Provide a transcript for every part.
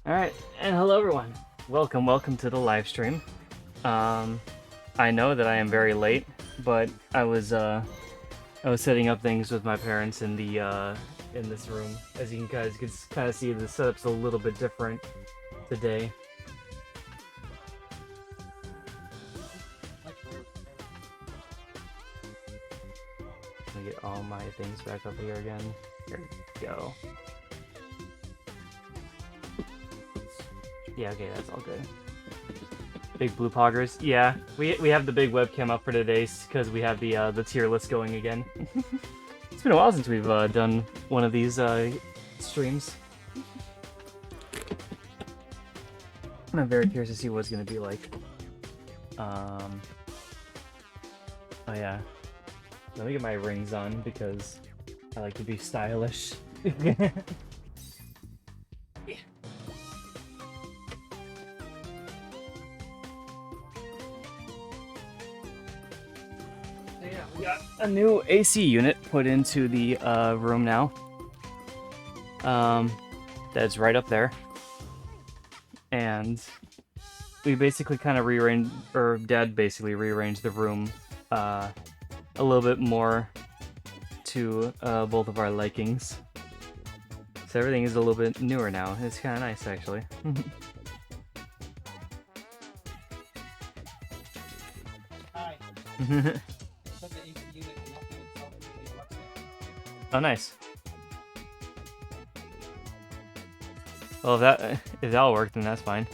Alright, and hello everyone. Welcome to the live stream. I know that I am very late, but I was setting up things with my parents in the in this room. As you guys can kind of see, the setup's a little bit different today. Let me get all my things back up here again. Here we go. Yeah, okay, that's all good. Big blue poggers. Yeah, we have the big webcam up for today because we have the tier list going again. It's been a while since we've done one of these streams. I'm very curious to see what it's gonna be like. Oh yeah. Let me get my rings on because I like to be stylish. Yeah. We got a new AC unit put into the room now. That's right up there. And we basically kind of rearranged, or Dad basically rearranged the room a little bit more to both of our likings. So everything is a little bit newer now. It's kind of nice, actually. Hi. Oh, nice. Well, if that'll work, then that's fine.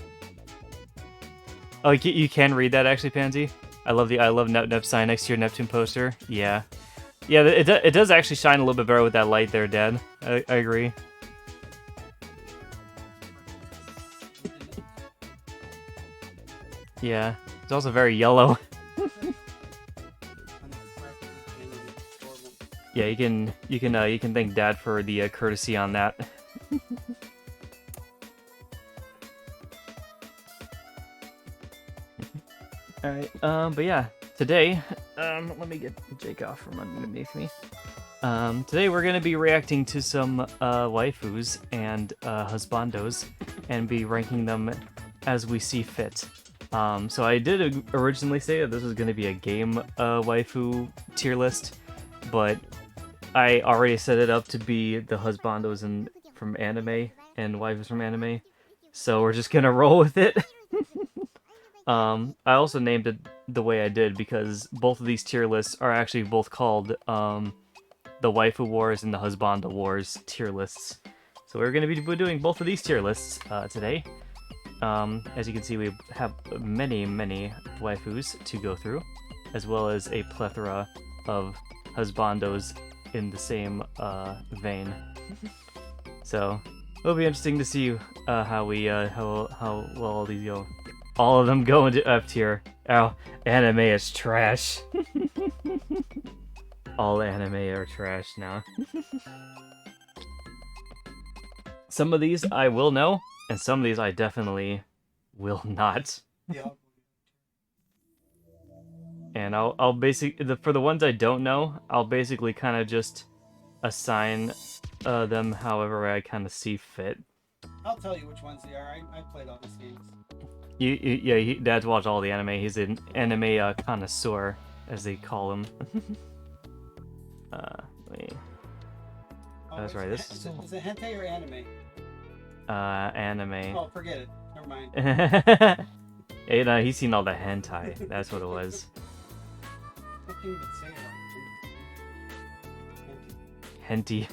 Oh, you can read that actually, Pansy. I love Nep sign next to your Neptune poster. Yeah, it does actually shine a little bit better with that light there, Dad. I agree. Yeah, it's also very yellow. Yeah, you can thank Dad for the courtesy on that. All right, but yeah, today, let me get Jake off from underneath me. Today we're gonna be reacting to some waifus and husbandos, and be ranking them as we see fit. So I did originally say that this was gonna be a game waifu tier list, but I already set it up to be the husbandos from anime and waifus from anime, so we're just gonna roll with it. I also named it the way I did because both of these tier lists are actually both called the Waifu Wars and the Husbando Wars tier lists. So we're going to be doing both of these tier lists today. As you can see, we have many waifus to go through, as well as a plethora of husbandos in the same vein. So it'll be interesting to see how well all these go. All of them go into F tier. Oh, anime is trash. All anime are trash now. Some of these I will know, and some of these I definitely will not. Yeah. And I'll basically, for the ones I don't know, I'll basically kind of just assign them however I kind of see fit. I'll tell you which ones they are. I played all these games. Yeah, Dad's watched all the anime. He's an anime connoisseur, as they call him. Wait. Oh, That's right. This is it hentai or anime? Anime. Oh, forget it. Never mind. Hey, no, he's seen all the hentai. That's what it was. I can't even say it. Henty.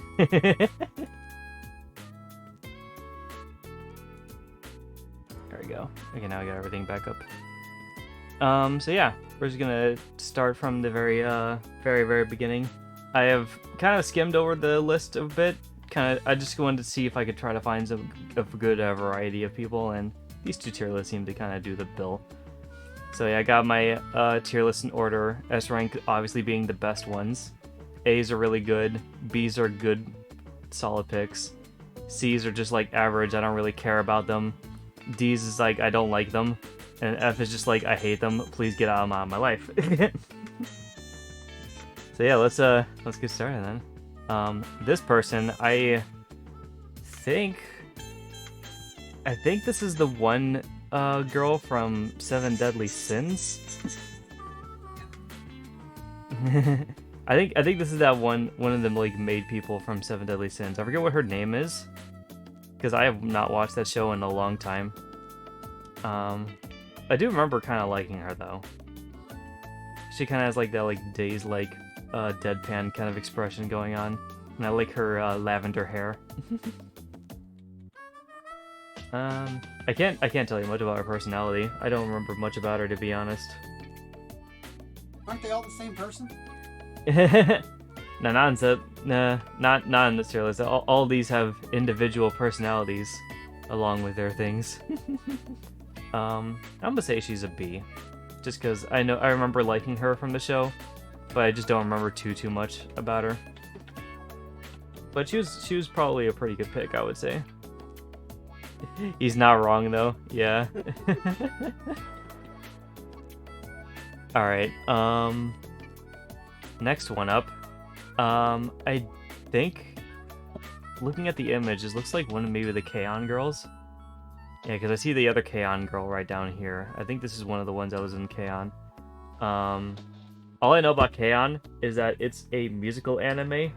There we go. Okay, now I got everything back up. So yeah, we're just gonna start from the very beginning. I have kind of skimmed over the list a bit. I just wanted to see if I could try to find a good variety of people, and these two tier lists seem to kind of do the bill. So yeah, I got my tier list in order. S rank obviously being the best ones. A's are really good. B's are good, solid picks. C's are just like average. I don't really care about them. D's is like I don't like them, and F is just like I hate them. Please get out of my life. So yeah, let's get started then. This person, I think I think this is the one girl from Seven Deadly Sins. I think this is that one of them like made people from Seven Deadly Sins. I forget what her name is, because I have not watched that show in a long time. I do remember kind of liking her though. She kind of has like that like dazed like deadpan kind of expression going on, and I like her lavender hair. I can't tell you much about her personality. I don't remember much about her, to be honest. Aren't they all the same person? No, not necessarily. All these have individual personalities, along with their things. I'm gonna say she's a B, just because I remember liking her from the show, but I just don't remember too much about her. But she was probably a pretty good pick, I would say. He's not wrong though. Yeah. All right. Next one up. I think looking at the image, it looks like one of maybe the K-On! Girls. Yeah, because I see the other K-On! Girl right down here. I think this is one of the ones that was in K-On! All I know about K-On! Is that it's a musical anime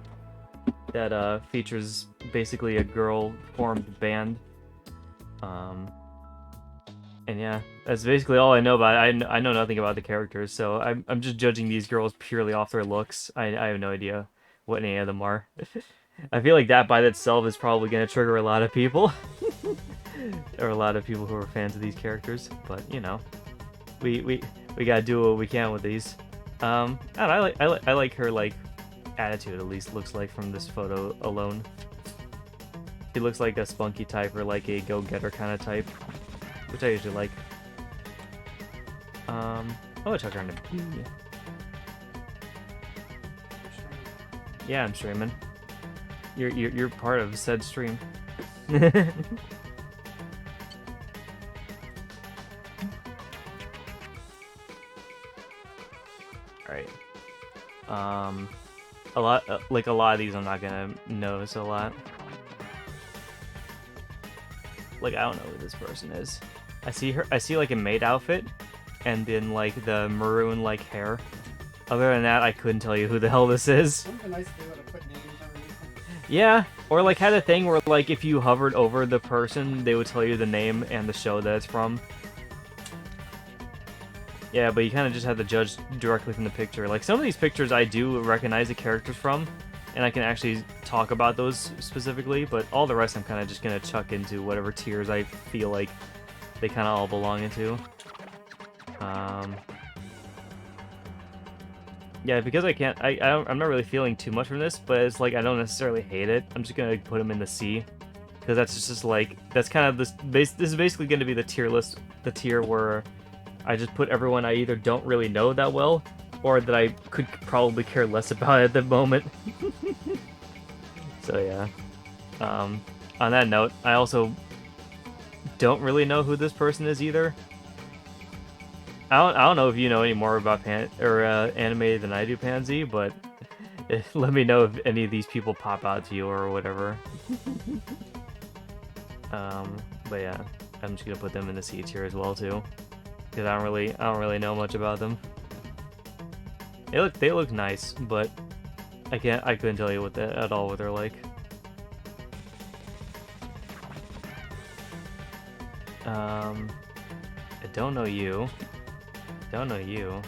that features basically a girl-formed band. And yeah, that's basically all I know about it. I know nothing about the characters, so I'm just judging these girls purely off their looks. I have no idea what any of them are. I feel like that by itself is probably going to trigger a lot of people. Or a lot of people who are fans of these characters, but you know, we gotta do what we can with these. I like her like attitude, at least looks like from this photo alone. She looks like a spunky type or like a go-getter kind of type, which I usually like. I'm gonna chuck her into B. Yeah, I'm streaming. You're part of said stream. Alright. A lot of these I'm not gonna notice a lot. Like, I don't know who this person is. I see like a maid outfit, and then like the maroon like hair. Other than that, I couldn't tell you who the hell this is. Wouldn't it be nice to be able to put names underneath them? Yeah, or like had a thing where like if you hovered over the person, they would tell you the name and the show that it's from. Yeah, but you kind of just have to judge directly from the picture. Like some of these pictures I do recognize the characters from, and I can actually talk about those specifically, but all the rest I'm kind of just going to chuck into whatever tiers I feel like they kind of all belong into. Yeah, because I'm not really feeling too much from this, but it's like I don't necessarily hate it. I'm just going to put them in the C, because that's just like, that's kind of this is basically going to be the tier list, the tier where I just put everyone I either don't really know that well, or that I could probably care less about at the moment. So yeah. On that note, I also don't really know who this person is either. I don't know if you know any more about anime than I do, Pansy, but let me know if any of these people pop out to you or whatever. But yeah, I'm just gonna put them in the C tier as well too, because I don't really know much about them. They look nice, but I couldn't tell you at all what they're like. I don't know you. Don't know you.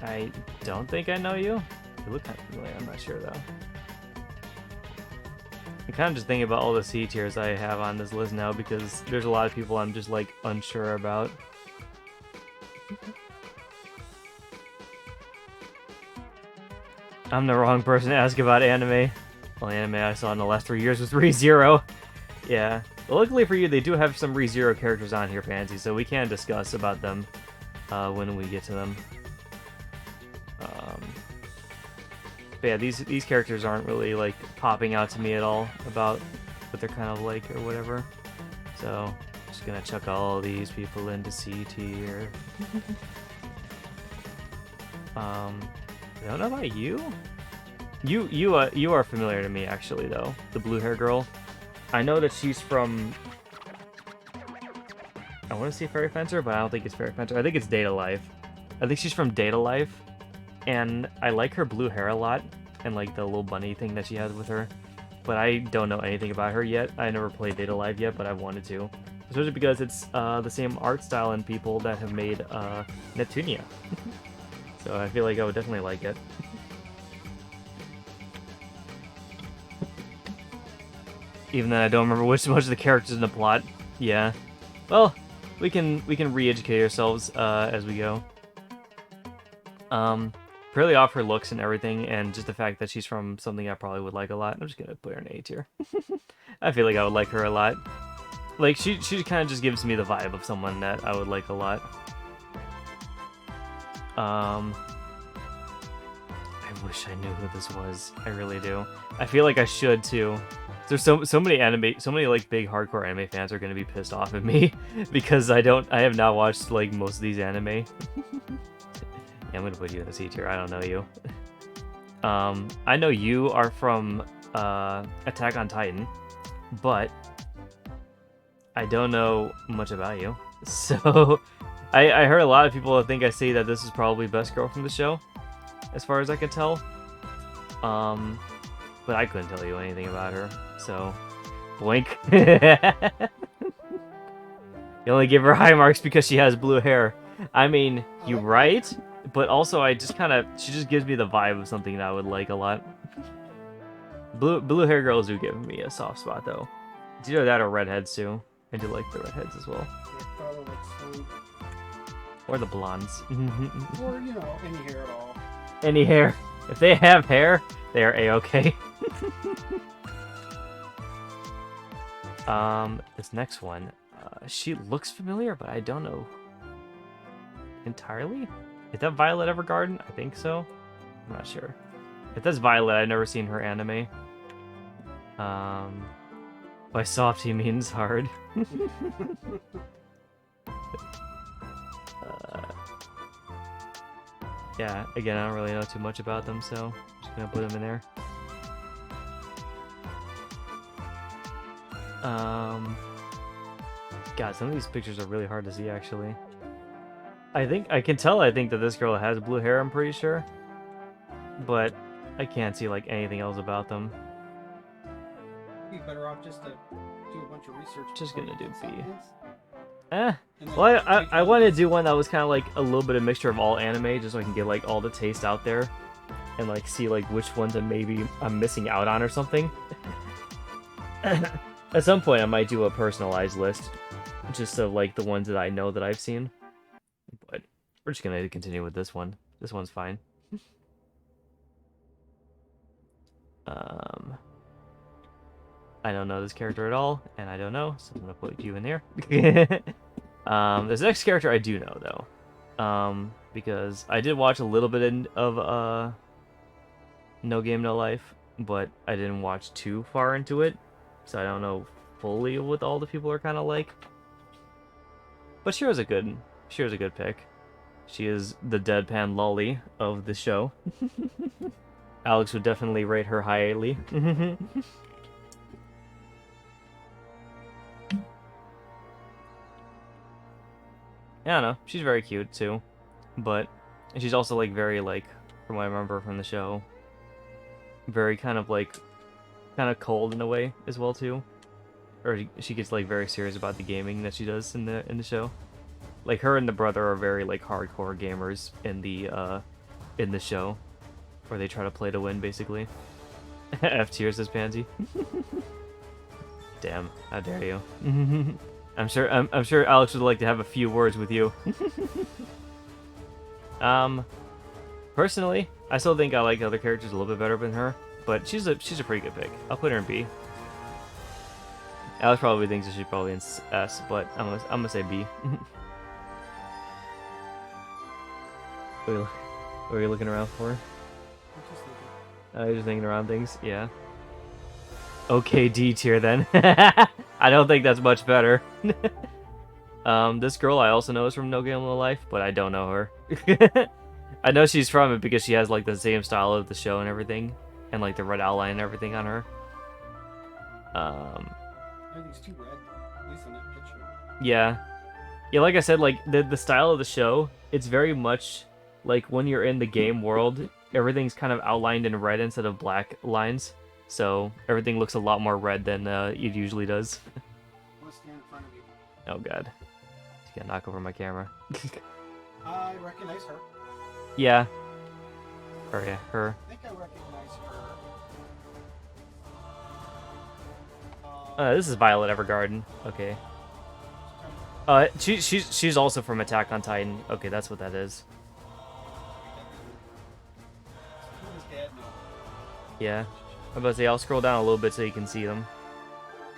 I don't think I know you. You look kind of familiar, I'm not sure though. I'm kind of just thinking about all the C tiers I have on this list now, because there's a lot of people I'm just like unsure about. I'm the wrong person to ask about anime. Well, anime I saw in the last 3 years was ReZero. Yeah. Well, luckily for you, they do have some ReZero characters on here, Pansy, so we can discuss about them when we get to them. But yeah, these characters aren't really like popping out to me at all about what they're kind of like or whatever. So just gonna chuck all these people into C tier. I don't know about you. You are familiar to me actually though. The blue hair girl. I know that she's from... I want to say Fairy Fencer, but I don't think it's Fairy Fencer. I think it's Data Life. I think she's from Data Life, and I like her blue hair a lot, and like the little bunny thing that she has with her. But I don't know anything about her yet. I never played Data Life yet, but I wanted to. Especially because it's the same art style and people that have made Neptunia. So I feel like I would definitely like it. Even then I don't remember much of the characters in the plot. Yeah. Well, we can re-educate ourselves as we go. Purely off her looks and everything, and just the fact that she's from something I probably would like a lot. I'm just gonna put her in A tier. I feel like I would like her a lot. Like, she kind of just gives me the vibe of someone that I would like a lot. I wish I knew who this was. I really do. I feel like I should too. There's so many like big hardcore anime fans are gonna be pissed off at me because I have not watched like most of these anime. Yeah, I'm gonna put you in the C tier. I don't know you. I know you are from Attack on Titan, but I don't know much about you. So I heard a lot of people think I say that this is probably best girl from the show, as far as I can tell. But I couldn't tell you anything about her, so boink. You only give her high marks because she has blue hair. I mean, you're right, but also she just gives me the vibe of something that I would like a lot. Blue hair girls do give me a soft spot though. It's either that or redheads too. I do like the redheads as well. Yeah, probably like some, Or the blondes. or you know, any hair at all. Any hair. If they have hair, they are A-okay. This next one, she looks familiar, but I don't know entirely. Is that Violet Evergarden? I think so. I'm not sure. If that's Violet, I've never seen her anime. By soft, he means hard. Yeah, again, I don't really know too much about them, so I'm just gonna put them in there. God, some of these pictures are really hard to see, actually. I think that this girl has blue hair, I'm pretty sure. But I can't see, like, anything else about them. You'd be better off just to do a bunch of research. Just before gonna you do decide B. this. Eh. And then Well, pick I out want to this. do one that was kind of like a little bit of mixture of all anime, just so I can get like all the taste out there, and like see like which ones I'm missing out on or something. At some point, I might do a personalized list, just of like the ones that I know that I've seen. But we're just gonna continue with this one. This one's fine. I don't know this character at all, and I don't know, so I'm gonna put you in there. This next character I do know though, because I did watch a little bit of No Game No Life, but I didn't watch too far into it, so I don't know fully what all the people are kind of like. But Shira's a good pick. She is the deadpan lolly of the show. Alex would definitely rate her highly. Yeah, I don't know. She's very cute too, but she's also like very like, from what I remember from the show, very kind of cold in a way as well too. Or she gets like very serious about the gaming that she does in the show. Like her and the brother are very like hardcore gamers in the show, where they try to play to win basically. F tier says Pansy. Damn, how dare you? I'm sure Alex would like to have a few words with you. Personally, I still think I like other characters a little bit better than her, but she's a pretty good pick. I'll put her in B. Alex probably thinks that she's probably in S, but I'm gonna say B. What are you looking around for? I'm just thinking. You're just thinking around things? Yeah. Okay, D tier then. I don't think that's much better. This girl I also know is from No Game No Life, but I don't know her. I know she's from it because she has like the same style of the show and everything, and like the red outline and everything on her. Everything's too red, at least in that picture. Yeah. Yeah, like I said, like the style of the show, it's very much like when you're in the game world, everything's kind of outlined in red instead of black lines. So everything looks a lot more red than it usually does. I'm gonna stand in front of you. Oh god. Just gonna knock over my camera. I recognize her. Yeah. Or yeah, her. I think I recognize her. This is Violet Evergarden. Okay. She's also from Attack on Titan. Okay, that's what that is. Who's dead now? Yeah. I'm about to say, I'll scroll down a little bit so you can see them.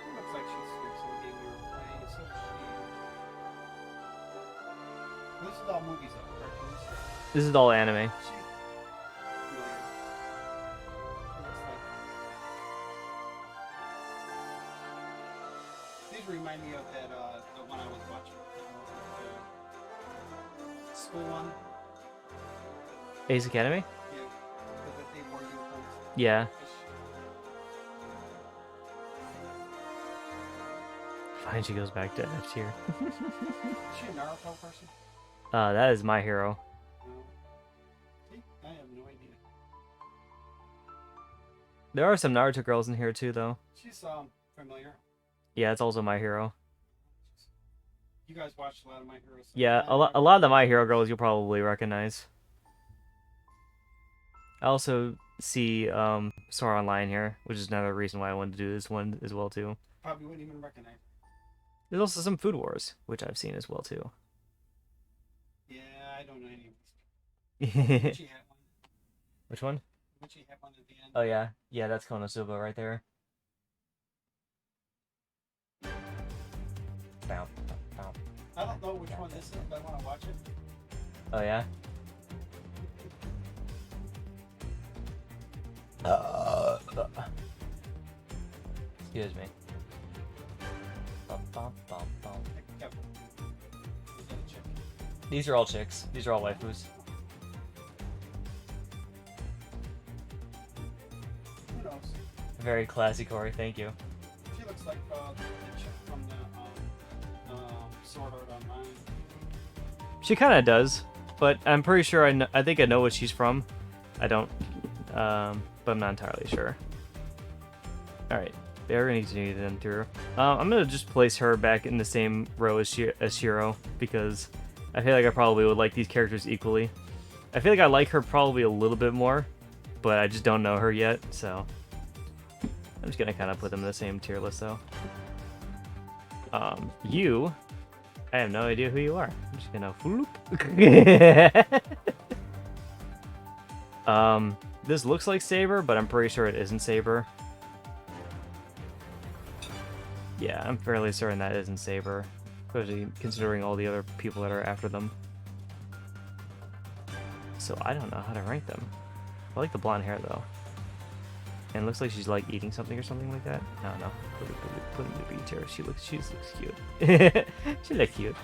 It looks like she's from some game we were playing. It's this is all movies though, cartoons. This is all anime. She looks like. These remind me of that the one I was watching. The school one. Ace Academy? Yeah. Because they wore uniforms. Yeah. Fine, she goes back to F tier. Is she a Naruto person? That is my hero. No. See? I have no idea. There are some Naruto girls in here too, though. She's familiar. Yeah, it's also my hero. You guys watched a lot of My Hero. So Yeah, a lot of the My Hero girls you'll probably recognize. I also see Sora Online here, which is another reason why I wanted to do this one as well too. Probably wouldn't even recognize. There's also some Food Wars, which I've seen as well too. Yeah, I don't know any of these. Gucci had one. Which one? Gucci had one at the end. Oh yeah, yeah, that's Konosuba right there. Bow, bow. I don't know which one this is, but I want to watch it. Oh yeah. Excuse me. Bum, bum, bum, bum. Careful. We gotta check. These are all chicks. These are all waifus. Who knows? Very classy, Corey. Thank you. She looks like the chick from the Sword Art Online. She kind of does, but I'm pretty sure I think I know what she's from. I don't, but I'm not entirely sure. All right, they're gonna continue them through. I'm gonna just place her back in the same row as Shiro because I feel like I probably would like these characters equally. I feel like I like her probably a little bit more, but I just don't know her yet, so I'm just gonna kind of put them in the same tier list though. You, I have no idea who you are. I'm just gonna whoop. This looks like Saber, but I'm pretty sure it isn't Saber. Yeah, I'm fairly certain that isn't Saber, especially considering all the other people that are after them. So I don't know how to rank them. I like the blonde hair though. And it looks like she's like eating something or something like that. No, put in the B tier. She looks cute. She looks cute.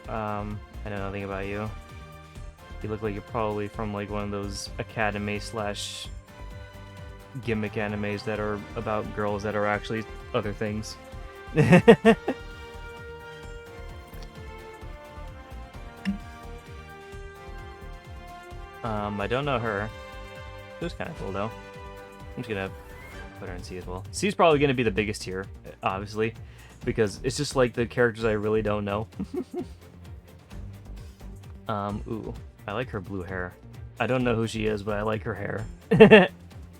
I know nothing about you. You look like you're probably from like one of those academy / gimmick animes that are about girls that are actually other things. I don't know her. It was kind of cool though. I'm just gonna put her in C as well. C is probably gonna be the biggest here, obviously, because it's just like the characters I really don't know. Ooh, I like her blue hair. I don't know who she is, but I like her hair. and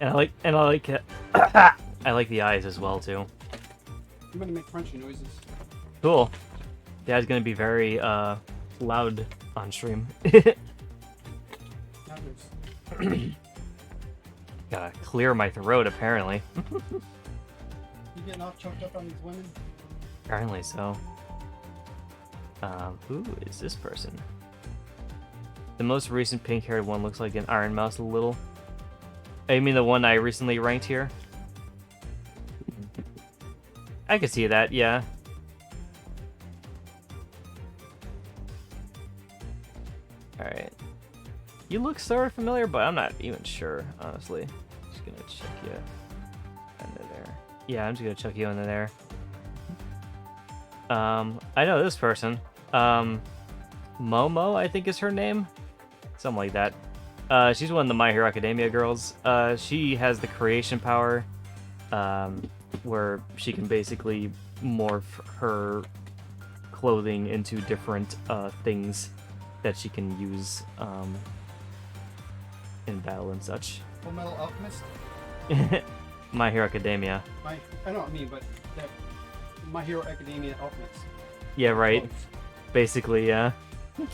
I like I like the eyes as well too. I'm gonna make crunchy noises. Cool. Dad's gonna be very loud on stream. Now there's... Gotta clear my throat apparently. You getting all choked up on these women? Apparently so. Who is this person? The most recent pink-haired one looks like an Iron Mouse a little. I mean the one I recently ranked here? I could see that, yeah. Alright. You look sort of familiar, but I'm not even sure, honestly. Just gonna check you under there. Yeah, I'm just gonna chuck you into there. I know this person. Momo, I think is her name. Something like that. She's one of the My Hero Academia girls. She has the creation power, where she can basically morph her clothing into different things that she can use in battle and such. Full Metal Alchemist. My Hero Academia. I know what I mean, but that My Hero Academia Alchemist. Yeah, right. Clothes. Basically, yeah. The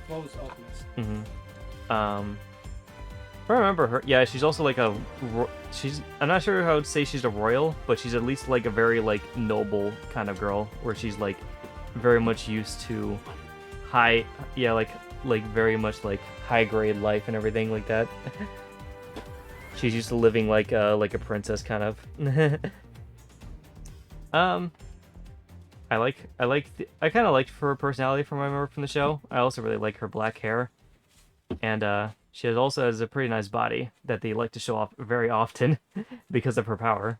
clothes Alchemist. If I remember her, yeah, she's also like I'm not sure how I would say she's a royal, but she's at least like a very like noble kind of girl, where she's like very much used to high, yeah, like very much like high grade life and everything like that. She's used to living like a princess kind of. I kind of liked her personality from what I remember from the show. I also really like her black hair, and she also has a pretty nice body that they like to show off very often because of her power.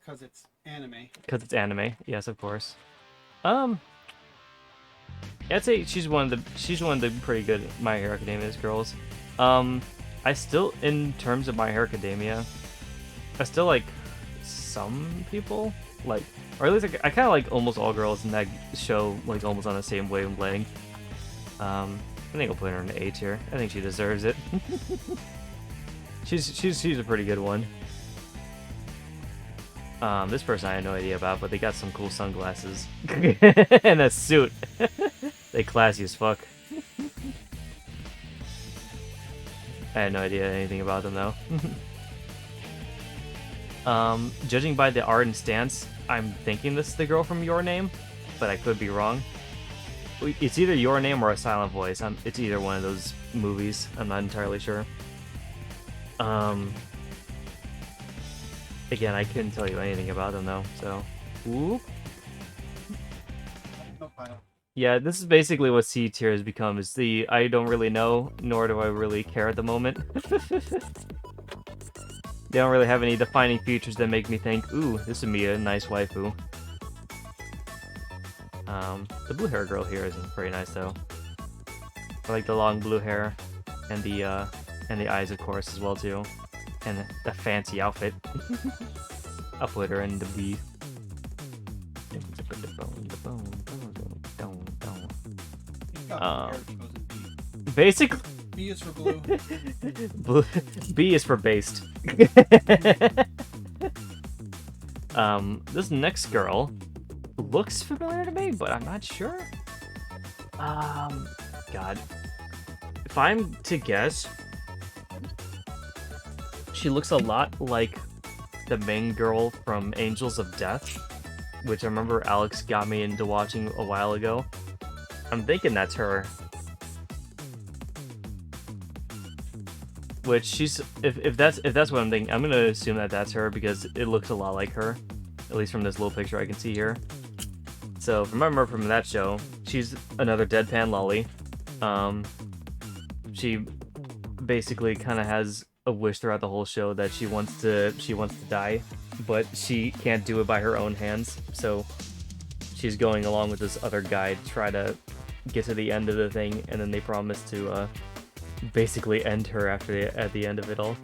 Because it's anime. Because it's anime, yes, of course. I'd say she's one of the pretty good My Hero Academia girls. I still, in terms of My Hero Academia, I still like some people, like, or at least I kind of like almost all girls in that show, like almost on the same wavelength. I think I'll put her in the 8 here. I think she deserves it. she's a pretty good one. This person I had no idea about, but they got some cool sunglasses and a suit. They classy as fuck. I had no idea anything about them though. Judging by the art and stance, I'm thinking this is the girl from Your Name, but I could be wrong. It's either Your Name or A Silent Voice. It's either one of those movies. I'm not entirely sure. Again, I couldn't tell you anything about them though, so. Ooh. No file. Yeah, this is basically what C tier has become, is the I don't really know, nor do I really care at the moment. They don't really have any defining features that make me think, ooh, this would be a nice waifu. The blue hair girl here isn't very nice though. I like the long blue hair, and the eyes of course as well too. And the fancy outfit. I'll put her in the B. Basically, B is for blue. B is for based. This next girl looks familiar to me, but I'm not sure. God. If I'm to guess, she looks a lot like the main girl from Angels of Death, which I remember Alex got me into watching a while ago. I'm thinking that's her. Which she's, if that's what I'm thinking, I'm gonna assume that that's her because it looks a lot like her, at least from this little picture I can see here. So remember from that show, she's another deadpan lolly. She basically kind of has a wish throughout the whole show that she wants to die, but she can't do it by her own hands. So she's going along with this other guy to try to get to the end of the thing, and then they promise to basically end her at the end of it all.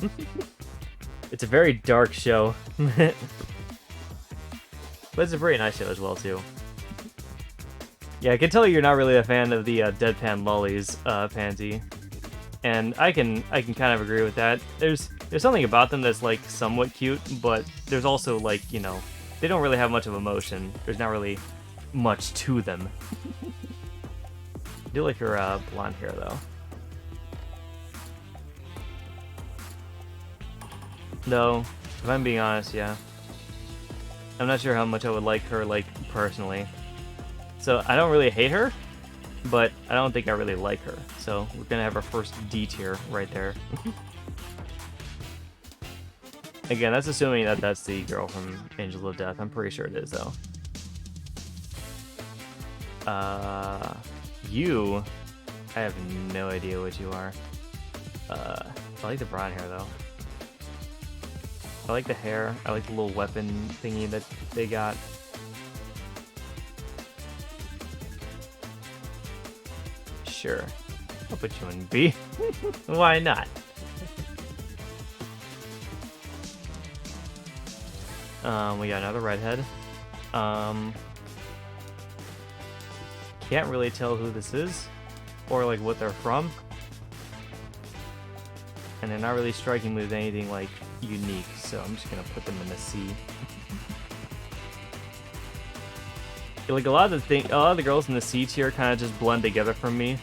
It's a very dark show, but it's a very nice show as well too. Yeah, I can tell you're not really a fan of the deadpan lollies, Pansy, and I can kind of agree with that. There's something about them that's like somewhat cute, but there's also like, you know, they don't really have much of emotion. There's not really much to them. I do like her blonde hair though. No, if I'm being honest, yeah. I'm not sure how much I would like her, like, personally. So, I don't really hate her, but I don't think I really like her. So, we're gonna have our first D tier right there. Again, that's assuming that that's the girl from Angels of Death. I'm pretty sure it is, though. You... I have no idea what you are. I like the brown hair, though. I like the hair. I like the little weapon thingy that they got. Sure. I'll put you in B. Why not? We got another redhead. Can't really tell who this is or like what they're from. And they're not really striking me with anything like unique, so I'm just gonna put them in a C. Like a lot of the girls in the C tier kind of just blend together for me,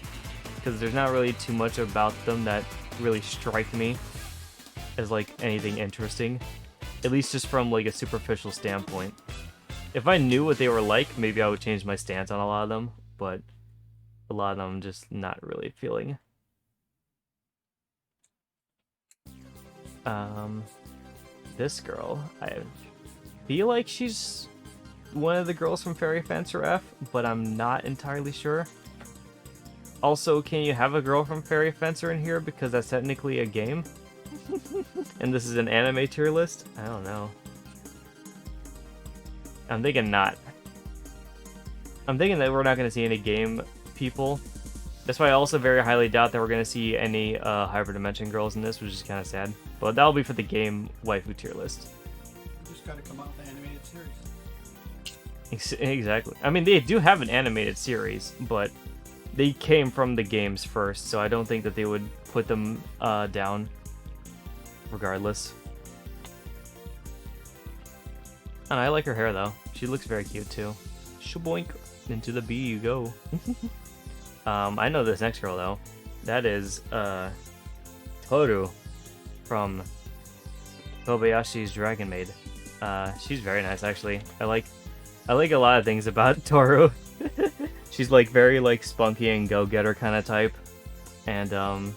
because there's not really too much about them that really strike me as like anything interesting, at least just from like a superficial standpoint. If I knew what they were like, maybe I would change my stance on a lot of them, but a lot of them I'm just not really feeling. This girl, I feel like she's one of the girls from Fairy Fencer F, but I'm not entirely sure. Also, can you have a girl from Fairy Fencer in here, because that's technically a game? And this is an anime tier list? I don't know. I'm thinking not. I'm thinking that we're not going to see any game people. That's why I also very highly doubt that we're going to see any Hyperdimension girls in this, which is kind of sad. But that'll be for the game waifu tier list. You just gotta come out with the animated series. Exactly. I mean, they do have an animated series, but they came from the games first, so I don't think that they would put them down regardless. And I like her hair, though. She looks very cute, too. Shaboink! Into the B you go. I know this next girl, though. That is, Toru from Kobayashi's Dragon Maid. She's very nice, actually. I like a lot of things about Toru. She's, like, very, like, spunky and go-getter kind of type. And,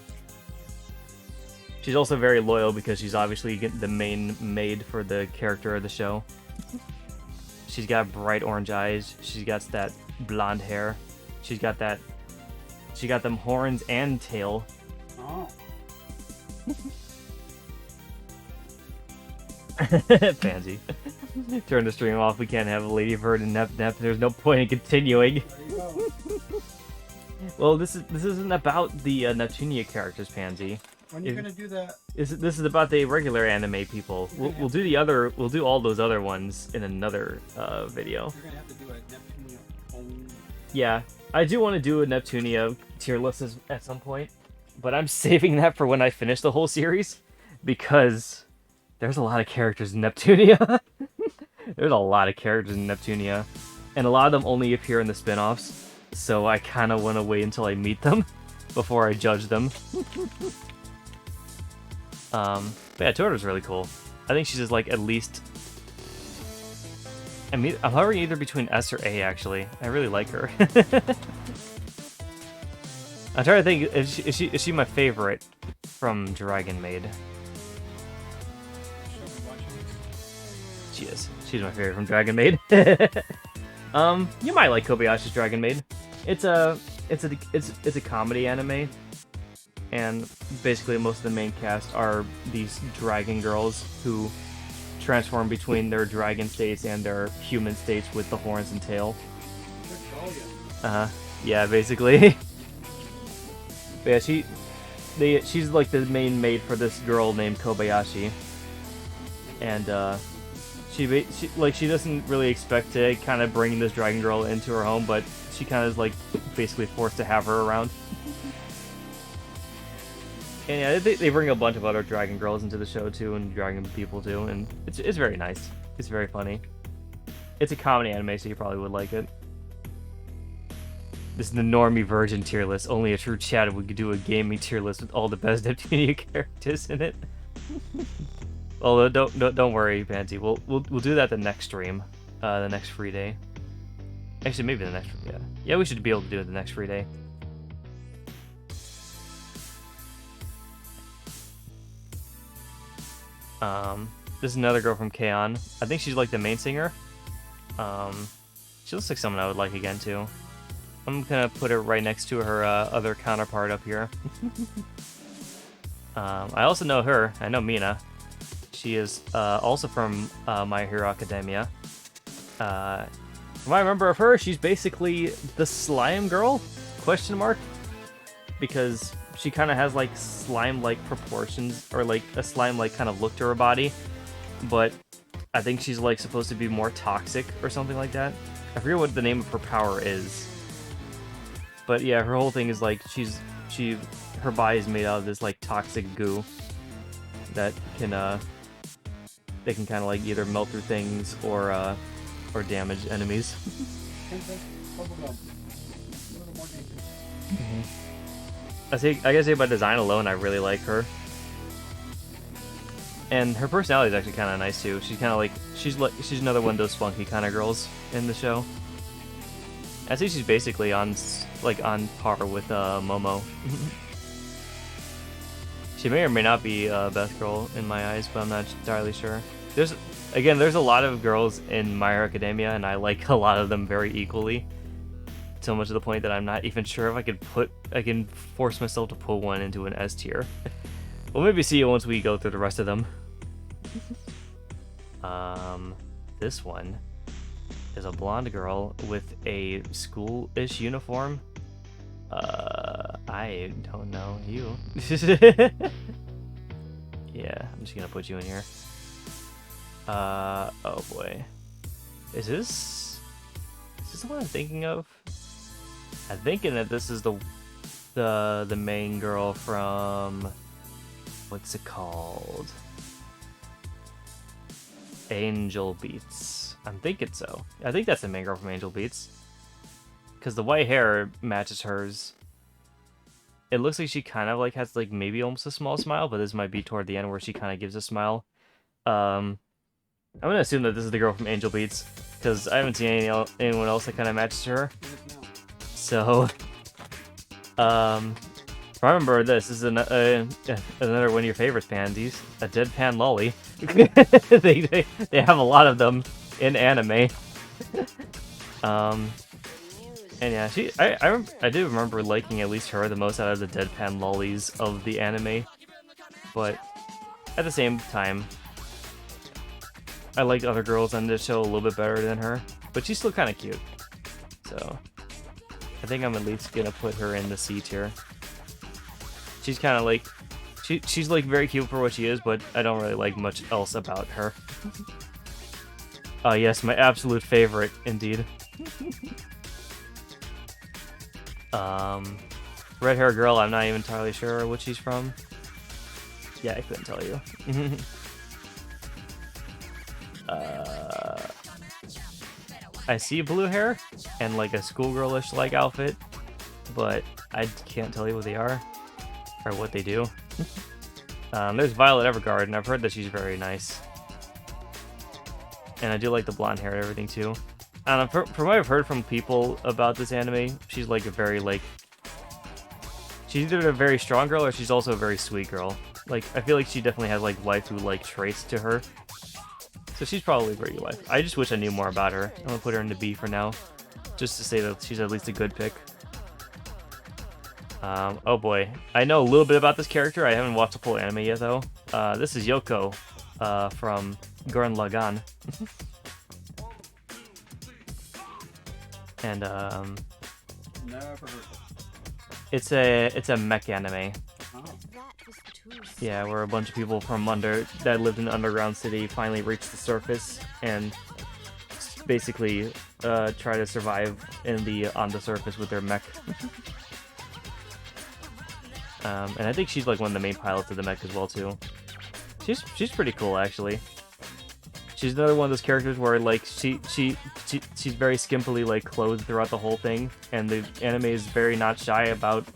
she's also very loyal because she's obviously the main maid for the character of the show. She's got bright orange eyes. She's got that blonde hair. She got them horns and tail. Oh. Pansy. Turn the stream off. We can't have a lady bird and Nep. There's no point in continuing. There you go. Well, this isn't about the Neptunia characters, Pansy. When are you gonna do that? This is about the regular anime people. We'll do all those other ones in another video. You're gonna have to do a Neptunia own. Yeah, I do want to do a Neptunia tier list at some point, but I'm saving that for when I finish the whole series, because there's a lot of characters in Neptunia. There's a lot of characters in Neptunia, and a lot of them only appear in the spin-offs, so I kind of want to wait until I meet them before I judge them. But yeah, Toru's really cool. I think she's just like at least... I'm hovering either between S or A, actually. I really like her. I'm trying to think, is she my favorite from Dragon Maid? She is. She's my favorite from Dragon Maid. You might like Kobayashi's Dragon Maid. It's a comedy anime, and basically most of the main cast are these dragon girls who transform between their dragon states and their human states with the horns and tail. Yeah, basically. But yeah, she's like the main maid for this girl named Kobayashi, and she doesn't really expect to kind of bring this dragon girl into her home, but she kind of is like basically forced to have her around. And yeah, they bring a bunch of other dragon girls into the show too, and dragon people too, and it's very nice. It's very funny. It's a comedy anime, so you probably would like it. This is the normie virgin tier list. Only a true chat would do a gaming tier list with all the best Neptunia characters in it. Although don't worry, Pansy. We'll do that the next stream, the next free day. Actually, maybe the next. Yeah, we should be able to do it the next free day. This is another girl from K-On! I think she's like the main singer. She looks like someone I would like again too. I'm gonna put her right next to her other counterpart up here. I also know her. I know Mina. She is also from My Hero Academia. If I remember of her, she's basically the slime girl? Question mark? Because she kind of has like slime-like proportions, or like a slime-like kind of look to her body, but I think she's like supposed to be more toxic or something like that. I forget what the name of her power is, but yeah, her whole thing is like her body is made out of this like toxic goo that can they can kind of like either melt through things or damage enemies. I guess by design alone, I really like her. And her personality is actually kind of nice too. She's kind of like she's another one of those spunky kind of girls in the show. I think she's basically on par with Momo. She may or may not be best girl in my eyes, but I'm not entirely sure. There's a lot of girls in My Hero Academia, and I like a lot of them very equally. So much to the point that I'm not even sure if I can force myself to put one into an S tier. We'll maybe see it once we go through the rest of them. This one is a blonde girl with a school-ish uniform. I don't know you. Yeah, I'm just gonna put you in here. Oh boy. Is this the one I'm thinking of? I'm thinking that this is the main girl from, what's it called? Angel Beats. I'm thinking so. I think that's the main girl from Angel Beats. Because the white hair matches hers. It looks like she kind of like has like maybe almost a small smile, but this might be toward the end where she kind of gives a smile. I'm gonna assume that this is the girl from Angel Beats, because I haven't seen anyone else that kind of matches her. So, if I remember this is another one of your favorites, Pansies, a deadpan lolly. they have a lot of them in anime. And yeah, I do remember liking at least her the most out of the deadpan lollies of the anime, but at the same time, I like other girls on this show a little bit better than her, but she's still kind of cute. So I think I'm at least gonna put her in the C tier. She's kind of like she's like very cute for what she is, but I don't really like much else about her. Oh yes, my absolute favorite indeed. Red hair girl, I'm not even entirely sure what she's from. Yeah, I couldn't tell you. I see blue hair and like a schoolgirlish like outfit, but I can't tell you what they are or what they do. There's Violet Evergarden, and I've heard that she's very nice. And I do like the blonde hair and everything too. And from what I've heard from people about this anime, she's like a very like... She's either a very strong girl or she's also a very sweet girl. Like, I feel like she definitely has like waifu-like traits to her. So she's probably a great wife. I just wish I knew more about her. I'm gonna put her into B for now, just to say that she's at least a good pick. Oh boy, I know a little bit about this character. I haven't watched the full anime yet though. This is Yoko from Gurren Lagann. And Never heard. it's a mech anime. Oh. Yeah, where a bunch of people from that lived in an underground city finally reached the surface and basically try to survive on the surface with their mech. And I think she's like one of the main pilots of the mech as well too. She's pretty cool actually. She's another one of those characters where like she's very skimpily like clothed throughout the whole thing, and the anime is very not shy about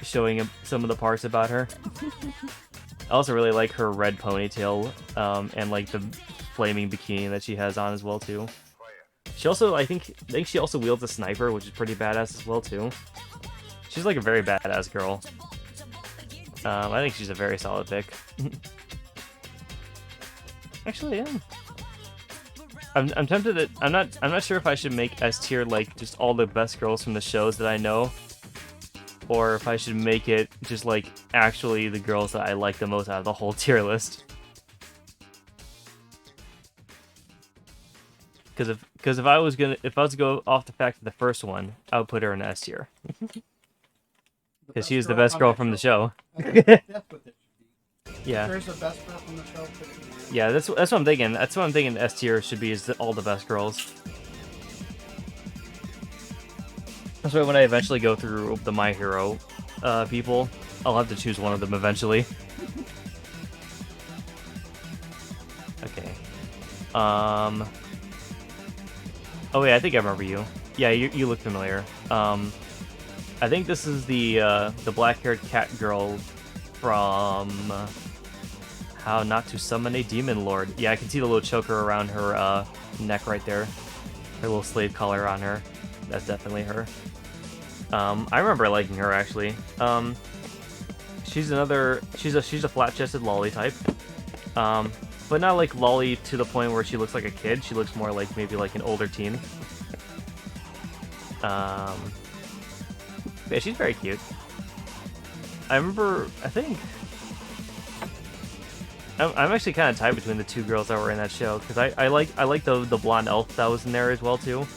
showing some of the parts about her. I also really like her red ponytail and like the flaming bikini that she has on as well too. She also I think she also wields a sniper, which is pretty badass as well too. She's like a very badass girl. I think she's a very solid pick. Actually, yeah. I'm tempted that I'm not sure if I should make S tier like just all the best girls from the shows that I know, or if I should make it just like actually the girls that I like the most out of the whole tier list. Because if I was to go off the fact of the first one, I would put her in S tier because she is the best girl from the show. That's what it should be. Yeah. If there's a best girl from the show, put it in there. Yeah, that's what I'm thinking. That's what I'm thinking. S tier should be all the best girls. That's why when I eventually go through the My Hero people, I'll have to choose one of them eventually. Okay. Oh wait, I think I remember you. Yeah, you look familiar. I think this is the black-haired cat girl from How Not to Summon a Demon Lord. Yeah, I can see the little choker around her neck right there. Her little slave collar on her. That's definitely her. I remember liking her actually. She's a flat-chested lolly type. But not like lolly to the point where she looks like a kid. She looks more like maybe like an older teen. Yeah, she's very cute. I think I'm actually kind of tied between the two girls that were in that show because I like the blonde elf that was in there as well too.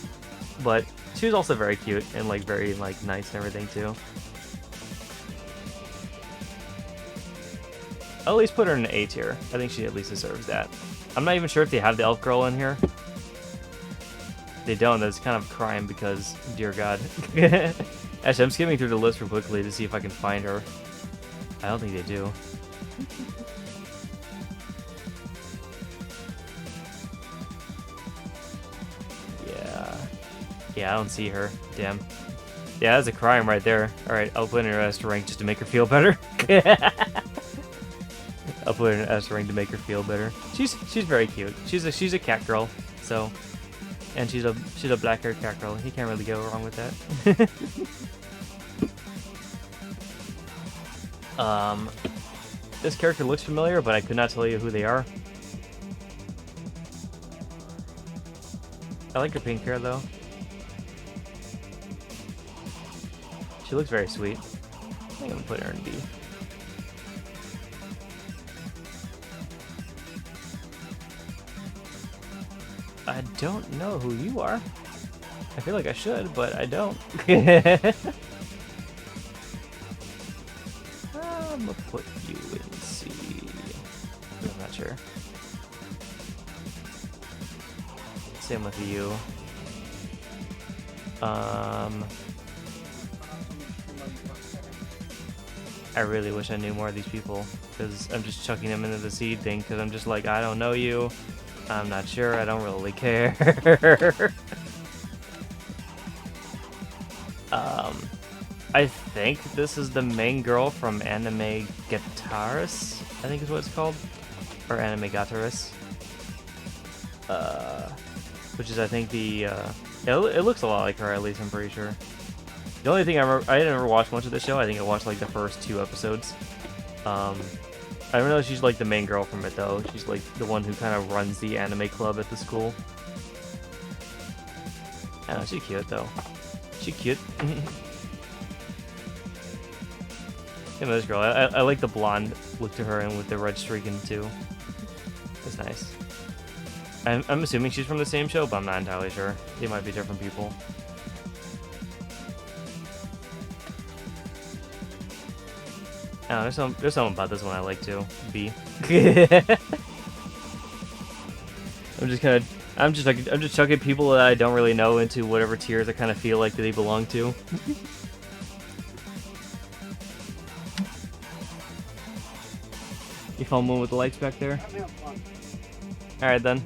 But she was also very cute and like very like nice and everything too. I'll at least put her in an A tier. I think she at least deserves that. I'm not even sure if they have the elf girl in here. If they don't, that's kind of a crime because, dear God. Actually, I'm skimming through the list real quickly to see if I can find her. I don't think they do. Yeah, I don't see her. Damn. Yeah, that's a crime right there. Alright, I'll put her in S rank just to make her feel better. I'll put her in S rank to make her feel better. She's very cute. She's a cat girl, so, and she's a black-haired cat girl. You can't really go wrong with that. This character looks familiar, but I could not tell you who they are. I like her pink hair though. She looks very sweet. I think I'm gonna put her in B. I don't know who you are. I feel like I should, but I don't. I'm gonna put you in C. I'm not sure. Same with you. I really wish I knew more of these people, because I'm just chucking them into the seed thing, because I'm just like, I don't know you. I'm not sure, I don't really care. I think this is the main girl from Anime Gataris, I think is what it's called. Or Anime Gataris. Which is, I think, the, it looks a lot like her, at least, I'm pretty sure. The only thing I didn't ever watch much of the show. I think I watched, like, the first 2 episodes. I don't know if she's, like, the main girl from it, though. She's, like, the one who kind of runs the anime club at the school. I don't know, she's cute, though. She's cute. You know, this girl. I like the blonde look to her and with the red streaking, too. It's nice. I'm assuming she's from the same show, but I'm not entirely sure. They might be different people. I don't know, there's something about this one I like too. B. I'm just chucking people that I don't really know into whatever tiers I kind of feel like they belong to. You filming with the lights back there? All right then.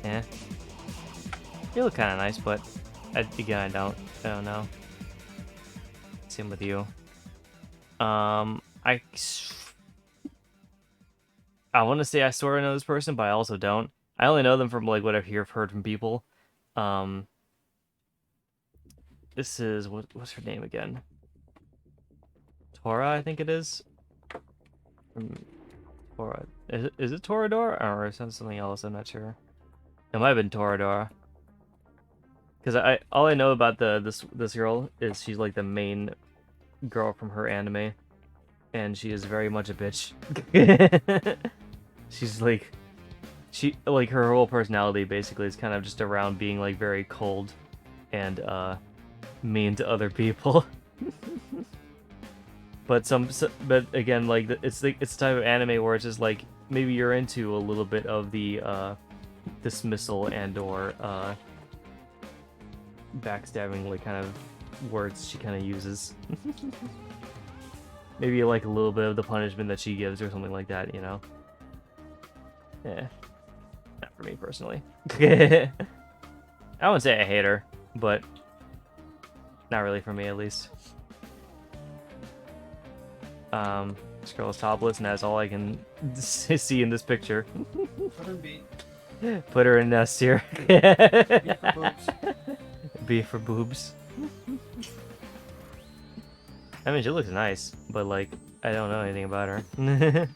Yeah. You look kind of nice, but again, I don't know. Same with you. I want to say I sort of know this person, but I also don't. I only know them from like what I've heard from people. This is what's her name again? Tora, I think it is. Tora. Is it Toradora or is that something else? I'm not sure. It might have been Toradora. Because all I know about this girl is she's like the main girl from her anime, and she is very much a bitch. She's like, her whole personality basically is kind of just around being like very cold and mean to other people. But but again, like it's the type of anime where it's just like maybe you're into a little bit of the dismissal and or backstabbing like kind of words she kind of uses. Maybe like a little bit of the punishment that she gives or something like that, you know. Yeah, not for me personally. I wouldn't say I hate her, but not really for me at least. This girl is topless, and that's all I can see in this picture. Put her in B. Put her in S tier. B for boobs. B for boobs. I mean, she looks nice, but like, I don't know anything about her.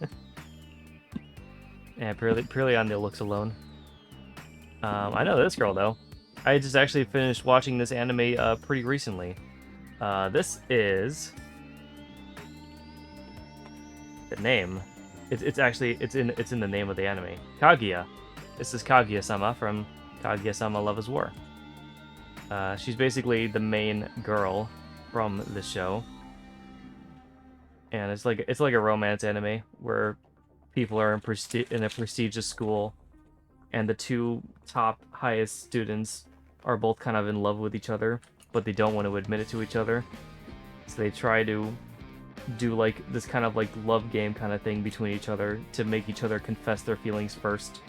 Yeah, purely on the looks alone. I know this girl though. I just actually finished watching this anime pretty recently. This is the name. It's actually in the name of the anime. Kaguya. This is Kaguya-sama from Kaguya-sama Love is War. She's basically the main girl from the show, and it's like a romance anime where people are in a prestigious school, and the two top highest students are both kind of in love with each other, but they don't want to admit it to each other. So they try to do like this kind of like love game kind of thing between each other to make each other confess their feelings first.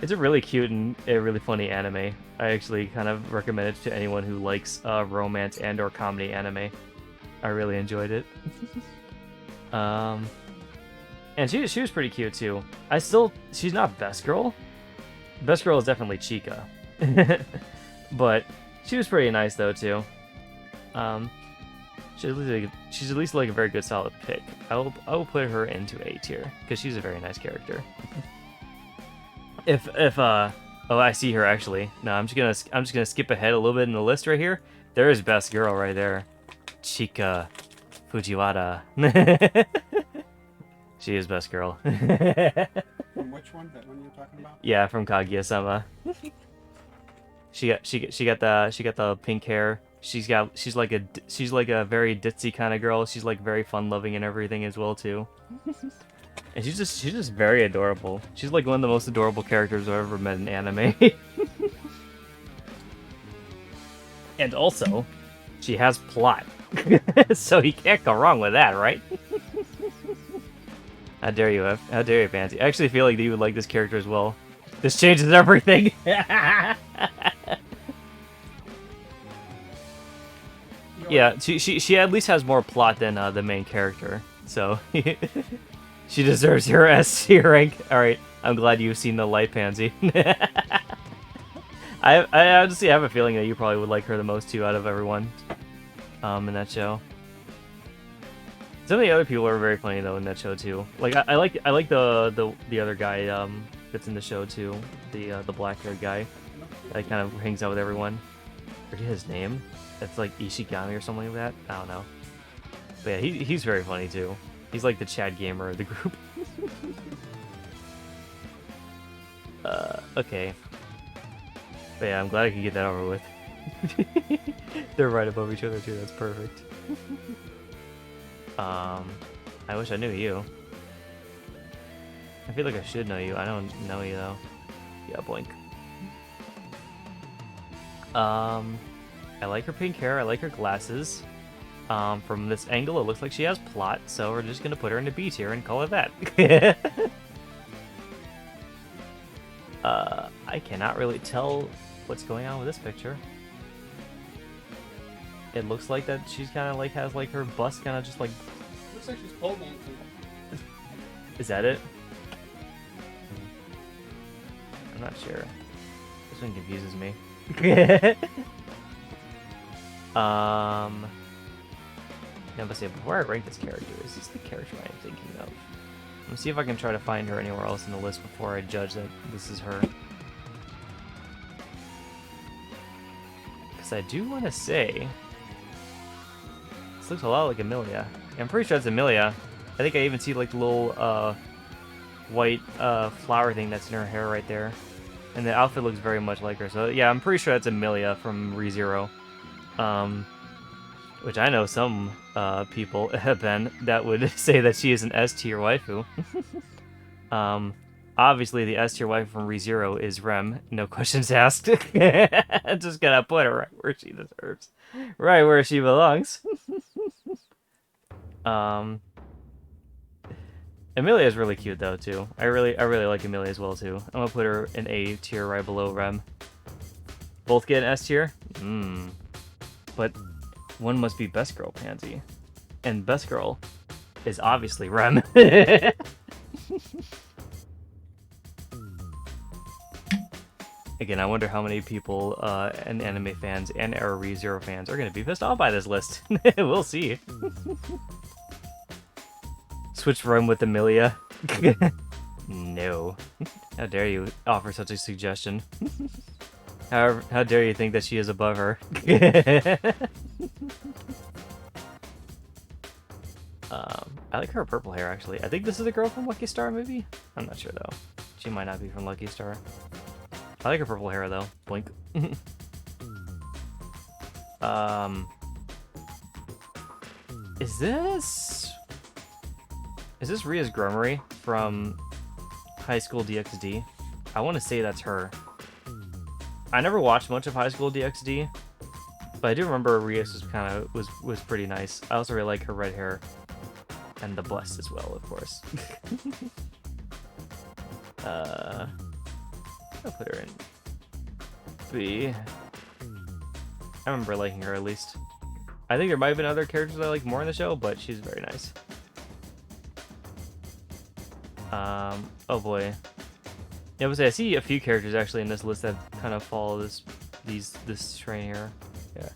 It's a really cute and a really funny anime. I actually kind of recommend it to anyone who likes romance and or comedy anime. I really enjoyed it. And she was pretty cute too. She's not best girl. Best girl is definitely Chica. But she was pretty nice though too. She's at least like a very good solid pick. I will put her into A tier because she's a very nice character. Oh, I see her actually. No, I'm just gonna skip ahead a little bit in the list right here. There is best girl right there, Chika Fujiwara. She is best girl. From which one? That one you're talking about? Yeah, from Kaguya-sama. She got the pink hair. She's like a very ditzy kind of girl. She's like very fun loving and everything as well too. And she's just very adorable. She's like one of the most adorable characters I've ever met in anime. And also, she has plot. So you can't go wrong with that, right? How dare you, Fancy? I actually feel like you would like this character as well. This changes everything. Yeah, she at least has more plot than the main character, so she deserves her S tier rank. All right, I'm glad you've seen the light, Pansy. I honestly have a feeling that you probably would like her the most too out of everyone in that show. Some of the other people are very funny though in that show too. Like I like the other guy that's in the show too, the black-haired guy that kind of hangs out with everyone. I forget his name. It's like Ishigami or something like that. I don't know. But yeah, he's very funny too. He's like the Chad gamer of the group. Okay. But yeah, I'm glad I could get that over with. They're right above each other too. That's perfect. I wish I knew you. I feel like I should know you. I don't know you though. Yeah, blink. I like her pink hair. I like her glasses. From this angle, it looks like she has plot, so we're just gonna put her in a B tier and call it that. I cannot really tell what's going on with this picture. It looks like that she's kind of like has like her bust kind of just like. Looks like she's pole dancing. Is that it? I'm not sure. This one confuses me. Yeah, but say before I rank this character, is this the character I am thinking of? Let me see if I can try to find her anywhere else in the list before I judge that this is her. Because I do want to say this looks a lot like Emilia. I'm pretty sure it's Emilia. I think I even see like the little white flower thing that's in her hair right there. And the outfit looks very much like her. So yeah, I'm pretty sure that's Amelia from ReZero. Which I know some people have been that would say that she is an S tier waifu. Obviously the S tier waifu from ReZero is Rem, no questions asked. Just gotta put her right where she deserves, right where she belongs. Amelia is really cute though too. I really like Amelia as well too. I'm gonna put her in A tier right below Rem. Both get an S tier. But one must be Best Girl Pansy, and Best Girl is obviously Rem. Again, I wonder how many people and anime fans and Era ReZero fans are going to be pissed off by this list. We'll see. Switch Rem with Amelia. No. How dare you offer such a suggestion? How dare you think that she is above her? I like her purple hair, actually. I think this is a girl from Lucky Star, maybe? I'm not sure, though. She might not be from Lucky Star. I like her purple hair, though. Blink. Is this Ria's Grummery from High School DxD? I want to say that's her. I never watched much of High School DxD, but I do remember Ria's was pretty nice. I also really like her red hair and the bust as well, of course. I'll put her in B. I remember liking her at least. I think there might have been other characters I like more in the show, but she's very nice. Oh boy. Yeah, I see a few characters actually in this list that kind of follow this train here. Yeah,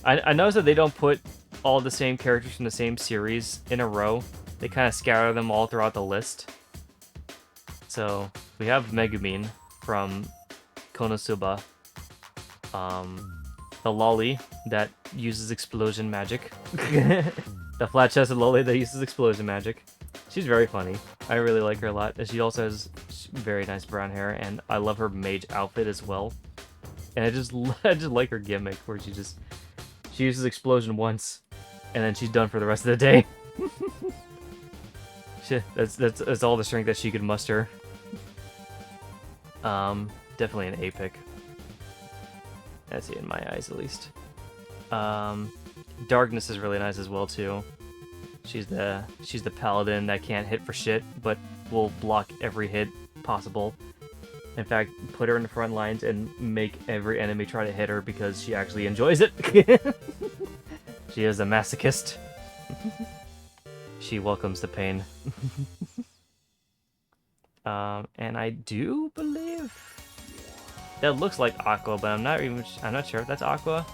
I noticed that they don't put all the same characters from the same series in a row. They kind of scatter them all throughout the list. So we have Megumin from Konosuba, the lolly that uses explosion magic, the flat-chested lolly that uses explosion magic. She's very funny. I really like her a lot. She also has very nice brown hair, and I love her mage outfit as well. And I just like her gimmick where she uses explosion once, and then she's done for the rest of the day. That's all the strength that she could muster. Definitely an A pick. That's it in my eyes, at least. Darkness is really nice as well too. She's the paladin that can't hit for shit, but will block every hit possible. In fact, put her in the front lines and make every enemy try to hit her because she actually enjoys it. She is a masochist. She welcomes the pain. And I do believe that looks like Aqua, but I'm not sure if that's Aqua.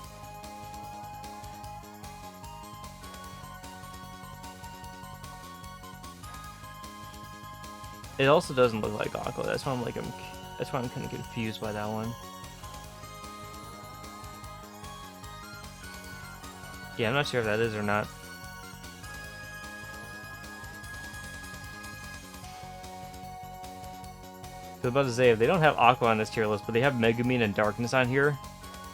It also doesn't look like Aqua. That's why I'm kind of confused by that one. Yeah, I'm not sure if that is or not. I was about to say, if they don't have Aqua on this tier list, but they have Megumin and Darkness on here,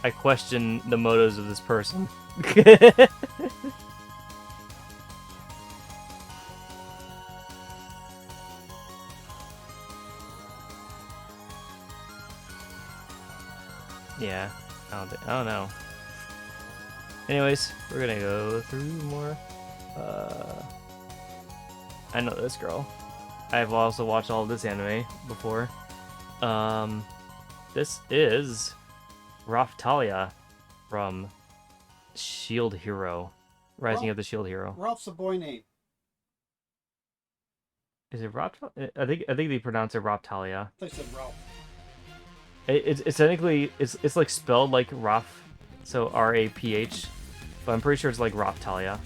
I question the motives of this person. Yeah, I don't know. Anyways, we're gonna go through more. I know this girl. I've also watched all of this anime before. This is Raphtalia from Shield Hero, Rising of the Shield Hero. Ralph's a boy name. Is it Raphtalia? I think they pronounce it Raphtalia. I said Ralph. It's technically it's like spelled like Raph, so R-A-P-H, but I'm pretty sure it's like Raphtalia.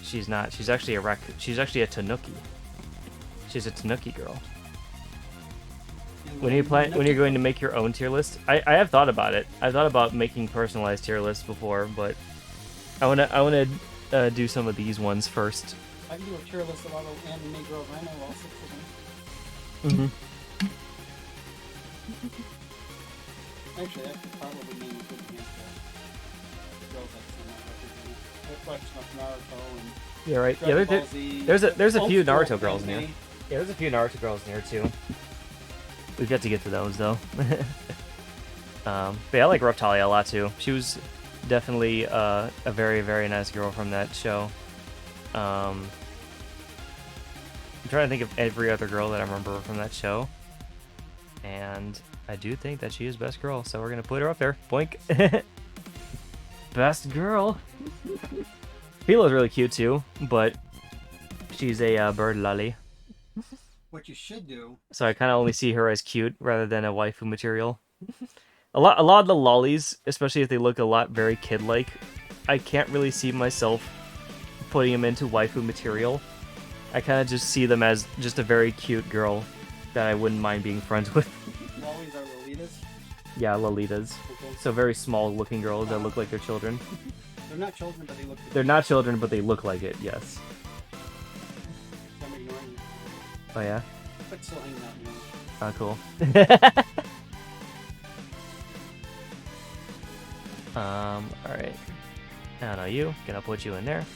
She's not. She's actually She's actually a Tanuki. She's a Tanuki girl. When you're going to make your own tier list, I have thought about it. I've thought about making personalized tier lists before, but I wanna do some of these ones first. I can do a tier list of all the anime girls I know, all 6 of them. Mm-hmm. Actually, I could probably name a good handful of girls I've seen that represent. The collection of Naruto and Yeah, right. Dragon Yeah, Ball Z. there's a old few school Naruto girls in here. anime. Yeah, there's a few Naruto girls in here too. We've got to get to those though. But yeah, I like Reptalia a lot too. She was definitely a very, very nice girl from that show. I'm trying to think of every other girl that I remember from that show. And I do think that she is best girl, so we're gonna put her up there. Boink. Best girl. Philo's really cute too, but she's a bird lolly. What you should do. So I kind of only see her as cute rather than a waifu material. A lot of the lollies, especially if they look a lot very kid-like, I can't really see myself putting them into waifu material. I kind of just see them as just a very cute girl that I wouldn't mind being friends with. Lollies are Lolitas. Yeah, lolitas. Okay. So very small-looking girls that look like they're children. They're not children, but they look. They're not children, but they look like it. Yes. I'm ignoring you. Oh yeah. But still hanging out, you know. Oh, cool. Alright. I don't know you. Gonna put you in there.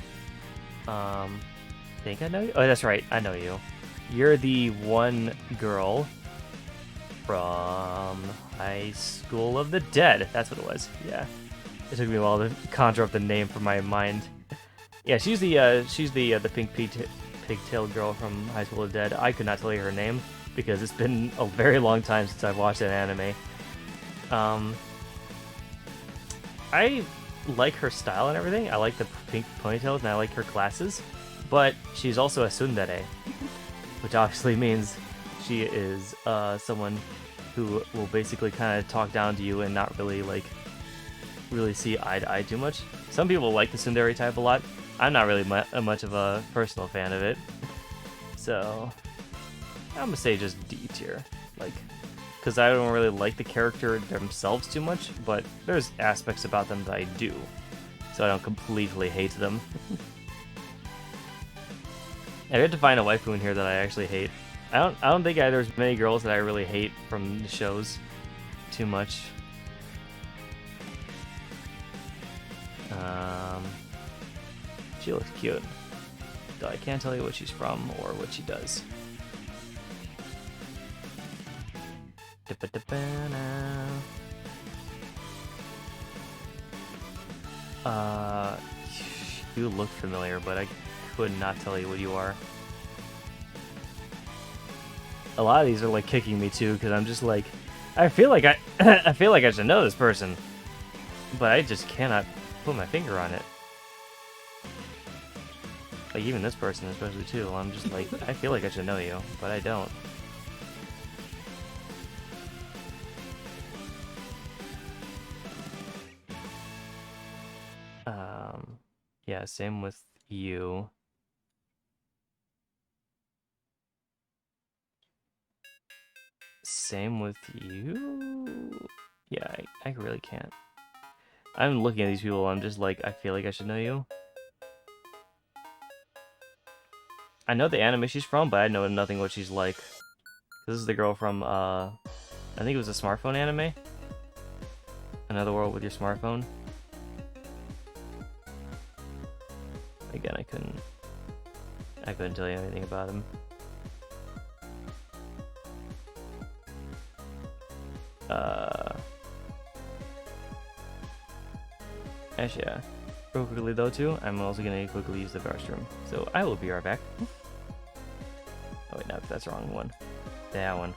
Think I know you? Oh, that's right. I know you. You're the one girl from High School of the Dead. That's what it was. Yeah. It took me a while to conjure up the name from my mind. Yeah, she's the pink pigtailed girl from High School of the Dead. I could not tell you her name because it's been a very long time since I've watched an anime. I like her style and everything. I like the pink ponytails and I like her glasses, but she's also a tsundere, which obviously means she is someone who will basically kind of talk down to you and not really really see eye to eye too much. Some people like the tsundere type a lot. I'm not really much of a personal fan of it, so I'm gonna say just D tier, because I don't really like the character themselves too much, but there's aspects about them that I do, so I don't completely hate them. I had to find a waifu in here that I actually hate. I don't think there's many girls that I really hate from the shows too much. She looks cute, though I can't tell you what she's from or what she does. You look familiar, but I could not tell you what you are. A lot of these are like kicking me too, because I'm just like, I feel like I feel like I should know this person, but I just cannot put my finger on it. Like even this person, especially too. I'm just like, I feel like I should know you, but I don't. Yeah, same with you. Same with you? Yeah, I really can't. I'm looking at these people, I'm just like, I feel like I should know you. I know the anime she's from, but I know nothing what she's like. This is the girl from, I think it was a smartphone anime? Another World with Your Smartphone? Again, I couldn't tell you anything about him. Actually, yeah. Real quickly though too, I'm also gonna quickly use the restroom. So I will be right back. Oh wait, no, that's the wrong one. That one.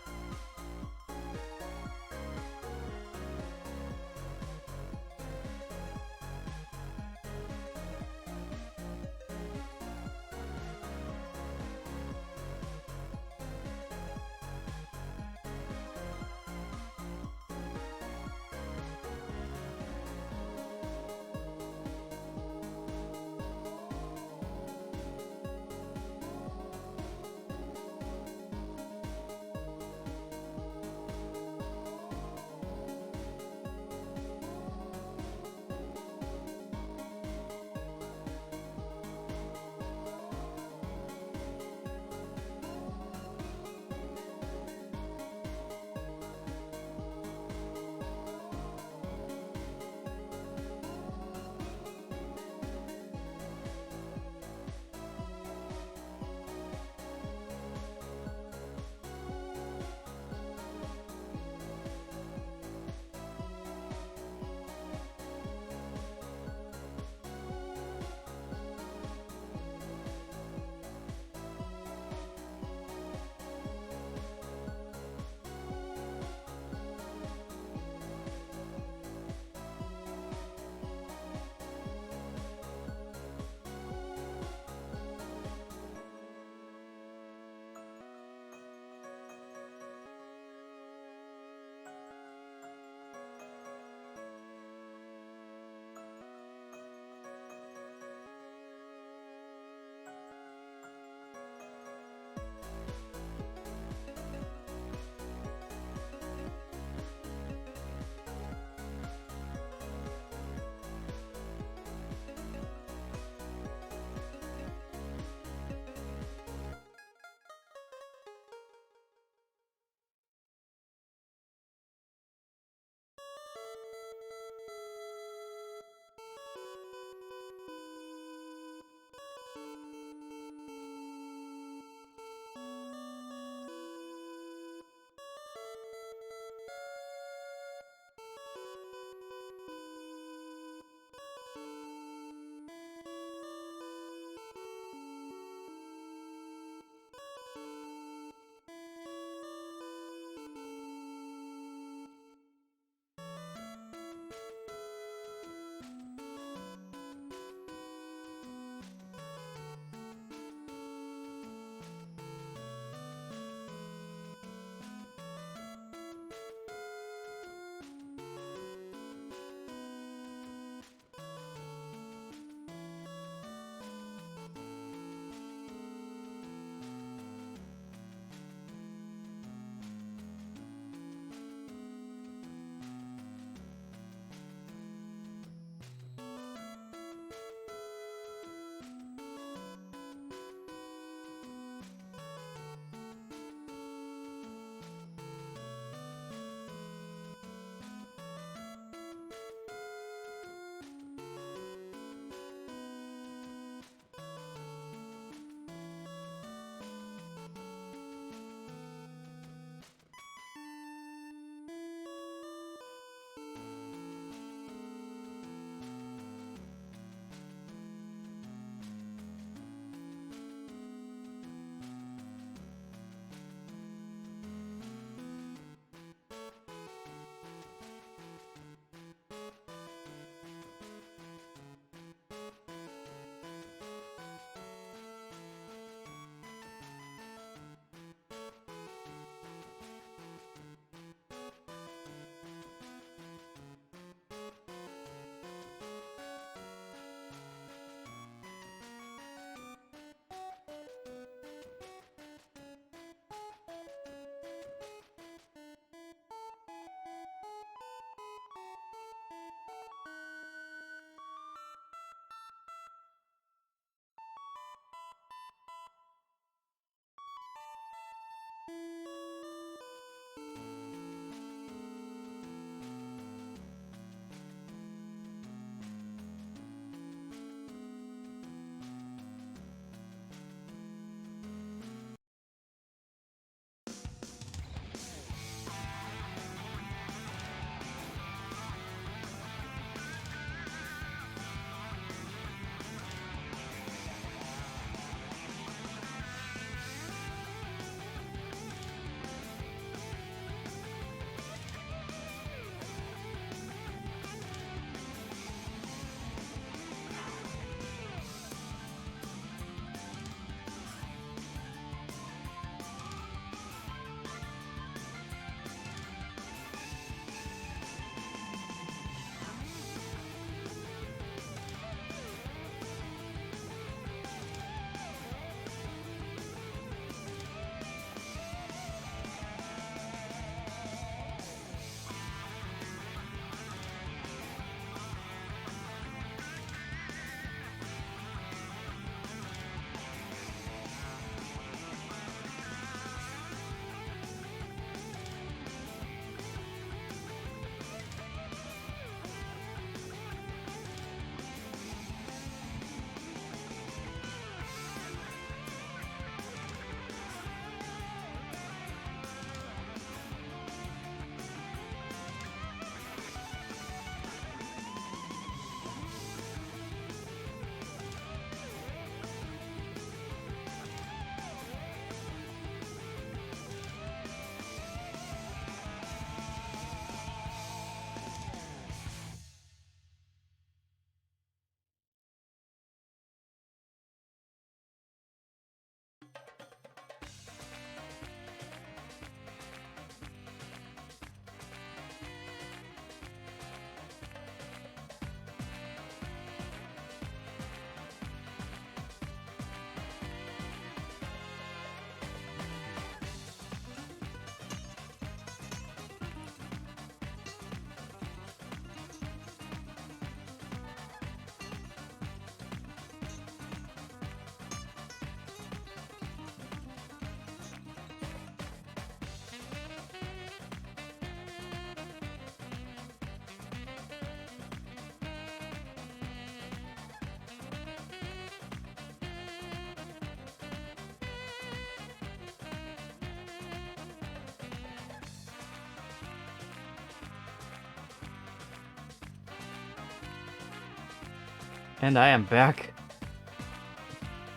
And I am back.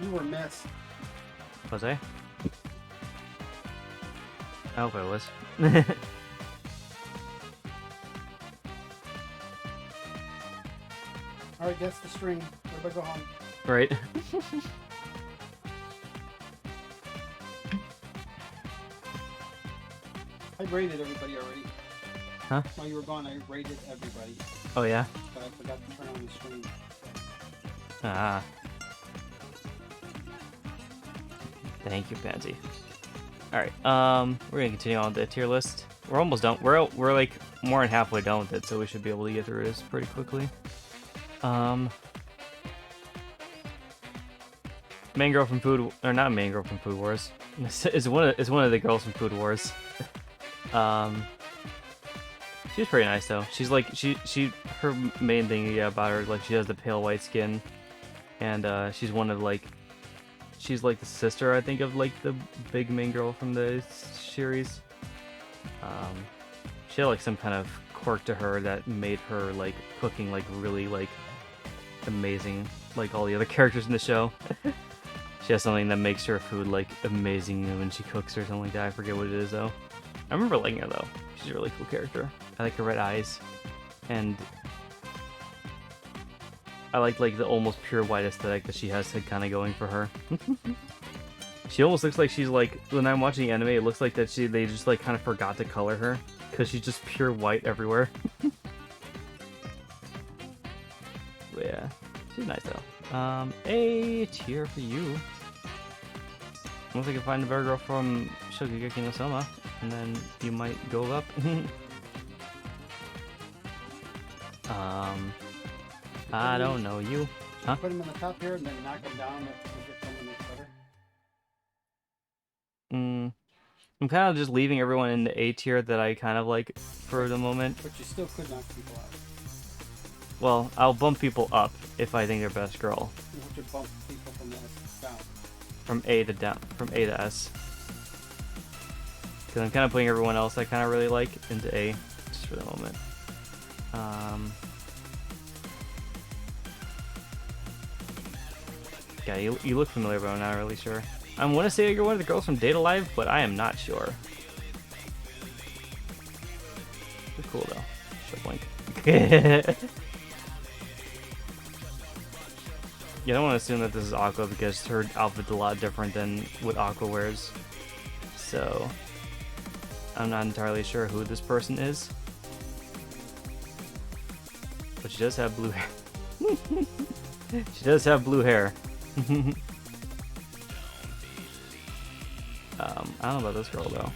You were missed. Was I? I hope I was. Alright, guess the string. Everybody go home. Right. I rated everybody already. Huh? While you were gone, I rated everybody. Oh yeah? But I forgot to turn on the screen. Ah. Thank you, Pansy. Alright, we're gonna continue on with the tier list. We're almost done. We're like more than halfway done with it, so we should be able to get through this pretty quickly. Main girl from Food, or not main girl from Food Wars. Is one of the girls from Food Wars. She's pretty nice though. She's like her main thing about her is like she has the pale white skin, and she's one of like she's like the sister I think of like the big main girl from the series. She had like some kind of quirk to her that made her like cooking like really like amazing, like all the other characters in the show. She has something that makes her food like amazing when she cooks or something like that. I forget what it is though. I remember liking her though. She's a really cool character. I like her red eyes, and I like the almost pure white aesthetic that she has kind of going for her. She almost looks like she's like, when I'm watching the anime, it looks like that they just like kind of forgot to color her because she's just pure white everywhere. But yeah, she's nice though. A tier for you. Once I can find the bear girl from Shokugeki no Soma, and then you might go up. I don't know you. Huh? Put them in the top here and then knock them down if you get someone that's better. I'm kind of just leaving everyone in the A tier that I kind of like for the moment. But you still could knock people out. Well, I'll bump people up if I think they're best girl. You have to bump people from the S down. From A to S. Because I'm kind of putting everyone else I kind of really like into A, just for the moment. Yeah, you look familiar, but I'm not really sure. I want to say you're one of the girls from Data Live, but I am not sure. You're cool though. Show blink. You don't want to assume that this is Aqua because her outfit's a lot different than what Aqua wears. So, I'm not entirely sure who this person is. But she does have blue hair. She does have blue hair. I don't know about this girl though.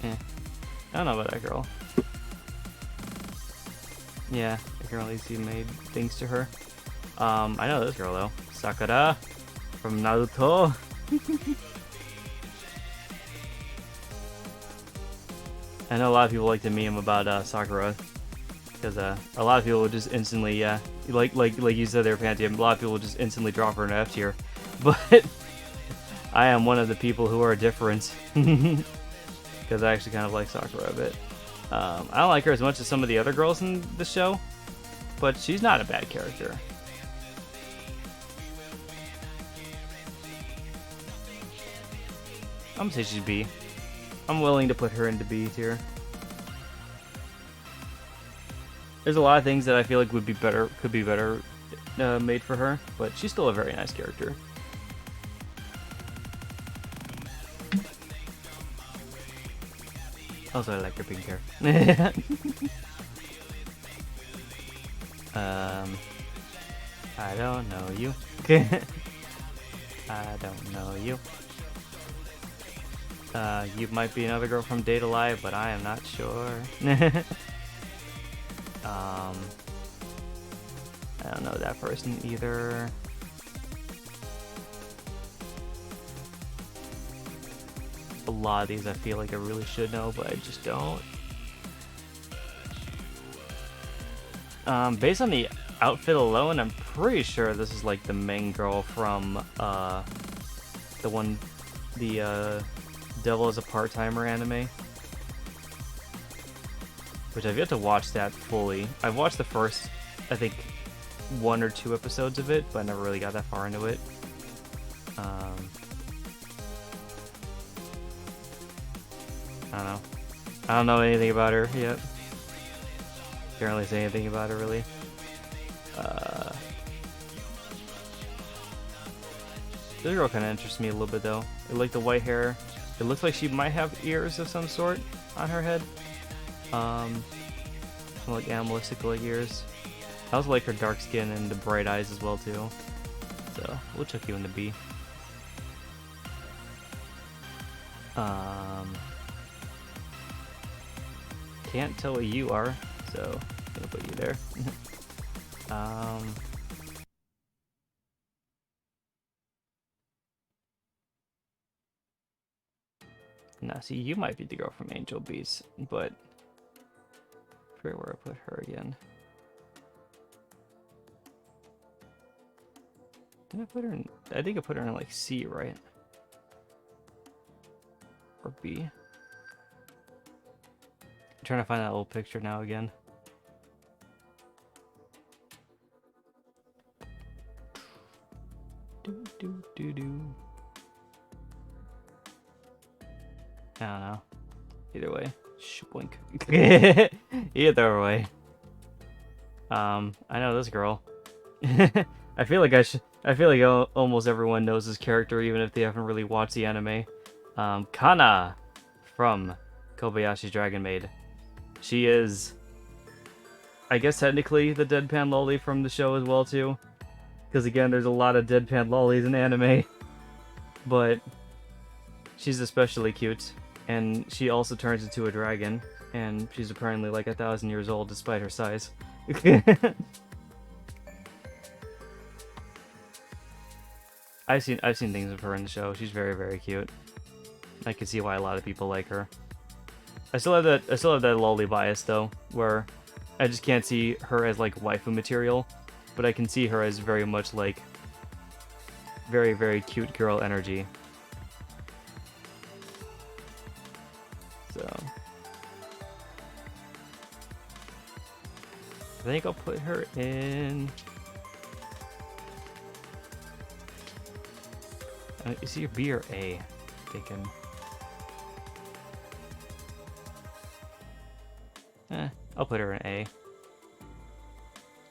I don't know about that girl. Yeah, apparently she made things to her. I know this girl though. Sakura from Naruto. I know a lot of people like to meme about Sakura because a lot of people would just instantly, like you said there, Panty. A lot of people would just instantly drop her in F tier, but I am one of the people who are different because I actually kind of like Sakura a bit. I don't like her as much as some of the other girls in the show, but she's not a bad character. I'm gonna say she's B. I'm willing to put her into B tier. There's a lot of things that I feel like could be better made for her, but she's still a very nice character. Also, I like her pink hair. I don't know you. I don't know you. You might be another girl from Data Live, but I am not sure. I don't know that person either. A lot of these I feel like I really should know, but I just don't. Based on the outfit alone, I'm pretty sure this is like the main girl from the Devil is a Part-Timer anime. Which I've yet to watch that fully. I've watched the first, I think, 1 or 2 episodes of it, but I never really got that far into it. I don't know. I don't know anything about her yet. Can't really say anything about her, really. This girl kind of interests me a little bit, though. I like the white hair. It looks like she might have ears of some sort on her head. Like animalistic-like ears. I also like her dark skin and the bright eyes as well, too. So, we'll chuck you into B. Can't tell what you are, so I'm gonna put you there. Now, see, you might be the girl from Angel Beats, but I forget where I put her again. Did I put her in? I think I put her in like C, right? Or B. I'm trying to find that little picture now again. Do. I don't know. Either way. Blink. Either way. I know this girl. I feel like almost everyone knows this character, even if they haven't really watched the anime. Kana from Kobayashi's Dragon Maid. She is, I guess, technically the deadpan loli from the show as well, too. Because again, there's a lot of deadpan lolis in anime. But she's especially cute. And she also turns into a dragon. And she's apparently like 1,000 years old despite her size. I've seen things of her in the show. She's very, very cute. I can see why a lot of people like her. I still have that lolly bias though, where I just can't see her as like waifu material, but I can see her as very much like very, very cute girl energy. So I think I'll put her in. Is he a B or A? Thinking. I'll put her in A.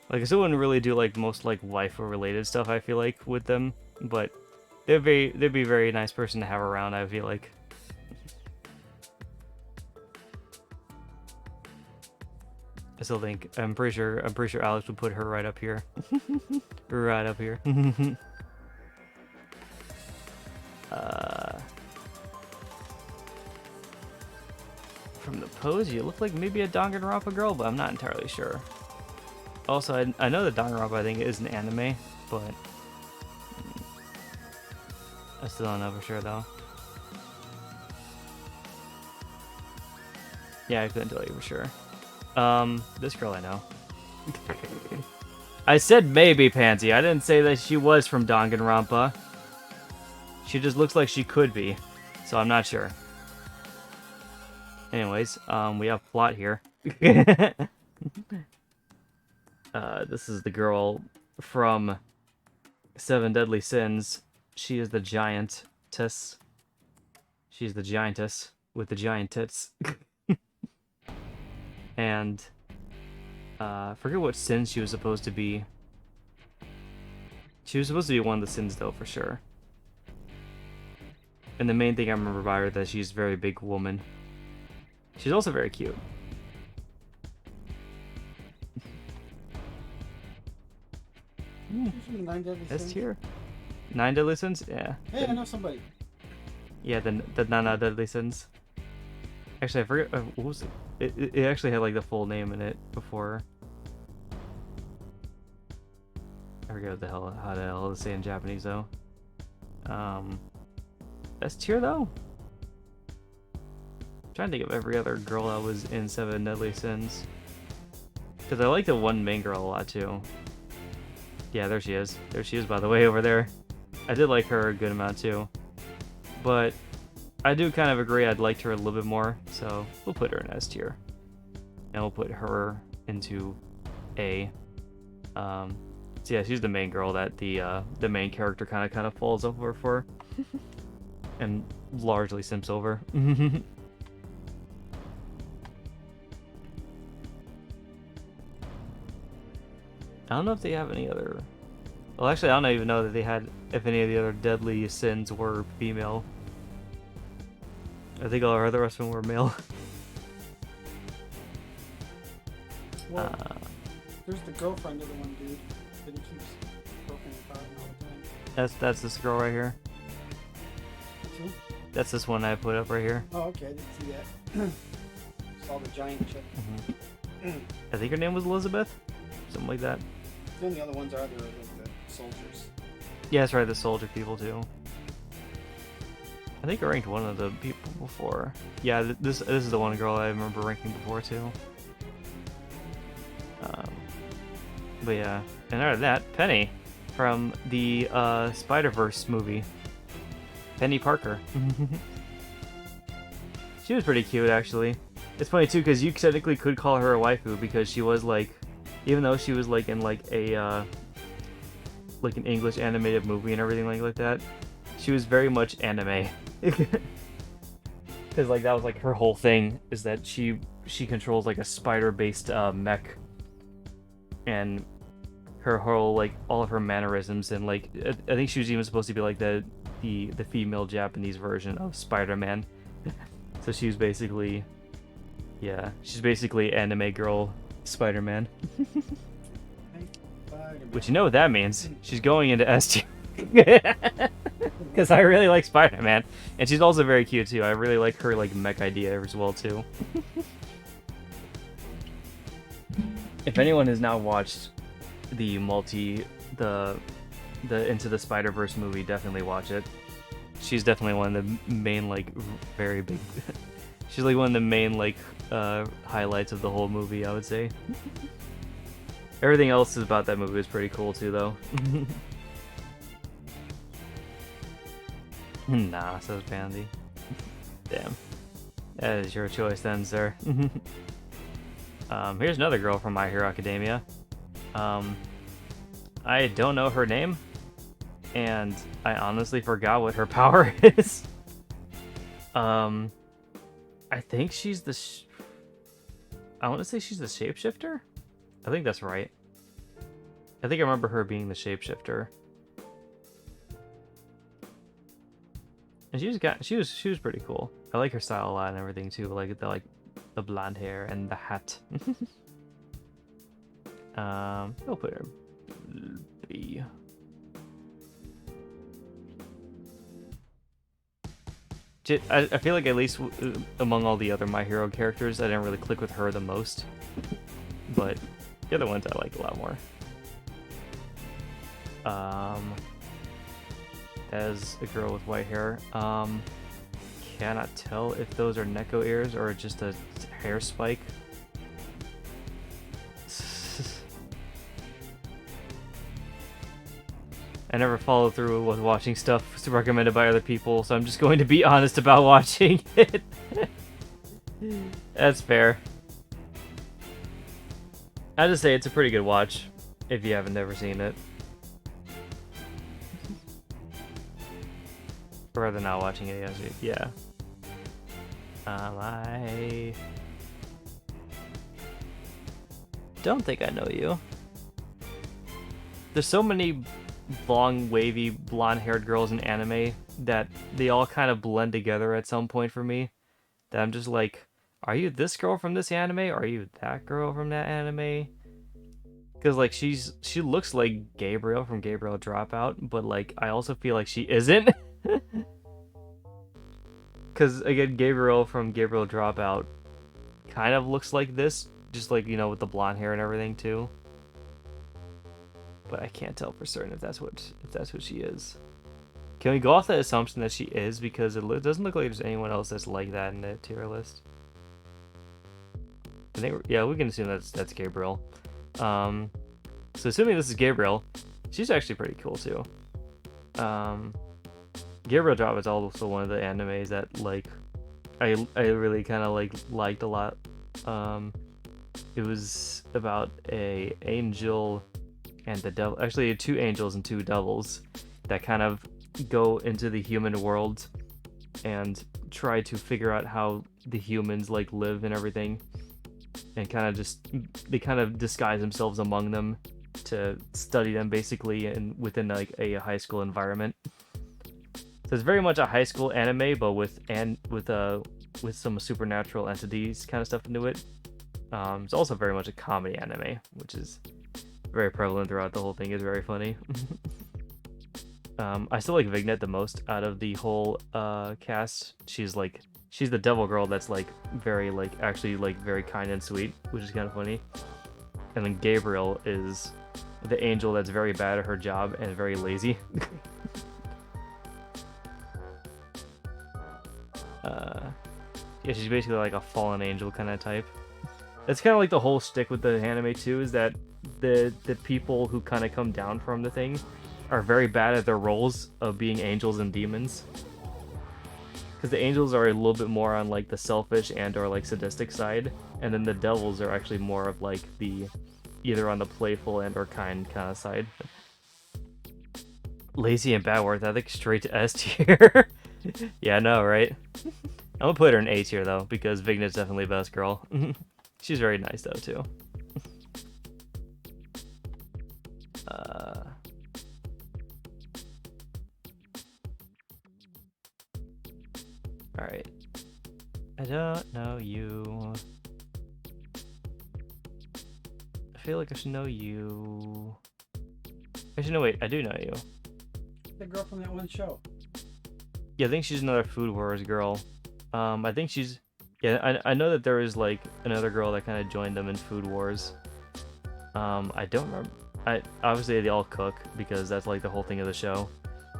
Like, I still wouldn't really do like most like waifu related stuff, I feel like, with them, but they'd be a very nice person to have around, I feel like. I still think I'm pretty sure Alex would put her right up here. Right up here. From the pose, you look like maybe a Danganronpa girl, but I'm not entirely sure. Also, I know that Danganronpa, I think, is an anime, but I still don't know for sure, though. Yeah, I couldn't tell you for sure. This girl I know. I said maybe, Pansy. I didn't say that she was from Danganronpa. She just looks like she could be, so I'm not sure. Anyways, we have plot here. This is the girl from Seven Deadly Sins. She is the giantess. She's the giantess with the giant tits. And forget what sin she was supposed to be. She was supposed to be one of the sins, though, for sure. And the main thing I remember about her is that she's a very big woman. She's also very cute. S tier. 9 Deadly Sins? Yeah. Hey, I know somebody. Yeah, the Nana Deadly Sins. Actually, I forget. What was it? It actually had like the full name in it before. I forget what the hell, how the hell to say in Japanese though. S tier though. I'm trying to think of every other girl that was in Seven Deadly Sins. Because I like the one main girl a lot too. Yeah, there she is. There she is, by the way, over there. I did like her a good amount too. But I do kind of agree I'd liked her a little bit more, so we'll put her in S tier. And we'll put her into A. So yeah, she's the main girl that the main character kind of falls over for. And largely simps over. I don't know if they have any other... Well, actually, I don't even know that they had... if any of the other Deadly Sins were female. I think all the rest of them were male. Well, there's the girlfriend of the one dude that he keeps poking about all the time. That's this girl right here. Who? That's this one I put up right here. Oh, okay, I didn't see that. Saw the giant chick. I think her name was Elizabeth? Something like that. Then the other ones are the soldiers. Yeah, that's right, the soldier people too. I think I ranked one of the people before. Yeah, this is the one girl I remember ranking before too. But yeah, and out of that, Penny from the Spider-Verse movie. Penny Parker. She was pretty cute, actually. It's funny too, because you technically could call her a waifu because she was like, even though she was like in like a like an English animated movie and everything like that, she was very much anime. Because like that was like her whole thing, is that she controls like a spider-based mech, and her whole like all of her mannerisms, and like I think she was even supposed to be like the female Japanese version of Spider-Man. So she was basically, yeah, she's basically anime girl Spider-Man. Which, you know what that means? She's going into S tier. Because I really like Spider-Man, and she's also very cute too. I really like her like mech idea as well too. If anyone has now watched the the Into the Spider-Verse movie, definitely watch it. She's definitely one of the main, like, very big... she's, like, one of the main, like, highlights of the whole movie, I would say. Everything else about that movie is pretty cool, too, though. Nah, says Bandy. Damn. That is your choice then, sir. Here's another girl from My Hero Academia. I don't know her name, and I honestly forgot what her power is. I think she's the... I want to say she's the shapeshifter? I think that's right. I think I remember her being the shapeshifter. And she was pretty cool. I like her style a lot and everything too, like the blonde hair and the hat. We'll put her B. I feel like at least among all the other My Hero characters, I didn't really click with her the most. But the other ones I like a lot more. As a girl with white hair. Cannot tell if those are Neko ears or just a hair spike. I never follow through with watching stuff recommended by other people, so I'm just going to be honest about watching it. That's fair. I just say it's a pretty good watch if you haven't never seen it. Or rather not watching it, yeah. I don't think I know you. There's so many long, wavy, blonde-haired girls in anime that they all kind of blend together at some point for me. That I'm just like, are you this girl from this anime? Or are you that girl from that anime? Because like she looks like Gabriel from Gabriel Dropout, but like I also feel like she isn't. Because again, Gabriel from Gabriel Dropout kind of looks like this, just like, you know, with the blonde hair and everything too. But I can't tell for certain if that's what she is. Can we go off the assumption that she is, because it doesn't look like there's anyone else that's like that in the tier list. I think yeah, we can assume that's Gabriel. So assuming this is Gabriel, she's actually pretty cool too. Gabriel Drop is also one of the animes that like I really kind of liked a lot. It was about a angel and the devil, actually 2 angels and 2 devils that kind of go into the human world and try to figure out how the humans like live and everything, and they kind of disguise themselves among them to study them basically, and within like a high school environment. So it's very much a high school anime, but with some supernatural entities kind of stuff into it. It's also very much a comedy anime, which is very prevalent throughout the whole thing. It's very funny. I still like Vignette the most out of the whole cast. She's the devil girl that's like very actually very kind and sweet, which is kind of funny. And then Gabriel is the angel that's very bad at her job and very lazy. Yeah, she's basically like a fallen angel kind of type. That's kind of like the whole shtick with the anime too, is that the people who kind of come down from the thing are very bad at their roles of being angels and demons. Because the angels are a little bit more on like the selfish and or like sadistic side, and then the devils are actually more of like the either on the playful and or kind of side. Lazy and bad worth ethic straight to S tier. Yeah, I know, right? I'm gonna put her in A tier though, because Vignet's definitely the best girl. She's very nice though too. Alright. I don't know you. I feel like I should know you. Actually, no, wait, I do know you. The girl from that one show. Yeah, I think she's another Food Wars girl. I think she's... Yeah, I know that there is, like, another girl that kind of joined them in Food Wars. I don't remember... I obviously they all cook because that's like the whole thing of the show,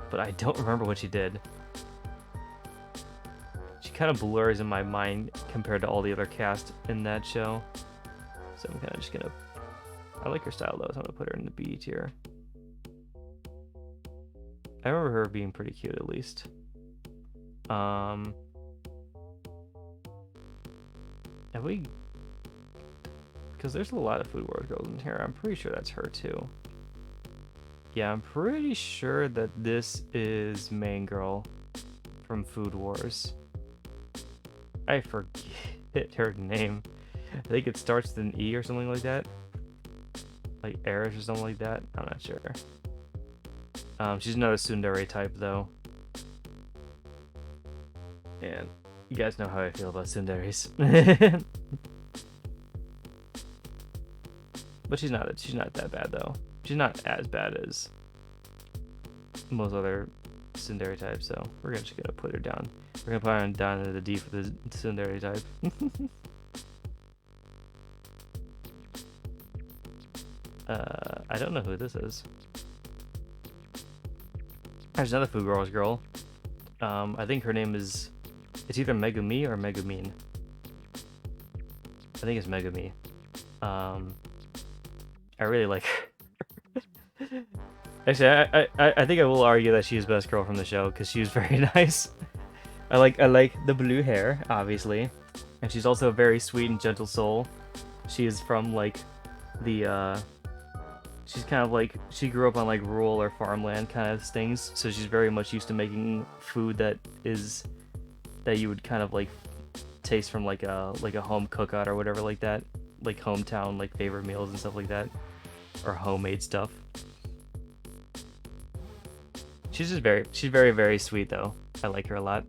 but I don't remember what she did. She kind of blurs in my mind compared to all the other cast in that show, so I'm kind of just gonna. I like her style though, so I'm gonna put her in the B tier. I remember her being pretty cute at least. Have we? Because there's a lot of Food Wars girls in here. I'm pretty sure that's her too. Yeah, I'm pretty sure that this is main girl from Food Wars. I forget her name. I think it starts with an E or something like that. Like Eris or something like that. I'm not sure. She's not a tsundere type though. And you guys know how I feel about tsunderes. But she's not that bad though. She's not as bad as most other tsundere types, so we're just gonna put her down. We're gonna put her down to the D for the tsundere type. I don't know who this is. There's another Food Wars girl. I think her name is. It's either Megumi or Megumin. I think it's Megumi. I really like her. Actually, I think I will argue that she's best girl from the show because she was very nice. I like the blue hair, obviously, and she's also a very sweet and gentle soul. She is from like the she's kind of like she grew up on like rural or farmland kind of things, so she's very much used to making food that you would kind of like taste from like a home cookout or whatever like that, like hometown like favorite meals and stuff like that, or homemade stuff. She's very very sweet though. I like her a lot.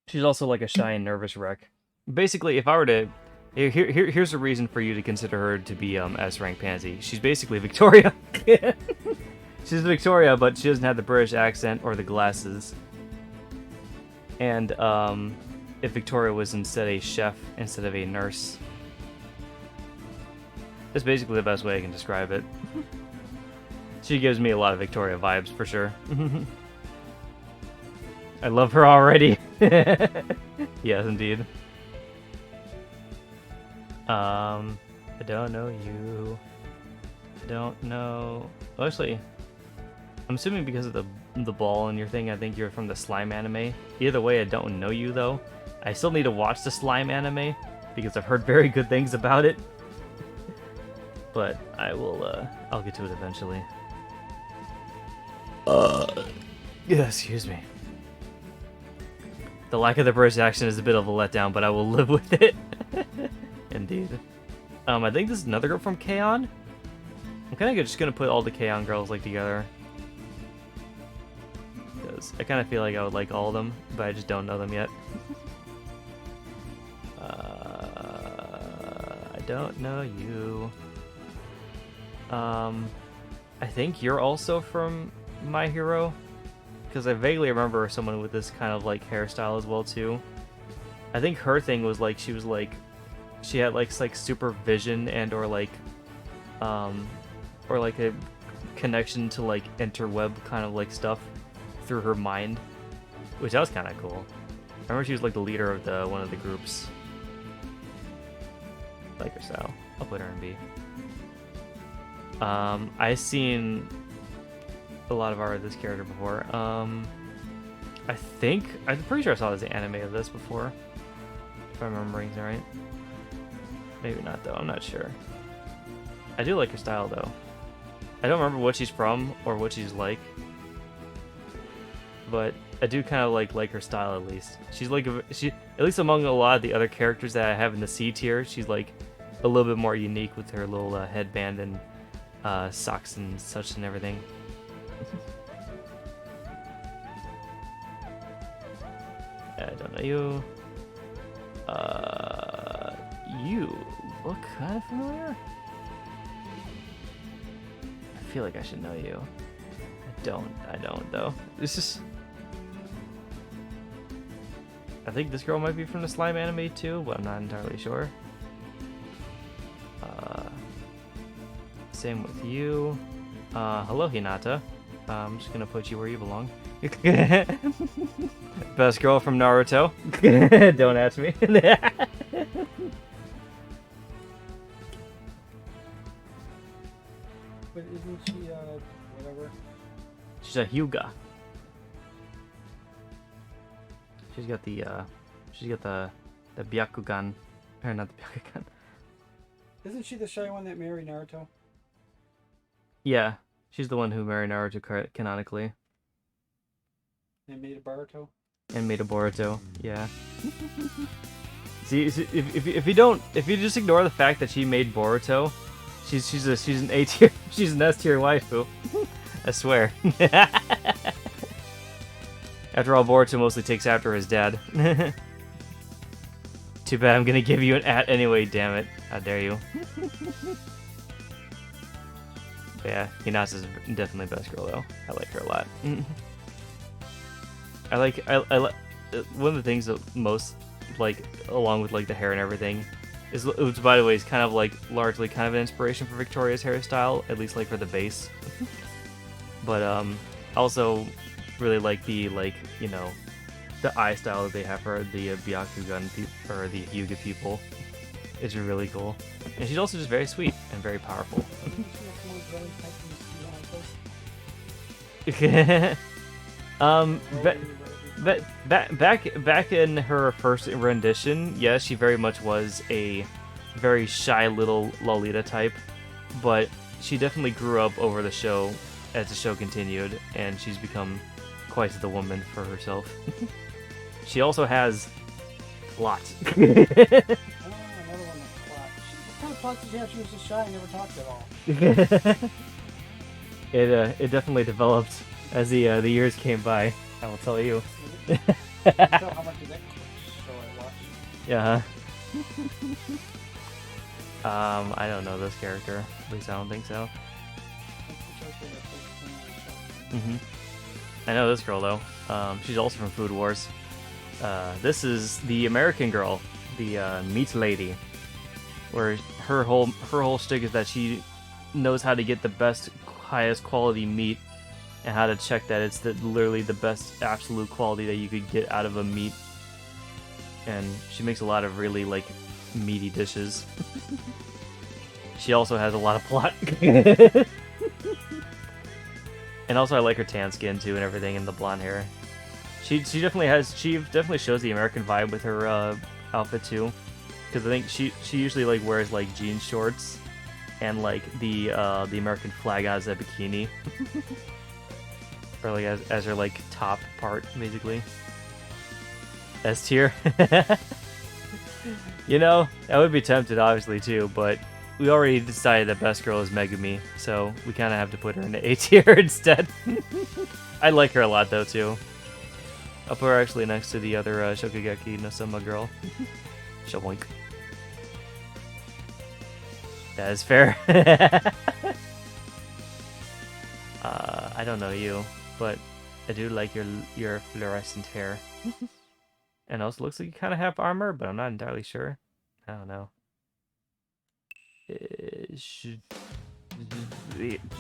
She's also like a shy and nervous wreck. Basically, if I were to here's a reason for you to consider her to be S rank pansy. She's basically Victoria. She's Victoria, but she doesn't have the British accent or the glasses. And if Victoria was instead a chef instead of a nurse, that's basically the best way I can describe it. She gives me a lot of Victoria vibes for sure. I love her already. Yes, indeed. I don't know you. I don't know. Well, actually, I'm assuming because of the ball in your thing, I think you're from the slime anime. Either way, I don't know you though. I still need to watch the slime anime because I've heard very good things about it. But I will. I'll get to it eventually. Yeah, excuse me. The lack of the British accent is a bit of a letdown, but I will live with it. Indeed. I think this is another girl from K-On! I'm kind of just gonna put all the K-On! Girls like together. Because I kind of feel like I would like all of them, but I just don't know them yet. I don't know you. I think you're also from My Hero, because I vaguely remember someone with this kind of like hairstyle as well too. I think her thing was like she had like supervision and or like a connection to like interweb kind of like stuff through her mind, which that was kind of cool. I remember she was like the leader of one of the groups. I like her style. I'll put her in B. I've seen a lot of art of this character before. I'm pretty sure I saw this anime of this before, if I'm remembering it right. Maybe not though, I'm not sure. I do like her style though. I don't remember what she's from or what she's like, but I do kind of like her style at least. She's like at least among a lot of the other characters that I have in the C tier, she's like a little bit more unique with her little headband and socks and such and everything. I don't know you. You look kind of familiar. I feel like I should know you. I don't though. This is. I think this girl might be from the slime anime too, but I'm not entirely sure. same with you. Hello, Hinata. I'm just gonna put you where you belong. Best girl from Naruto. Don't ask me. But isn't she, whatever? She's a Hyuga. She's got the Byakugan. Or not the Byakugan. Isn't she the shy one that married Naruto? Yeah, she's the one who married Naruto canonically. And made a Baruto? And made a Boruto, yeah. See, if you just ignore the fact that she made Boruto, she's an A tier, she's an S tier waifu. I swear. After all, Boruto mostly takes after his dad. Too bad I'm gonna give you an at anyway, damn it. How dare you. But yeah, Hinata's definitely best girl though. I like her a lot. I like one of the things that most like, along with like the hair and everything, is, which by the way is kind of like largely kind of an inspiration for Victoria's hairstyle, at least like for the base. But also really like the, like, you know, the eye style that they have for the Byakugan or the Hyuga people. It's really cool, and she's also just very sweet and very powerful. Back in her first rendition, yes, she very much was a very shy little Lolita type, but she definitely grew up over the show as the show continued, and she's become quite the woman for herself. She also has lots. Another one that's plot. What kind of plot did she have? She was just shy and never talked at all. It definitely developed as the years came by. I will tell you. Tell how much of that show I watched. Yeah. I don't know this character. At least I don't think so. I know this girl though. She's also from Food Wars. This is the American girl, the meat lady, where her whole shtick is that she knows how to get the best, highest quality meat, and how to check that it's literally the best absolute quality that you could get out of a meat. And she makes a lot of really like meaty dishes. She also has a lot of plot. And also I like her tan skin too and everything, and the blonde hair. She definitely shows the American vibe with her outfit too, because I think she usually like wears like jean shorts and like the American flag as a bikini, or like as her like top part basically. S tier. You know, I would be tempted obviously too, but we already decided that best girl is Megumi, so we kind of have to put her in the A tier instead. I like her a lot though too. I'll put her actually next to the other Shokugeki no Soma girl. Shaboink. That is fair. I don't know you, but I do like your fluorescent hair. And also looks like you kind of have armor, but I'm not entirely sure. I don't know.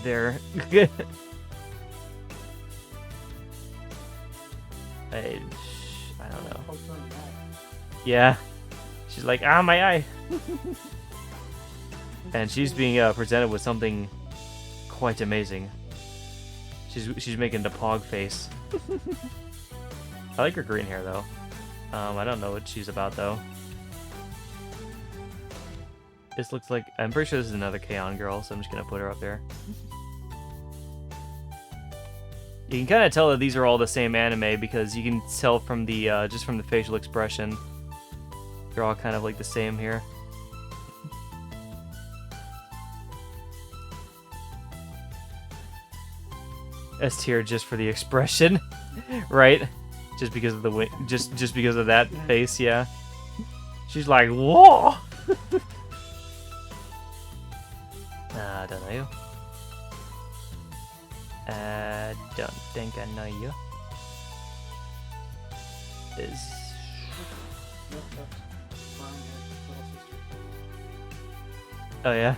There. I don't know. Yeah. She's like, ah, my eye. And she's being presented with something quite amazing. She's making the pog face. I like her green hair though. I don't know what she's about though. This looks like, I'm pretty sure this is another K-On! Girl, so I'm just gonna put her up there. You can kind of tell that these are all the same anime because you can tell from the just from the facial expression. They're all kind of like the same here. S tier just for the expression, right? Just because of the just because of that face, yeah. She's like, whoa. I don't know you. Don't think I know you. Is oh yeah.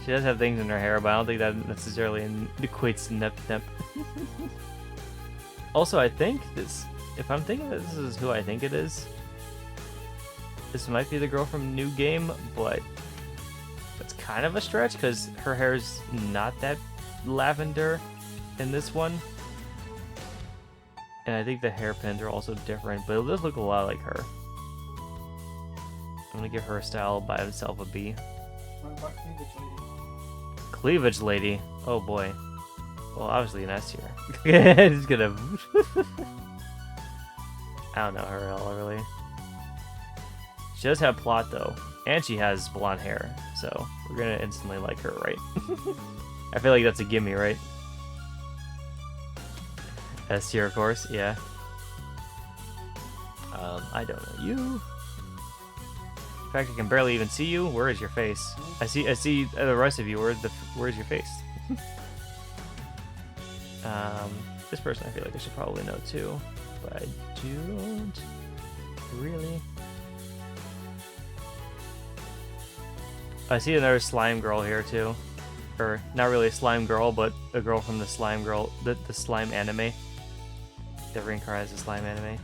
She does have things in her hair, but I don't think that necessarily equates to nep. Also, I think this, if I'm thinking that this is who I think it is, this might be the girl from New Game, but it's kind of a stretch because her hair's not that lavender in this one. And I think the hairpins are also different, but it does look a lot like her. I'm gonna give her style by itself a B. What about Cleavage Lady? Cleavage Lady. Oh boy. Well, obviously an S tier. Just gonna. I don't know her at all, really. She does have plot though, and she has blonde hair, so we're gonna instantly like her, right? I feel like that's a gimme, right? S tier, of course. Yeah. I don't know you. In fact, I can barely even see you. Where is your face? I see the rest of you. Where's your face? This person I feel like I should probably know too, but I don't really. I see another slime girl here too, or not really a slime girl, but a girl from the slime girl, the slime anime. The reincarnated slime anime.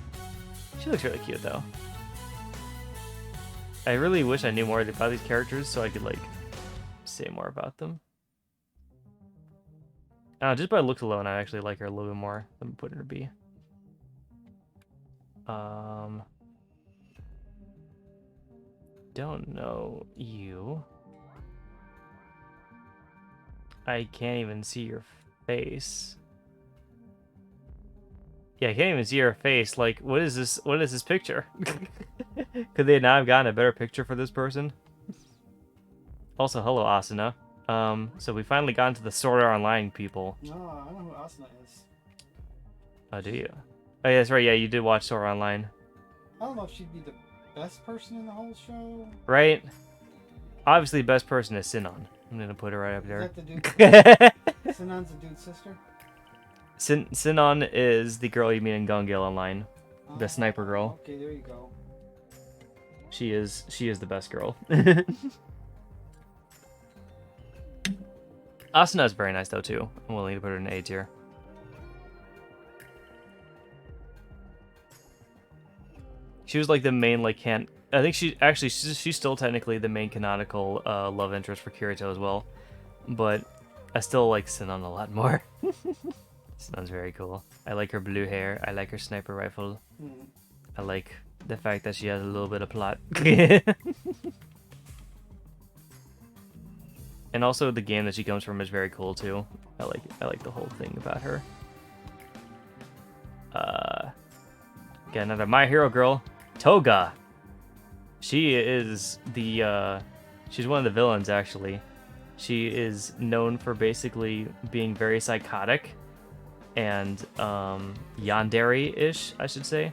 She looks really cute though. I really wish I knew more about these characters so I could like say more about them. Just by looks alone, I actually like her a little bit more. Let me put her B. Don't know you. I can't even see your face. Yeah, I can't even see your face. Like, what is this? What is this picture? Could they not have gotten a better picture for this person? Also, hello, Asuna. So we finally got into the Sword Art Online people. No, I know who Asuna is. Oh, do you? Oh, yeah, that's right. Yeah, you did watch Sword Art Online. I don't know if she'd be the best person in the whole show. Right? Obviously, best person is Sinon. I'm gonna put her right up Is there. that the dude? Sinan's the dude's sister? Sinon is the girl you meet in Gongale Online. The sniper girl. Okay, there you go. She is the best girl. Asuna is very nice though too. I'm willing to put her in A tier. She was like the main like I think she's still technically the main canonical love interest for Kirito as well, but I still like Sinon a lot more. Sinon's very cool. I like her blue hair. I like her sniper rifle. I like the fact that she has a little bit of plot. And also the game that she comes from is very cool too. I like the whole thing about her. Got another My Hero girl, Toga. She is the she's one of the villains actually. She is known for basically being very psychotic and yandere-ish, I should say.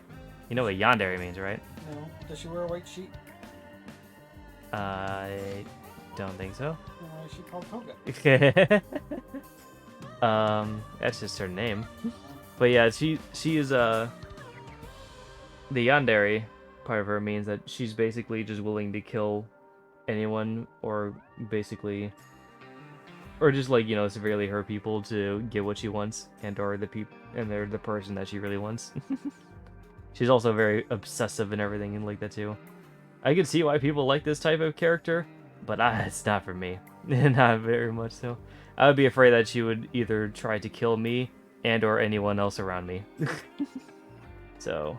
You know what yandere means, right? No. Does she wear a white sheet? I don't think so. Why is she called Toga? That's just her name. But yeah, she is the yandere part of her means that she's basically just willing to kill anyone or basically or just like, you know, severely hurt people to get what she wants and or they're the person that she really wants. She's also very obsessive and everything and like that too. I can see why people like this type of character, but it's not for me. Not very much so. I would be afraid that she would either try to kill me and or anyone else around me. So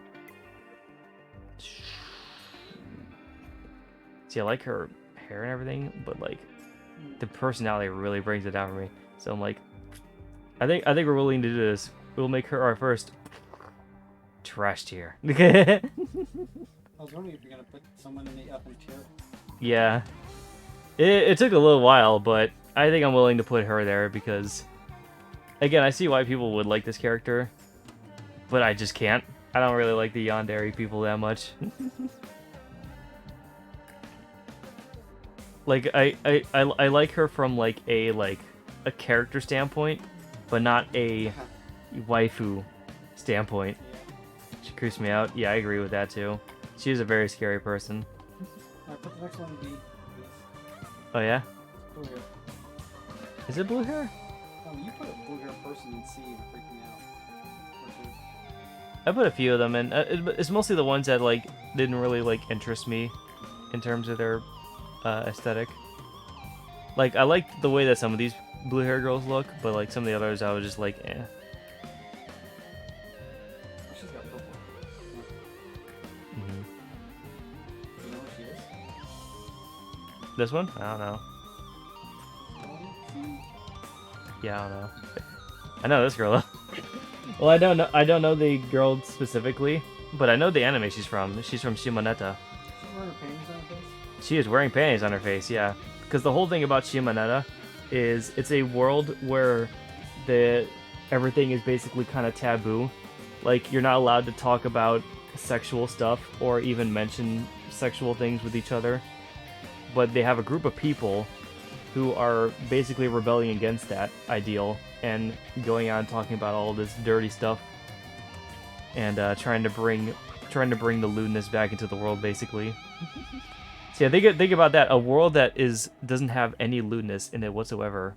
see, I like her hair and everything, but like the personality really brings it down for me. So I'm like, I think we're willing to do this. We'll make her our first trash tier. I was wondering if you're gonna put someone in the upper tier. Yeah, it took a little while, but I think I'm willing to put her there because, again, I see why people would like this character, but I just can't. I don't really like the yandere people that much. Like I like her from like a character standpoint, but not a waifu standpoint. Yeah. She creeps me out. Yeah, I agree with that too. She is a very scary person. Alright, put the next one in B, please. Oh yeah? Go here. Is it blue hair? Oh, you put a blue hair person in C and it freaked me out. I put a few of them in. It's mostly the ones that like didn't really like interest me in terms of their aesthetic. Like I liked the way that some of these blue hair girls look, but like some of the others I was just like, eh. She's got purple. Mm-hmm. You know where she is? This one? I don't know. C. Yeah, I don't know. I know this girl though. Well, I don't know the girl specifically, but I know the anime she's from. She's from Shimoneta. She's wearing her panties on her face? She is wearing panties on her face, yeah. Because the whole thing about Shimoneta is it's a world where everything is basically kind of taboo. Like you're not allowed to talk about sexual stuff or even mention sexual things with each other. But they have a group of people who are basically rebelling against that ideal and going on talking about all this dirty stuff and trying to bring the lewdness back into the world, basically. So yeah, think about that. A world that doesn't have any lewdness in it whatsoever,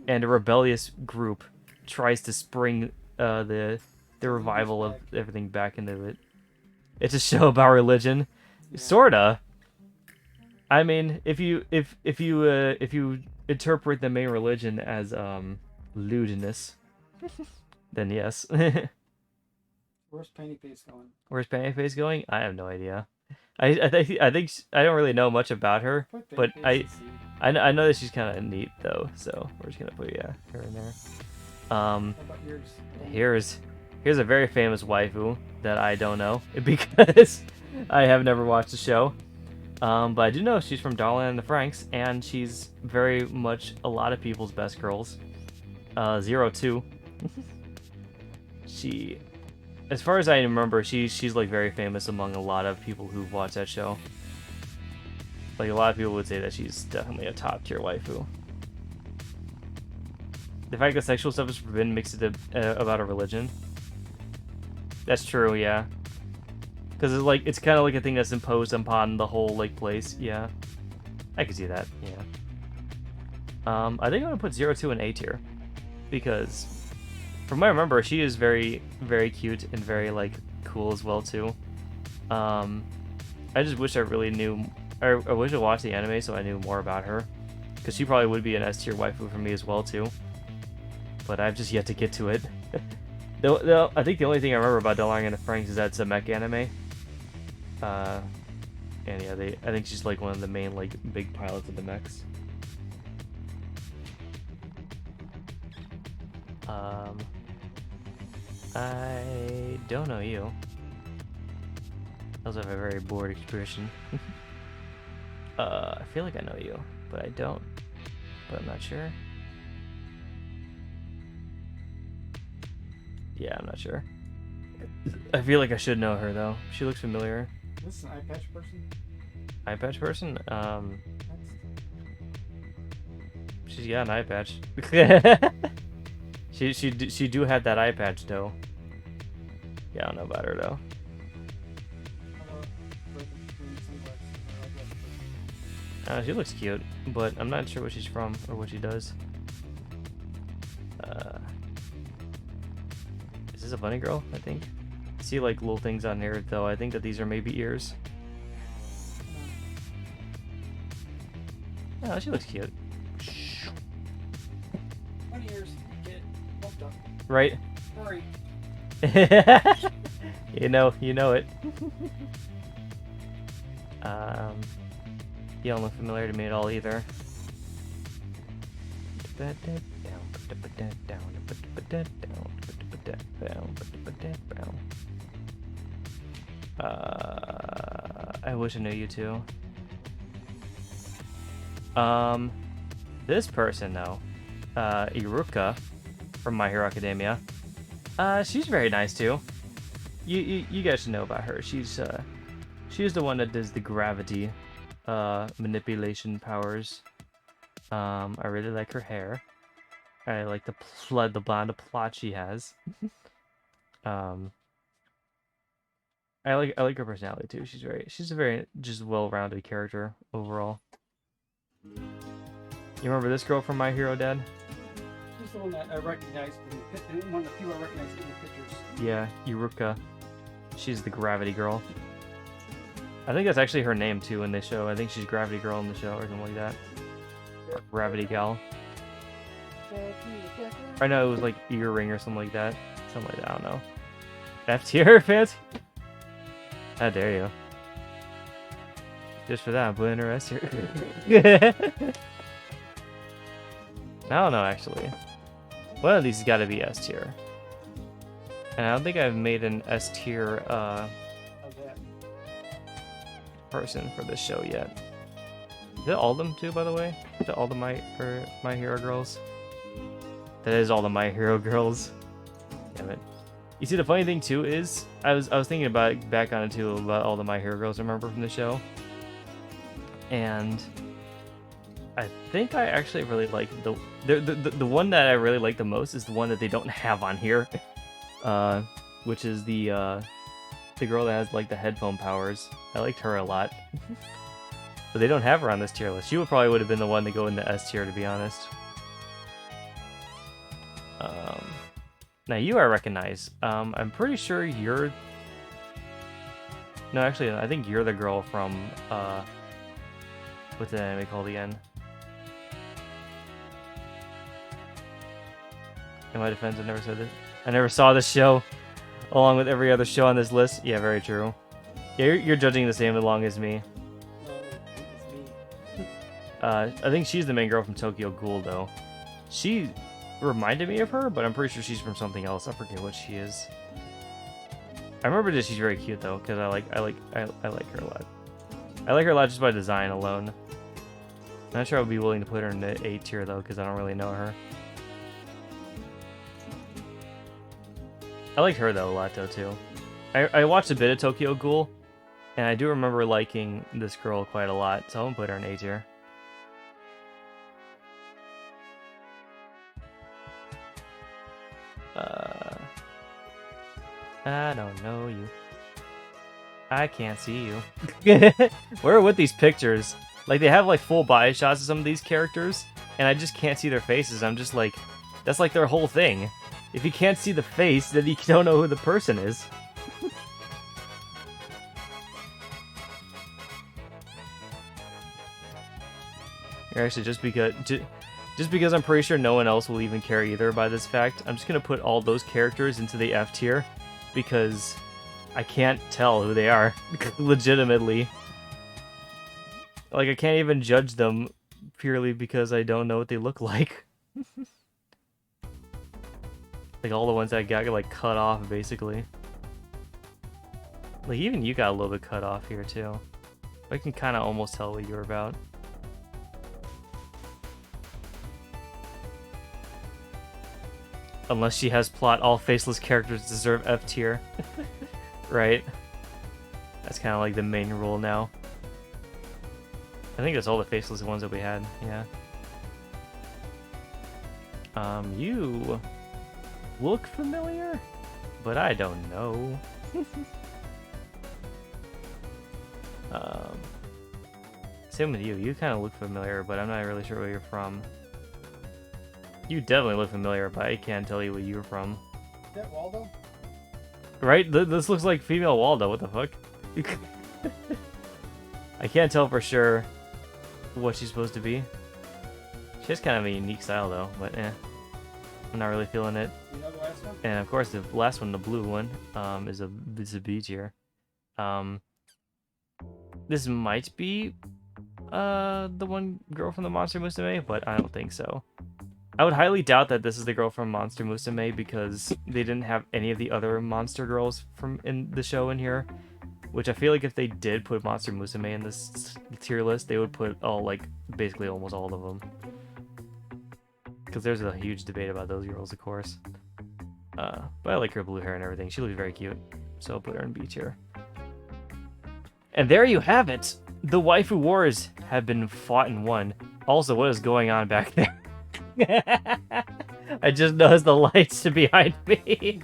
and a rebellious group tries to spring the revival of everything back into it. It's a show about religion, Yeah. sorta. I mean, if you interpret the main religion as lewdness, then yes. Where's Panty Face going? Where's Panty Face going? I have no idea. I think I don't really know much about her, Put but Panty Face in C. I know that she's kind of neat though, so we're just gonna put her in there. How about yours? Here's a very famous waifu that I don't know because I have never watched the show. But I do know she's from Darling and the Franxx, and she's very much a lot of people's best girls. 02. She, as far as I remember, she's like very famous among a lot of people who watch that show. Like a lot of people would say that she's definitely a top tier waifu. The fact that sexual stuff is forbidden makes it about a religion. That's true, yeah. Because it's kind of like a thing that's imposed upon the whole like place. Yeah, I can see that. Yeah. I think I'm gonna put 02 in A tier because, from what I remember, she is very, very cute and very like cool as well too. I just wish I really knew. I wish I watched the anime so I knew more about her, because she probably would be an S tier waifu for me as well too. But I've just yet to get to it. I think the only thing I remember about Darling and the Franxx is that it's a mech anime. And yeah, I think she's like one of the main like big pilots of the mechs. I don't know you. I also have a very bored expression. I feel like I know you, but I don't. But I'm not sure. Yeah, I'm not sure. I feel like I should know her though. She looks familiar. This is an eye patch person? Eye patch person? She's got an eye patch. she do have that eye patch though. Yeah, I don't know about her though. She looks cute, but I'm not sure what she's from or what she does. Is this a bunny girl? I think. I see like little things on here though. I think that these are maybe ears. Oh, she looks cute. Bunny ears, get hooked up. Right? Hurry. you know it. You don't look familiar to me at all either. I wish I knew you too. This person though, Iruka from My Hero Academia. She's very nice too. You guys should know about her. She's the one that does the gravity manipulation powers. I really like her hair. I like the blonde plot she has. I like her personality too. She's a very just well-rounded character overall. You remember this girl from My Hero, Dad? She's the one that I recognized one of the few I recognized in the pictures. Yeah, Yuruka. She's the Gravity Girl. I think that's actually her name too in the show. I think she's Gravity Girl in the show or something like that. Or Gravity Gal. I know it was like Earring or something like that. Something like that, I don't know. F tier, fancy? How dare you? Just for that, I'm putting her S tier. I don't know, actually. One of these has got to be S tier. And I don't think I've made an S tier person for this show yet. Is it all of them too, by the way? Is it all the My Hero girls? That is all the My Hero girls. Damn it. You see, the funny thing too is, I was thinking about it, back on it too, about all the My Hero girls I remember from the show. And I think I actually really like the one that I really like the most is the one that they don't have on here. Which is the girl that has like the headphone powers. I liked her a lot. But they don't have her on this tier list. She would have been the one to go in the S tier, to be honest. Now you I recognize. I'm pretty sure you're... No, actually, I think you're the girl from, what's the anime called again? In my defense, I never said it. I never saw this show, along with every other show on this list. Yeah, very true. Yeah, you're judging the same along as me. It's me. I think she's the main girl from Tokyo Ghoul, though. She reminded me of her, but I'm pretty sure she's from something else. I forget what she is. I remember that she's very cute though, because I like her a lot. I like her a lot just by design alone. I'm not sure I would be willing to put her in the A tier though, because I don't really know her. I liked her though a lot though too. I watched a bit of Tokyo Ghoul, and I do remember liking this girl quite a lot, so I'm gonna put her in A tier. I don't know you. I can't see you. Where are with these pictures? Like, they have like full body shots of some of these characters, and I just can't see their faces. I'm just like, that's like their whole thing. If you can't see the face, then you don't know who the person is. Actually, just because I'm pretty sure no one else will even care either by this fact, I'm just gonna put all those characters into the F tier, because I can't tell who they are, legitimately. Like, I can't even judge them purely because I don't know what they look like. Like, all the ones that got, like, cut off, basically. Like, even you got a little bit cut off here, too. I can kind of almost tell what you're about. Unless she has plot, all faceless characters deserve F tier. Right? That's kind of like the main rule now. I think that's all the faceless ones that we had, yeah. You look familiar, but I don't know. Same with you. You kind of look familiar, but I'm not really sure where you're from. You definitely look familiar, but I can't tell you where you're from. Is that Waldo? Right? This looks like female Waldo. What the fuck? I can't tell for sure what she's supposed to be. She has kind of a unique style, though, but eh. I'm not really feeling it. You know the last one? And of course, the last one, the blue one, is a B tier. This might be the one girl from the Monster Musume, but I don't think so. I would highly doubt that this is the girl from Monster Musume, because they didn't have any of the other monster girls from in the show in here. Which I feel like if they did put Monster Musume in this tier list, they would put all, like, basically almost all of them. Because there's a huge debate about those girls, of course. But I like her blue hair and everything. She looks very cute. So I'll put her in B tier. And there you have it! The waifu wars have been fought and won. Also, what is going on back there? I just noticed the lights behind me.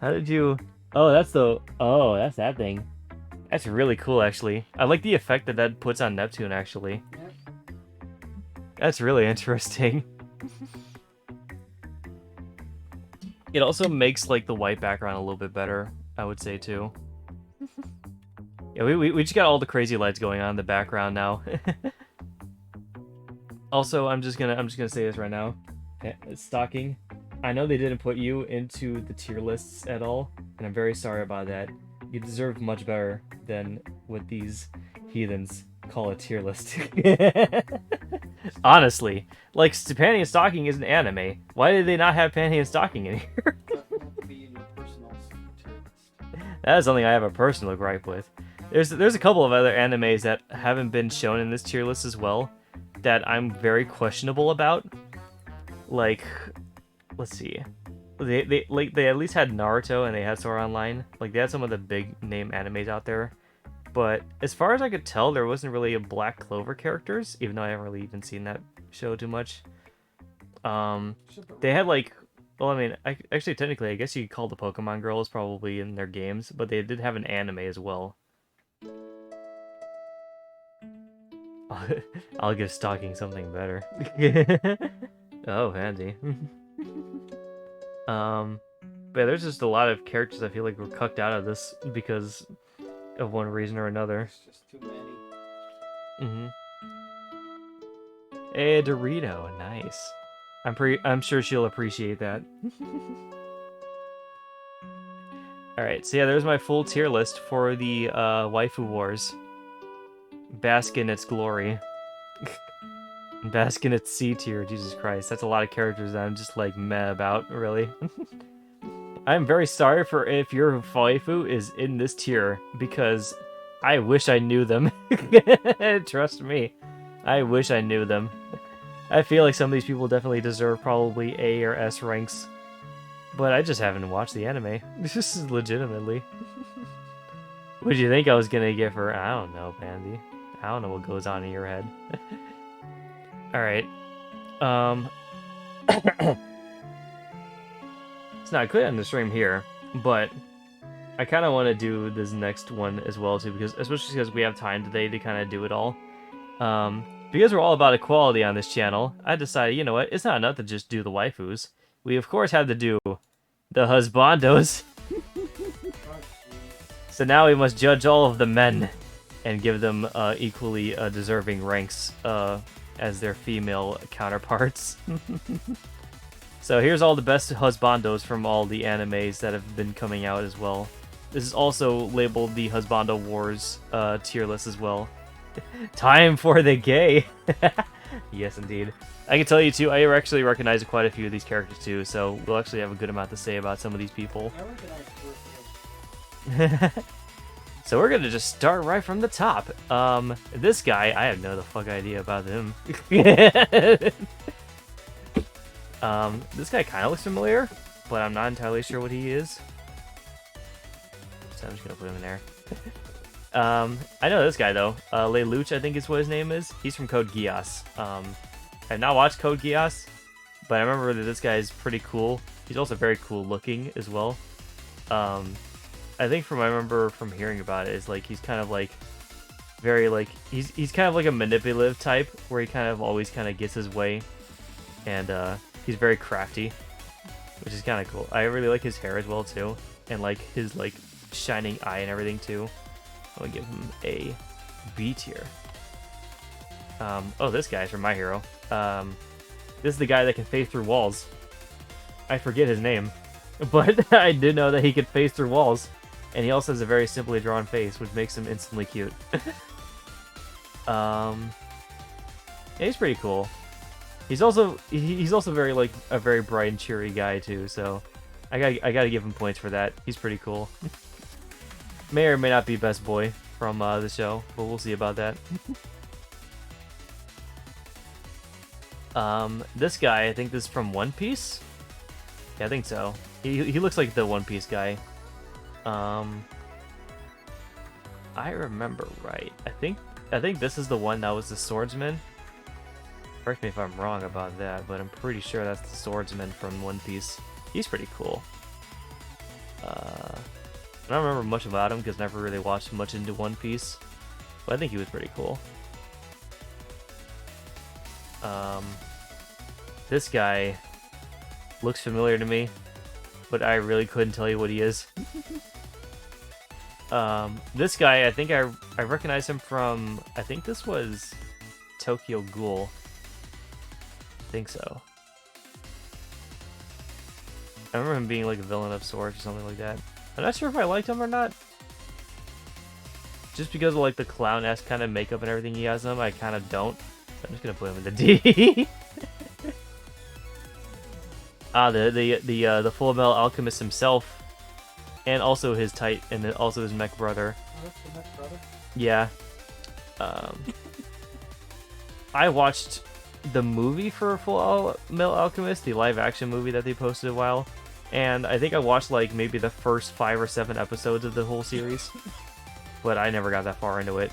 How did you... Oh, that's the... Oh, that's that thing. That's really cool, actually. I like the effect that that puts on Neptune, actually. Yep. That's really interesting. It also makes, like, the white background a little bit better, I would say, too. Yeah, we just got all the crazy lights going on in the background now. Also, I'm just gonna say this right now. Stocking, I know they didn't put you into the tier lists at all, and I'm very sorry about that. You deserve much better than what these heathens call a tier list. Honestly, like, Panty and Stocking is an anime. Why did they not have Panty and Stocking in here? That won't be in your personal tier list. That is something I have a personal gripe with. There's a couple of other animes that haven't been shown in this tier list as well that I'm very questionable about. Like, let's see. They at least had Naruto and they had Sword Art Online. Like, they had some of the big name animes out there. But as far as I could tell, there wasn't really a Black Clover characters, even though I haven't really even seen that show too much. They had, like, well, I mean, actually, technically, I guess you could call the Pokemon Girls probably in their games, but they did have an anime as well. I'll give Stocking something better. Oh, handy. But there's just a lot of characters I feel like were cucked out of this because of one reason or another. There's just too many. Hey, Dorito, nice. I'm sure she'll appreciate that. Alright, so yeah, there's my full tier list for the Waifu Wars. Bask in its glory. Bask in its C tier, Jesus Christ. That's a lot of characters that I'm just like meh about, really. I'm very sorry for if your waifu is in this tier, because I wish I knew them. Trust me. I wish I knew them. I feel like some of these people definitely deserve probably A or S ranks. But I just haven't watched the anime. This is legitimately. What do you think I was gonna get for... I don't know, Pandy. I don't know what goes on in your head. Alright. It's not good on the stream here, but I kind of want to do this next one as well, too, because especially because we have time today to kind of do it all. Because we're all about equality on this channel, I decided, you know what, it's not enough to just do the waifus. We, of course, have to do the husbandos. So now we must judge all of the men and give them equally deserving ranks as their female counterparts. So here's all the best husbandos from all the animes that have been coming out as well. This is also labeled the Husbando Wars tier list as well. Time for the gay! Yes, indeed. I can tell you, too, I actually recognize quite a few of these characters, too, so we'll actually have a good amount to say about some of these people. I recognize first. So we're gonna just start right from the top. This guy, I have no the fuck idea about him. This guy kind of looks familiar, but I'm not entirely sure what he is. So I'm just gonna put him in there. I know this guy though. Lelouch, I think is what his name is. He's from Code Geass. I've not watched Code Geass, but I remember that this guy is pretty cool. He's also very cool looking as well. I think from I remember from hearing about it is like he's kind of like very like he's kind of like a manipulative type where he kind of always kind of gets his way, and he's very crafty, which is kind of cool. I really like his hair as well too, and like his like shining eye and everything too. I'm gonna give him a B tier. Oh, this guy's from My Hero. This is the guy that can phase through walls. I forget his name, but I do know that he can phase through walls, and he also has a very simply drawn face, which makes him instantly cute. Yeah, he's pretty cool. He's also very like a very bright and cheery guy too, so I gotta give him points for that. He's pretty cool. May or may not be best boy from the show, but we'll see about that. This guy, I think this is from One Piece. Yeah, I think so. He looks like the One Piece guy. I remember right. I think this is the one that was the swordsman. Correct me if I'm wrong about that, but I'm pretty sure that's the swordsman from One Piece. He's pretty cool. I don't remember much about him because I never really watched much into One Piece, but I think he was pretty cool. This guy looks familiar to me, but I really couldn't tell you what he is. This guy, I think I recognize him from, I think this was Tokyo Ghoul. I think so. I remember him being like a villain of sorts or something like that. I'm not sure if I liked him or not. Just because of like the clown-esque kind of makeup and everything he has on him, I kind of don't. So I'm just gonna put him in the D. The Full Metal Alchemist himself, and also his also his mech brother. Oh, that's the next brother? Yeah. I watched the movie for Full Metal Alchemist, the live-action movie that they posted a while, and I think I watched like maybe the first 5 or 7 episodes of the whole series, but I never got that far into it.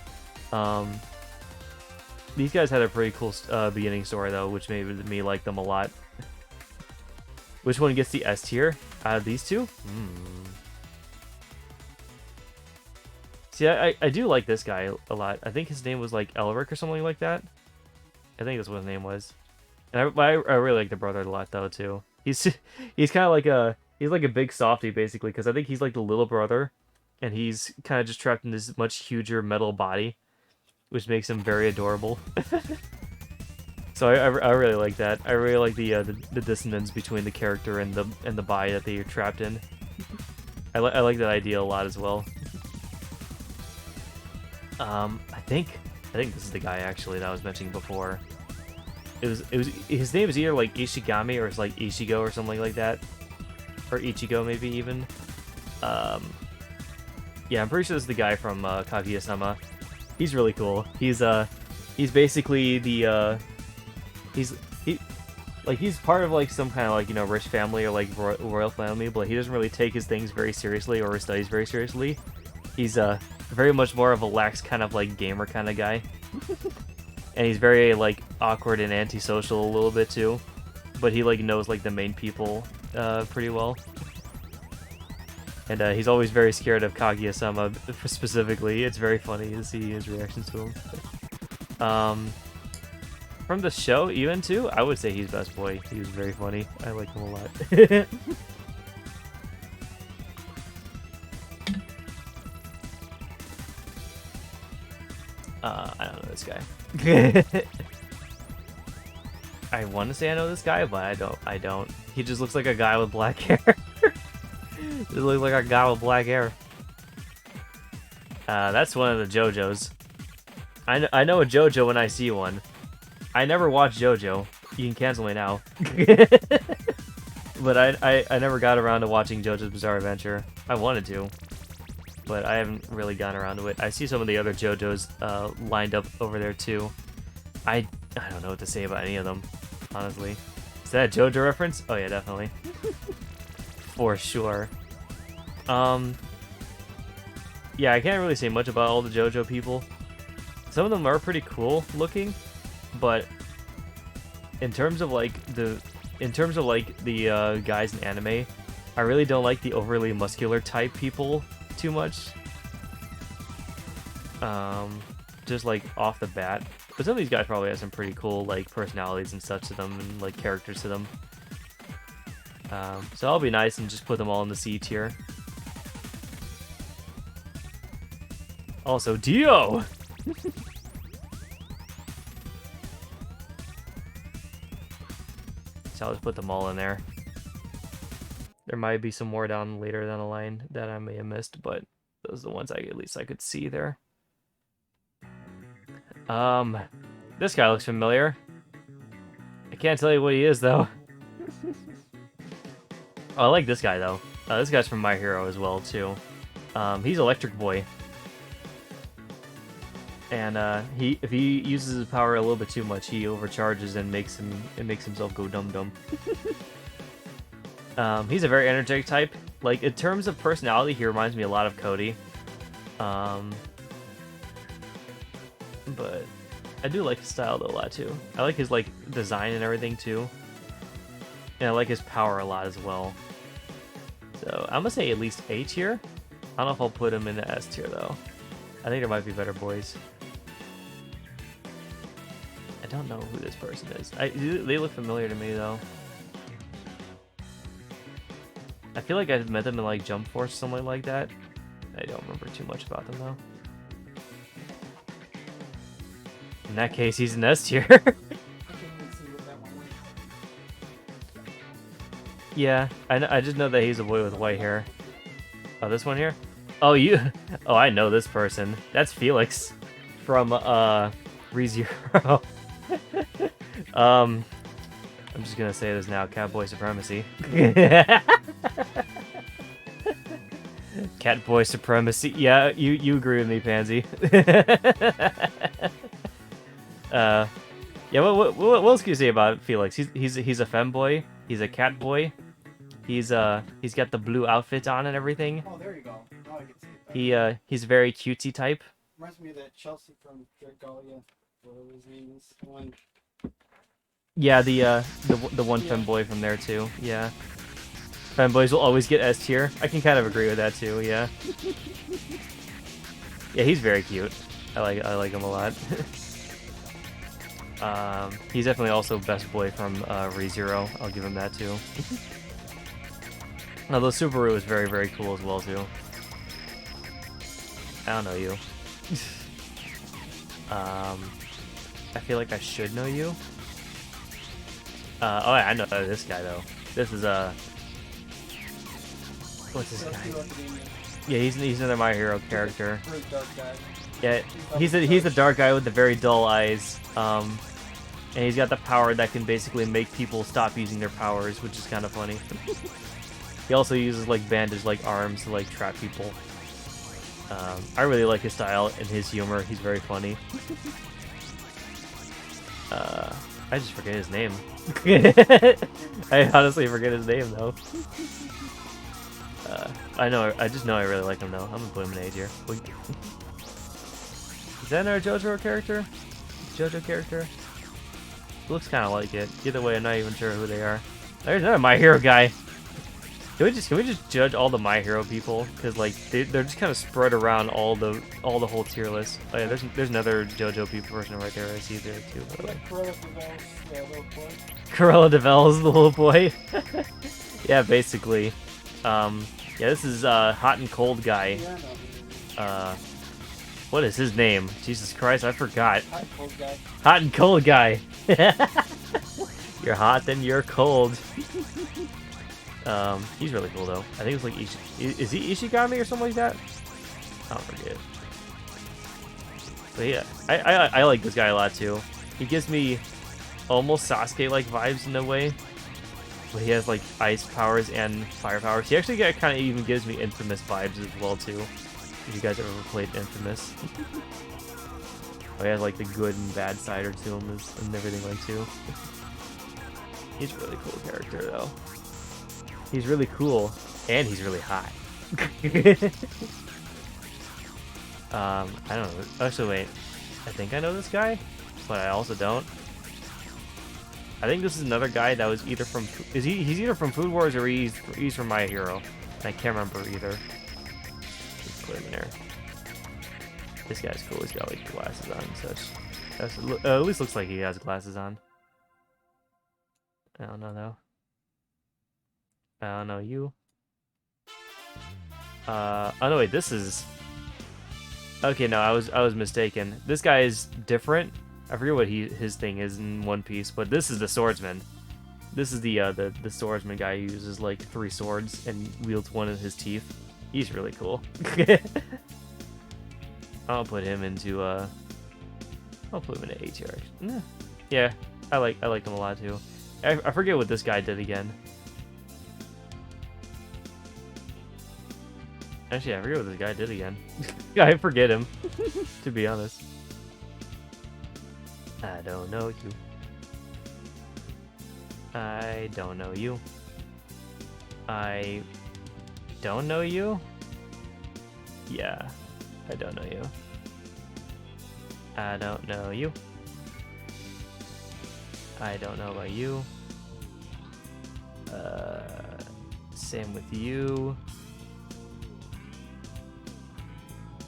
These guys had a pretty cool beginning story though, which made me like them a lot. Which one gets the S tier out of these two? See, I do like this guy a lot. I think his name was like Elric or something like that. I think that's what his name was. And I really like the brother a lot though too. He's kind of like he's like a big softie basically, because I think he's like the little brother, and he's kind of just trapped in this much huger metal body, which makes him very adorable. So I really like that. I really like the dissonance between the character and the body that they are trapped in. I like that idea a lot as well. I think this is the guy actually that I was mentioning before. It was his name is either like Ishigami or it's like Ishigo or something like that, or Ichigo maybe even. Yeah, I'm pretty sure this is the guy from Kaguya-sama. He's really cool. He's basically the he's part of like some kind of like, you know, rich family or like royal family, but he doesn't really take his things very seriously or his studies very seriously. He's very much more of a lax kind of like gamer kind of guy. And he's very like awkward and antisocial a little bit too, but he like knows like the main people pretty well. And he's always very scared of Kaguya-sama specifically. It's very funny to see his reactions to him. From the show even too, I would say he's best boy. He was very funny. I like him a lot. I don't know this guy. I want to say I know this guy, but I don't. He just looks like a guy with black hair. He looks like a guy with black hair. That's one of the JoJos. I know a JoJo when I see one. I never watched JoJo. You can cancel me now. But I never got around to watching JoJo's Bizarre Adventure. I wanted to, but I haven't really gotten around to it. I see some of the other JoJos lined up over there too. I don't know what to say about any of them, honestly. Is that a JoJo reference? Oh yeah, definitely. For sure. Yeah, I can't really say much about all the JoJo people. Some of them are pretty cool looking, but in terms of like the guys in anime, I really don't like the overly muscular type people too much. Just like off the bat. But some of these guys probably have some pretty cool like personalities and such to them, and like characters to them. So I'll be nice and just put them all in the C tier. Also, Dio! So I'll just put them all in there. There might be some more down later down the line that I may have missed, but those are the ones at least I could see there. This guy looks familiar. I can't tell you what he is though. Oh, I like this guy though. This guy's from My Hero as well too. He's Electric Boy. And if he uses his power a little bit too much, he overcharges and makes himself go dum-dum. He's a very energetic type. Like, in terms of personality, he reminds me a lot of Cody. But I do like his style though a lot too. I like his like design and everything too. And I like his power a lot as well. So I'm gonna say at least A tier. I don't know if I'll put him in the S tier though. I think there might be better boys. I don't know who this person is. They look familiar to me though. I feel like I've met them in like Jump Force or something like that. I don't remember too much about them though. In that case, he's an S tier. I can't even see what that one was. Yeah, I just know that he's a boy with white hair. Oh, this one here? Oh, you. Oh, I know this person. That's Felix from ReZero. I'm just gonna say this now. Catboy supremacy. Catboy supremacy. Yeah, you agree with me, Pansy. Yeah. What else can you say about Felix? He's a femboy. He's a cat boy. He's got the blue outfit on and everything. Oh, there you go. Now I can see it better. He's very cutesy type. Reminds me of that Chelsea from Dragalia, whatever his name is. The one. Yeah, the one Yeah. femboy from there too. Yeah. Femboys will always get S tier. I can kind of agree with that too. Yeah. Yeah, he's very cute. I like him a lot. He's definitely also best boy from ReZero. I'll give him that too. Although Subaru is very, very cool as well too. I don't know you. I feel like I should know you. Oh, I know this guy though. This is what's this guy? Yeah, he's another My Hero character. Very dark guy. Yeah, he's the dark guy with the very dull eyes. And he's got the power that can basically make people stop using their powers, which is kind of funny. He also uses like bandaged like arms to like trap people. I really like his style and his humor. He's very funny. I just forget his name. I honestly forget his name though. I just know I really like him though. I'm gonna put him in A tier. Is that another JoJo character? JoJo character? Looks kind of like it. Either way, I'm not even sure who they are. There's another My Hero guy. Can we just judge all the My Hero people? Because like they're just kind of spread around all the whole tier list. Oh yeah, there's another JoJo person right there. I see there too. By the way. Corella Devel's little boy. Corella DeVel's the little boy. Yeah, basically. Yeah, this is Hot and Cold guy. Yeah, I know. What is his name? Jesus Christ, I forgot. Hi, cold guy. Hot and Cold guy. You're hot, then you're cold. He's really cool though. I think it's like is he Ishigami or something like that? I don't forget. But yeah, I like this guy a lot too. He gives me almost Sasuke-like vibes in a way. But he has like ice powers and fire powers. He actually kind of even gives me Infamous vibes as well too. If you guys ever played Infamous. Oh, he has like the good and bad side to him and everything like too. He's a really cool character though. He's really cool and he's really hot. I don't know. Actually, wait. I think I know this guy, but I also don't. I think this is another guy that was either from he's either from Food Wars or he's from My Hero. I can't remember either. Just put him in there. This guy's cool. He's got like glasses on and such. At least looks like he has glasses on. I don't know though. I don't know you. Oh no, wait. This is. Okay, no, I was mistaken. This guy is different. I forget what his thing is in One Piece, but this is the swordsman. This is the swordsman guy who uses like 3 swords and wields one in his teeth. He's really cool. I'll put him into I'll put him in A tier. Yeah, I like him a lot too. I forget what this guy did again. Actually, I forget what this guy did again. I forget him, to be honest. I don't know you. I don't know you. I don't know you? Yeah, I don't know you. I don't know you. I don't know about you. Same with you.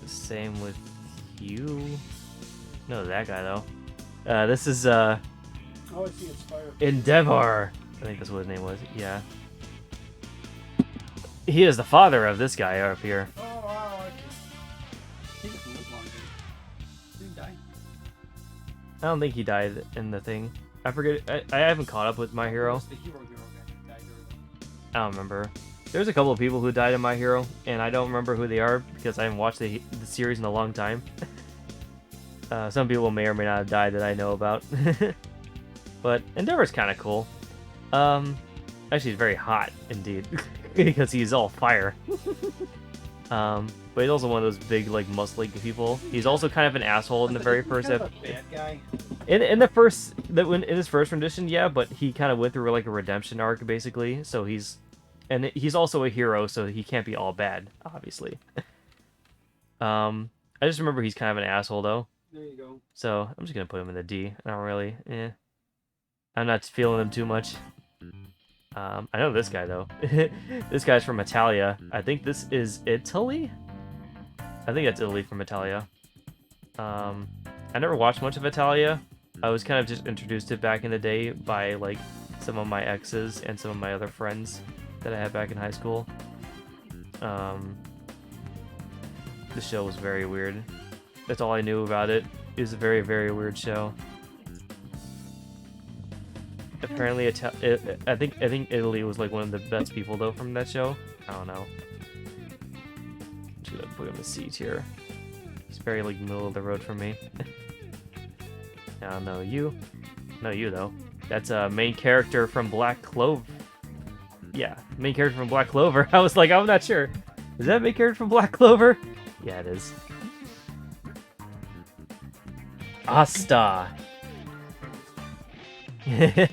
Same with you. No, that guy though. This is Oh, I see. It's fire. Endeavor. I think that's what his name was. Yeah. He is the father of this guy up here. Oh, wow. Okay. He doesn't live longer. Did he die? I don't think he died in the thing. I forget. I haven't caught up with My Hero. Who's the hero guy who died early? I don't remember. There's a couple of people who died in My Hero, and I don't remember who they are because I haven't watched the series in a long time. Some people may or may not have died that I know about. But Endeavor's kind of cool. Actually, he's very hot indeed because he's all fire. But he's also one of those big, like, muscly people. He's also kind of an asshole in the very first episode. Bad guy. In the first, in his first rendition, yeah, but he kind of went through like a redemption arc basically. So he's also a hero, so he can't be all bad, obviously. I just remember he's kind of an asshole though. There you go. So I'm just gonna put him in the D. I don't really, I'm not feeling him too much. I know this guy though. This guy's from Italia. I think this is Italy. I think that's Italy from Italia. I never watched much of Italia. I was kind of just introduced to it back in the day by like some of my exes and some of my other friends that I had back in high school. The show was very weird. That's all I knew about it. It was a very, very weird show. Apparently, I think Italy was like one of the best people though from that show. I don't know. I'm just gonna put him in the C tier. He's very like middle of the road for me. I don't know you. No, you though. That's a main character from Black Clover. Yeah, main character from Black Clover. I was like, I'm not sure. Is that main character from Black Clover? Yeah, it is. Asta. Yeah,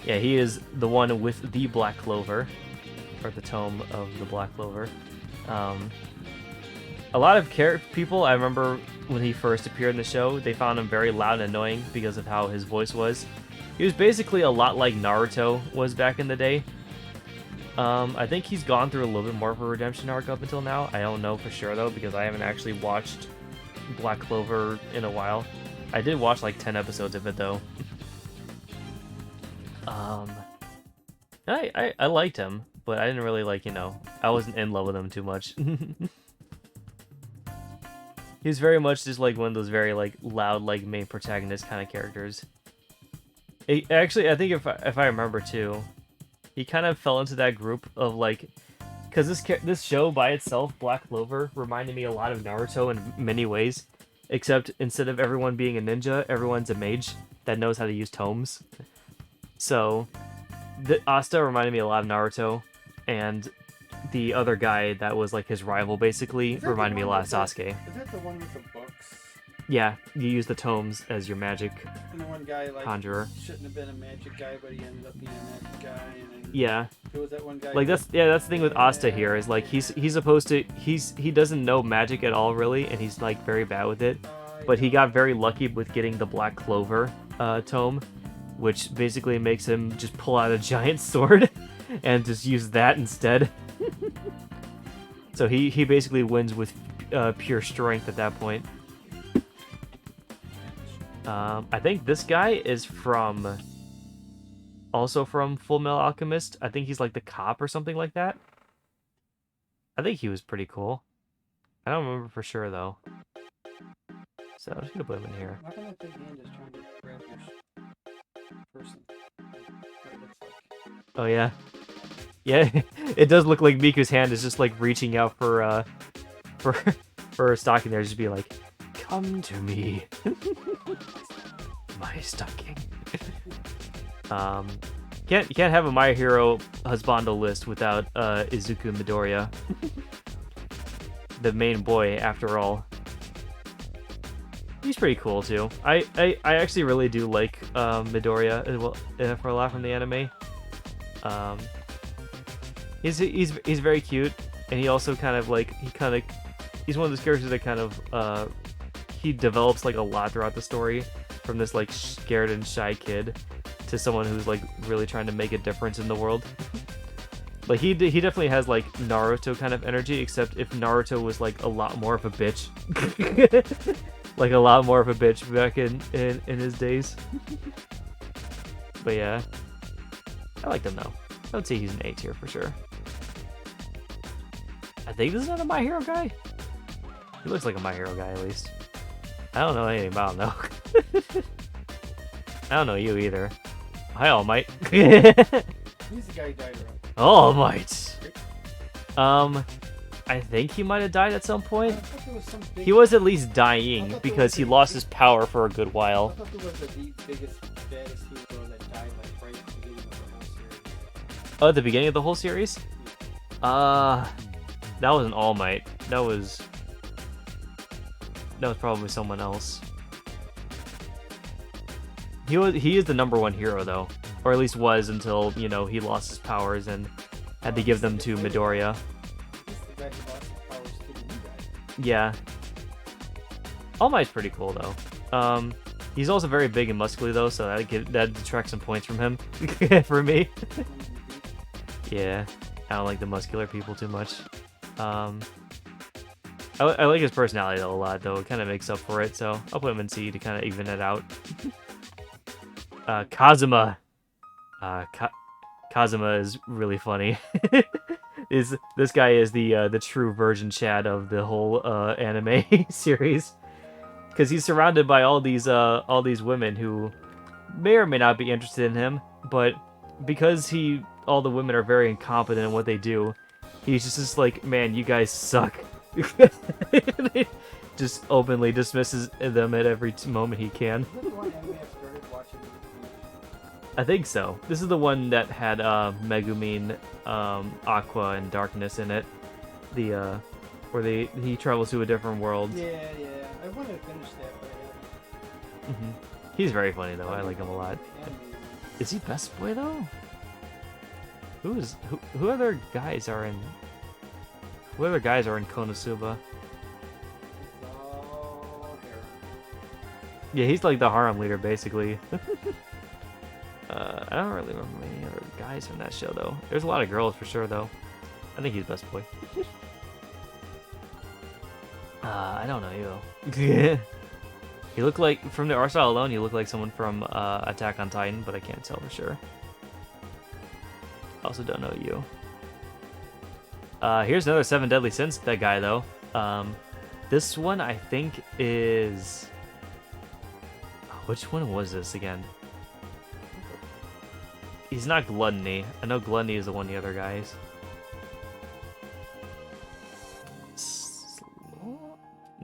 he is the one with the Black Clover, or the tome of the Black Clover. A lot of people, I remember when he first appeared in the show, they found him very loud and annoying because of how his voice was. He was basically a lot like Naruto was back in the day. I think he's gone through a little bit more of a redemption arc up until now. I don't know for sure though, because I haven't actually watched Black Clover in a while. I did watch like 10 episodes of it though. I liked him, but I didn't really like, I wasn't in love with him too much. He was very much just like one of those very like loud like main protagonist kind of characters. Actually, I think if I remember too, he kind of fell into that group of like, because this show by itself, Black Clover, reminded me a lot of Naruto in many ways, except instead of everyone being a ninja, everyone's a mage that knows how to use tomes. So, Asta reminded me a lot of Naruto, and the other guy that was like his rival basically reminded me a lot of Sasuke. Is that the one with the books? Yeah, you use the tomes as your magic And the one guy like conjurer. shouldn't have been a magic guy, but he ended up being a magic guy. And then Yeah. who was that one guy? Like that's the thing with Asta here is like he's supposed to he doesn't know magic at all really, and he's like very bad with it. But he got very lucky with getting the Black Clover tome, which basically makes him just pull out a giant sword and just use that instead. So he basically wins with pure strength at that point. I think this guy is also from Full Metal Alchemist. I think he's like the cop or something like that. I think he was pretty cool. I don't remember for sure though. So I'm just gonna put him in here. How come that big hand is trying to grab your person? What it looks like. Oh yeah. Yeah, it does look like Miku's hand is just like reaching out for her stocking there, just be like, come to me. My stocking. You can't have a My Hero Husbando list without Izuku Midoriya. The main boy, after all. He's pretty cool too. I actually really do like Midoriya as well for a lot from the anime. He's very cute, and he also kind of like he's one of those characters that kind of he develops like a lot throughout the story, from this like scared and shy kid to someone who's like really trying to make a difference in the world. Like he definitely has like Naruto kind of energy, except if Naruto was like a lot more of a bitch, like a lot more of a bitch back in his days. But yeah, I like him though. I would say he's an A tier for sure. I think this is another My Hero guy. He looks like a My Hero guy at least. I don't know anything about him though. I don't know you either. Hi, All Might. He's the guy who died, right? All Might. I think he might have died at some point. I thought there was some big... He was at least I dying thought there because was he a- lost his power for a good I while. thought there was the biggest, baddest hero that died like right at the beginning of the whole series. Oh, at the beginning of the whole series? That wasn't All Might. That was probably someone else. He is the #1 hero though, or at least was until, you know, he lost his powers and had to give them to Midoriya. He's the guy who lost his powers to the new guy. Yeah. All Might's pretty cool though. He's also very big and muscly though, so that detracts some points from him for me. Yeah, I don't like the muscular people too much. I like his personality though a lot though. It kind of makes up for it, so I'll put him in C to kind of even it out. Kazuma. Kazuma is really funny. This guy is the true virgin Chad of the whole anime series, because he's surrounded by all these women who may or may not be interested in him, but because all the women are very incompetent in what they do, he's just like, man, you guys suck. Just openly dismisses them at every moment he can. Is that the one anime I started watching? I think so. This is the one that had Megumin, Aqua, and Darkness in it. The where he travels to a different world. Yeah. I wanted to finish that, but I haven't. He's very funny though. I like him a lot. The anime one. Is he best boy though? Who other guys are in? Who other guys are in Konosuba? Oh, Harem. Yeah, he's like the harem leader basically. I don't really remember any other guys from that show though. There's a lot of girls for sure though. I think he's best boy. I don't know you. You look like, from the art style alone, you look like someone from Attack on Titan, but I can't tell for sure. Also don't know you. Here's another 7 Deadly Sins, that guy though. This one I think is... Which one was this again? He's not Gluttony. I know Gluttony is the one of the other guys.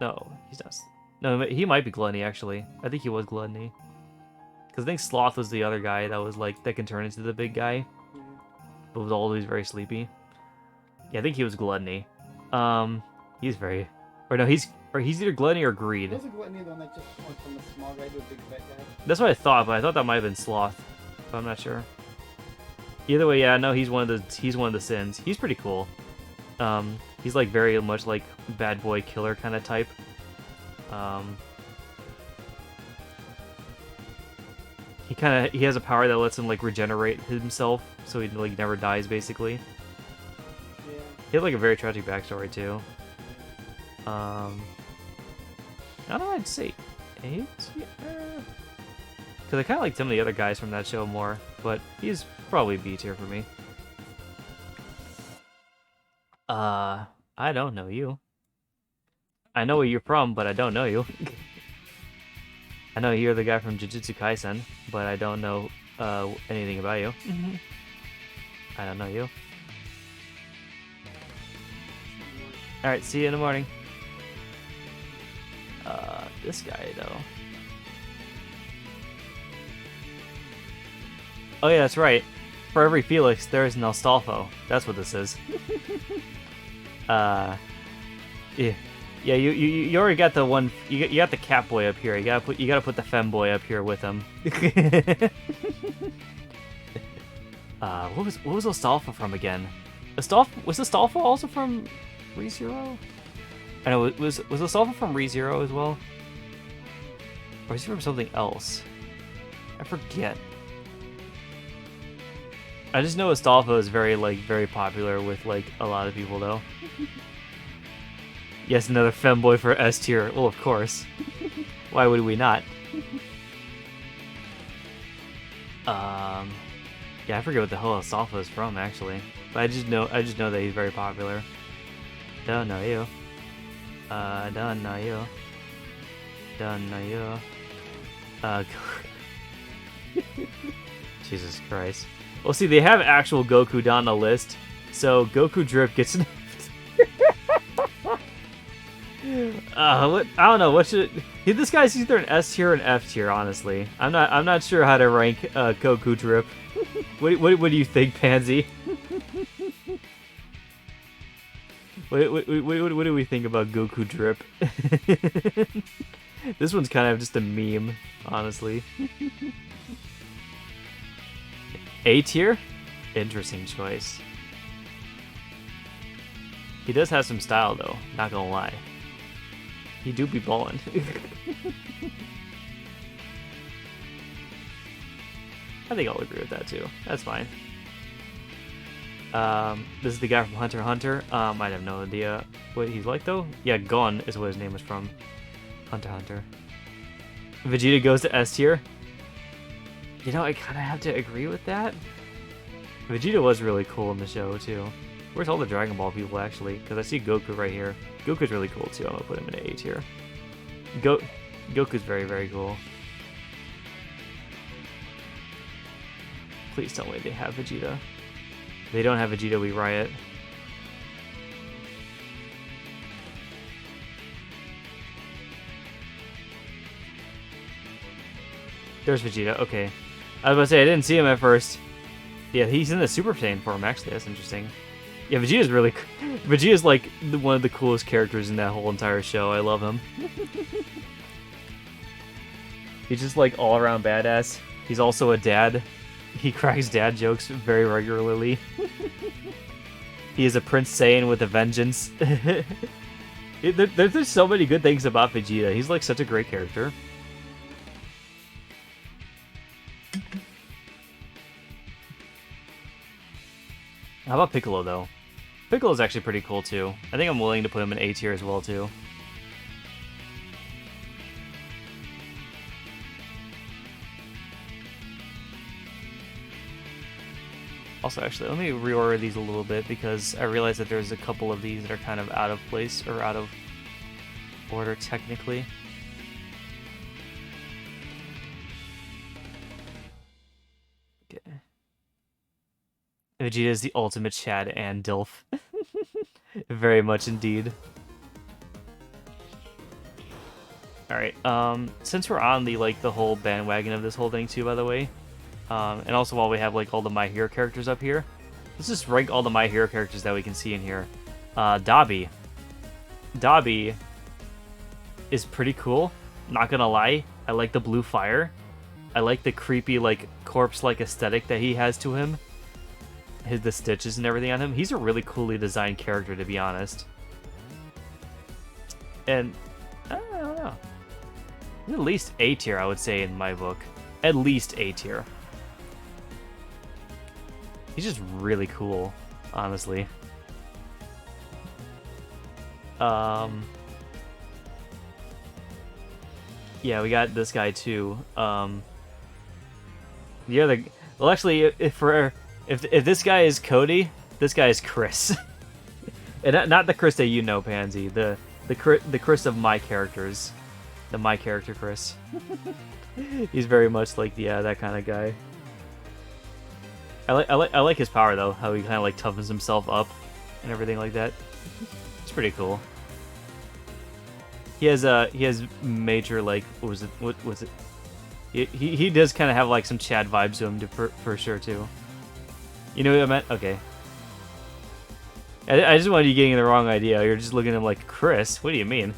No, he's not. No, he might be Gluttony actually. I think he was Gluttony. Because I think Sloth was the other guy that was like, that can turn into the big guy, but was always very sleepy. Yeah, I think he was Gluttony. He's very... Or no, he's either Gluttony or Greed. Wasn't Gluttony the one that just went from a small guy to a big fat guy? That's what I thought, but I thought that might have been Sloth. But I'm not sure. Either way, yeah, no, he's one of the sins. He's pretty cool. He's like very much like bad boy killer kind of type. He has a power that lets him like regenerate himself, so he like never dies basically. Yeah. He had like a very tragic backstory too. I don't know, I'd say 8. Because I kind of like some of the other guys from that show more, but he's probably B tier for me. I don't know you. I know where you're from, but I don't know you. I know you're the guy from Jujutsu Kaisen, but I don't know anything about you. I don't know you. Alright, see you in the morning. This guy, though. Oh yeah, that's right. For every Felix, there is an Astolfo. That's what this is. Yeah. Yeah, you already got the one. You got the cat boy up here. You gotta put the femboy up here with him. What was Astolfo from again? Was Astolfo also from ReZero? I know, was Astolfo from ReZero as well? Or is he from something else? I forget. I just know Astolfo is very popular with like a lot of people though. Yes, another femboy for S tier. Well, of course. Why would we not? Yeah, I forget what the hell Astolfo is from actually, but I just know that he's very popular. Don't know you. Don't know you. Don't know you. Jesus Christ. Well, see, they have actual Goku down the list, so Goku Drip gets. I don't know. What should this guy's either an S tier or an F tier? Honestly, I'm not sure how to rank Goku Drip. What do you think, Pansy? What do we think about Goku Drip? This one's kind of just a meme, honestly. A tier? Interesting choice. He does have some style, though. Not gonna lie. He do be ballin'. I think I'll agree with that, too. That's fine. This is the guy from Hunter x Hunter. I have no idea what he's like, though. Yeah, Gon is what his name is from. Hunter x Hunter. Vegeta goes to S tier. You know, I kind of have to agree with that. Vegeta was really cool in the show, too. Where's all the Dragon Ball people, actually? Because I see Goku right here. Goku's really cool, too. I'm going to put him in A tier. Goku's very, very cool. Please tell me they have Vegeta. If they don't have Vegeta, we riot. There's Vegeta, okay. I was about to say, I didn't see him at first. Yeah, he's in the Super Saiyan form, actually. That's interesting. Yeah, Vegeta's really... Vegeta's like one of the coolest characters in that whole entire show. I love him. He's just like all-around badass. He's also a dad. He cracks dad jokes very regularly. He is a Prince Saiyan with a vengeance. There's so many good things about Vegeta. He's like such a great character. How about Piccolo, though? Piccolo's actually pretty cool, too. I think I'm willing to put him in A tier as well, too. Also, actually, let me reorder these a little bit, because I realize that there's a couple of these that are kind of out of place, or out of order, technically. Vegeta is the ultimate Chad and Dilf. Very much indeed. Alright, since we're on the whole bandwagon of this whole thing too, by the way, and also while we have like all the My Hero characters up here, let's just rank all the My Hero characters that we can see in here. Dabi. Dabi is pretty cool, not gonna lie. I like the blue fire. I like the creepy, like, corpse-like aesthetic that he has to him. The stitches and everything on him. He's a really coolly designed character, to be honest. And I don't know. He's at least A tier, I would say, in my book. At least A tier. He's just really cool, honestly. Yeah, we got this guy too. The other, well, actually, if this guy is Cody, this guy is Chris, and not the Chris that you know, Pansy. The Chris of my characters, the my character Chris. He's very much like that kind of guy. I like his power though, how he kind of like toughens himself up and everything like that. It's pretty cool. He has major, like, what was it? He does kind of have like some Chad vibes to him for sure too. You know what I meant? Okay. I just wanted you getting the wrong idea. You're just looking at him like, Chris, what do you mean?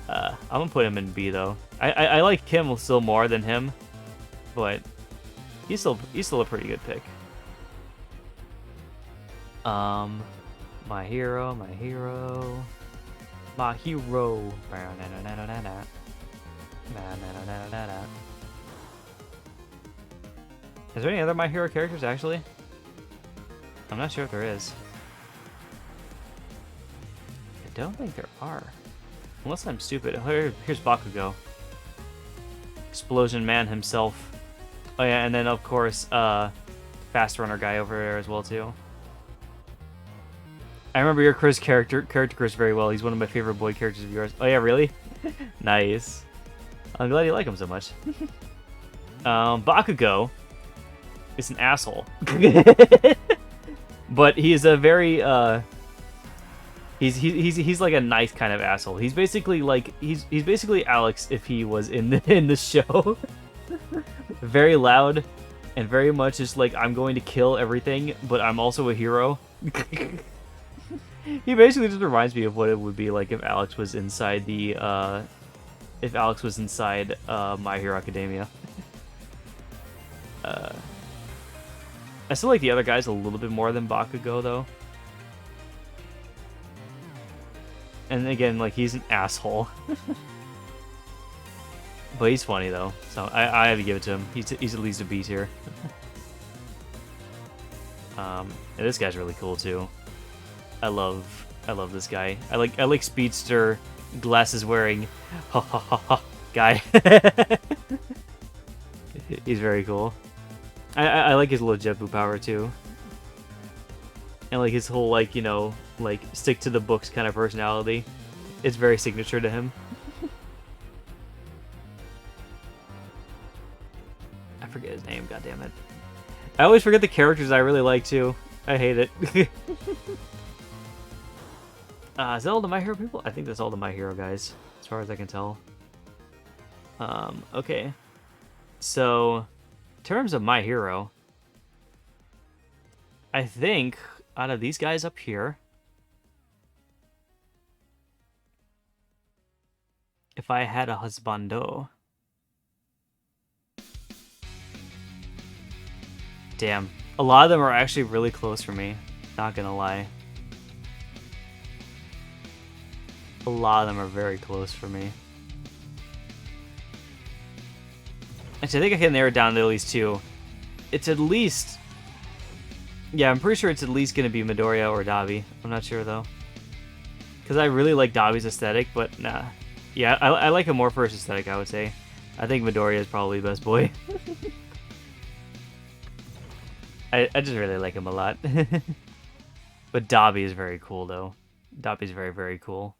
I'm gonna put him in B though. I like Kim still more than him, but he's still a pretty good pick. My hero. Is there any other My Hero characters, actually? I'm not sure if there is. I don't think there are. Unless I'm stupid. Here's Bakugo. Explosion Man himself. Oh yeah, and then of course, Fast Runner guy over there as well too. I remember your character Chris very well. He's one of my favorite boy characters of yours. Oh yeah, really? Nice. I'm glad you like him so much. Bakugo is an asshole. But he is a very he's like a nice kind of asshole. He's basically like he's basically Alex if he was in the show. Very loud and very much just like I'm going to kill everything, but I'm also a hero. He basically just reminds me of what it would be like if Alex was inside the My Hero Academia. I still like the other guys a little bit more than Bakugo though. And again, like he's an asshole. But he's funny though, so I have to give it to him. He's at least a B tier. And this guy's really cool too. I love this guy. I like speedster, glasses wearing, ha ha ha ha guy. He's very cool. I like his little JetBoo power too. And like his whole like, you know, like stick to the books kind of personality. It's very signature to him. I forget his name, goddammit. I always forget the characters I really like too. I hate it. Is that all the My Hero people? I think that's all the My Hero guys, as far as I can tell. Okay. So, in terms of My Hero, I think out of these guys up here, if I had a Husbando, damn, a lot of them are actually really close for me, not gonna lie. A lot of them are very close for me. Actually, I think I can narrow it down to at least two. It's at least... Yeah, I'm pretty sure it's at least going to be Midoriya or Dabi. I'm not sure, though. Because I really like Dabi's aesthetic, but nah. Yeah, I like him more for his aesthetic, I would say. I think Midoriya is probably the best boy. I just really like him a lot. But Dabi is very cool, though. Dabi is very, very cool.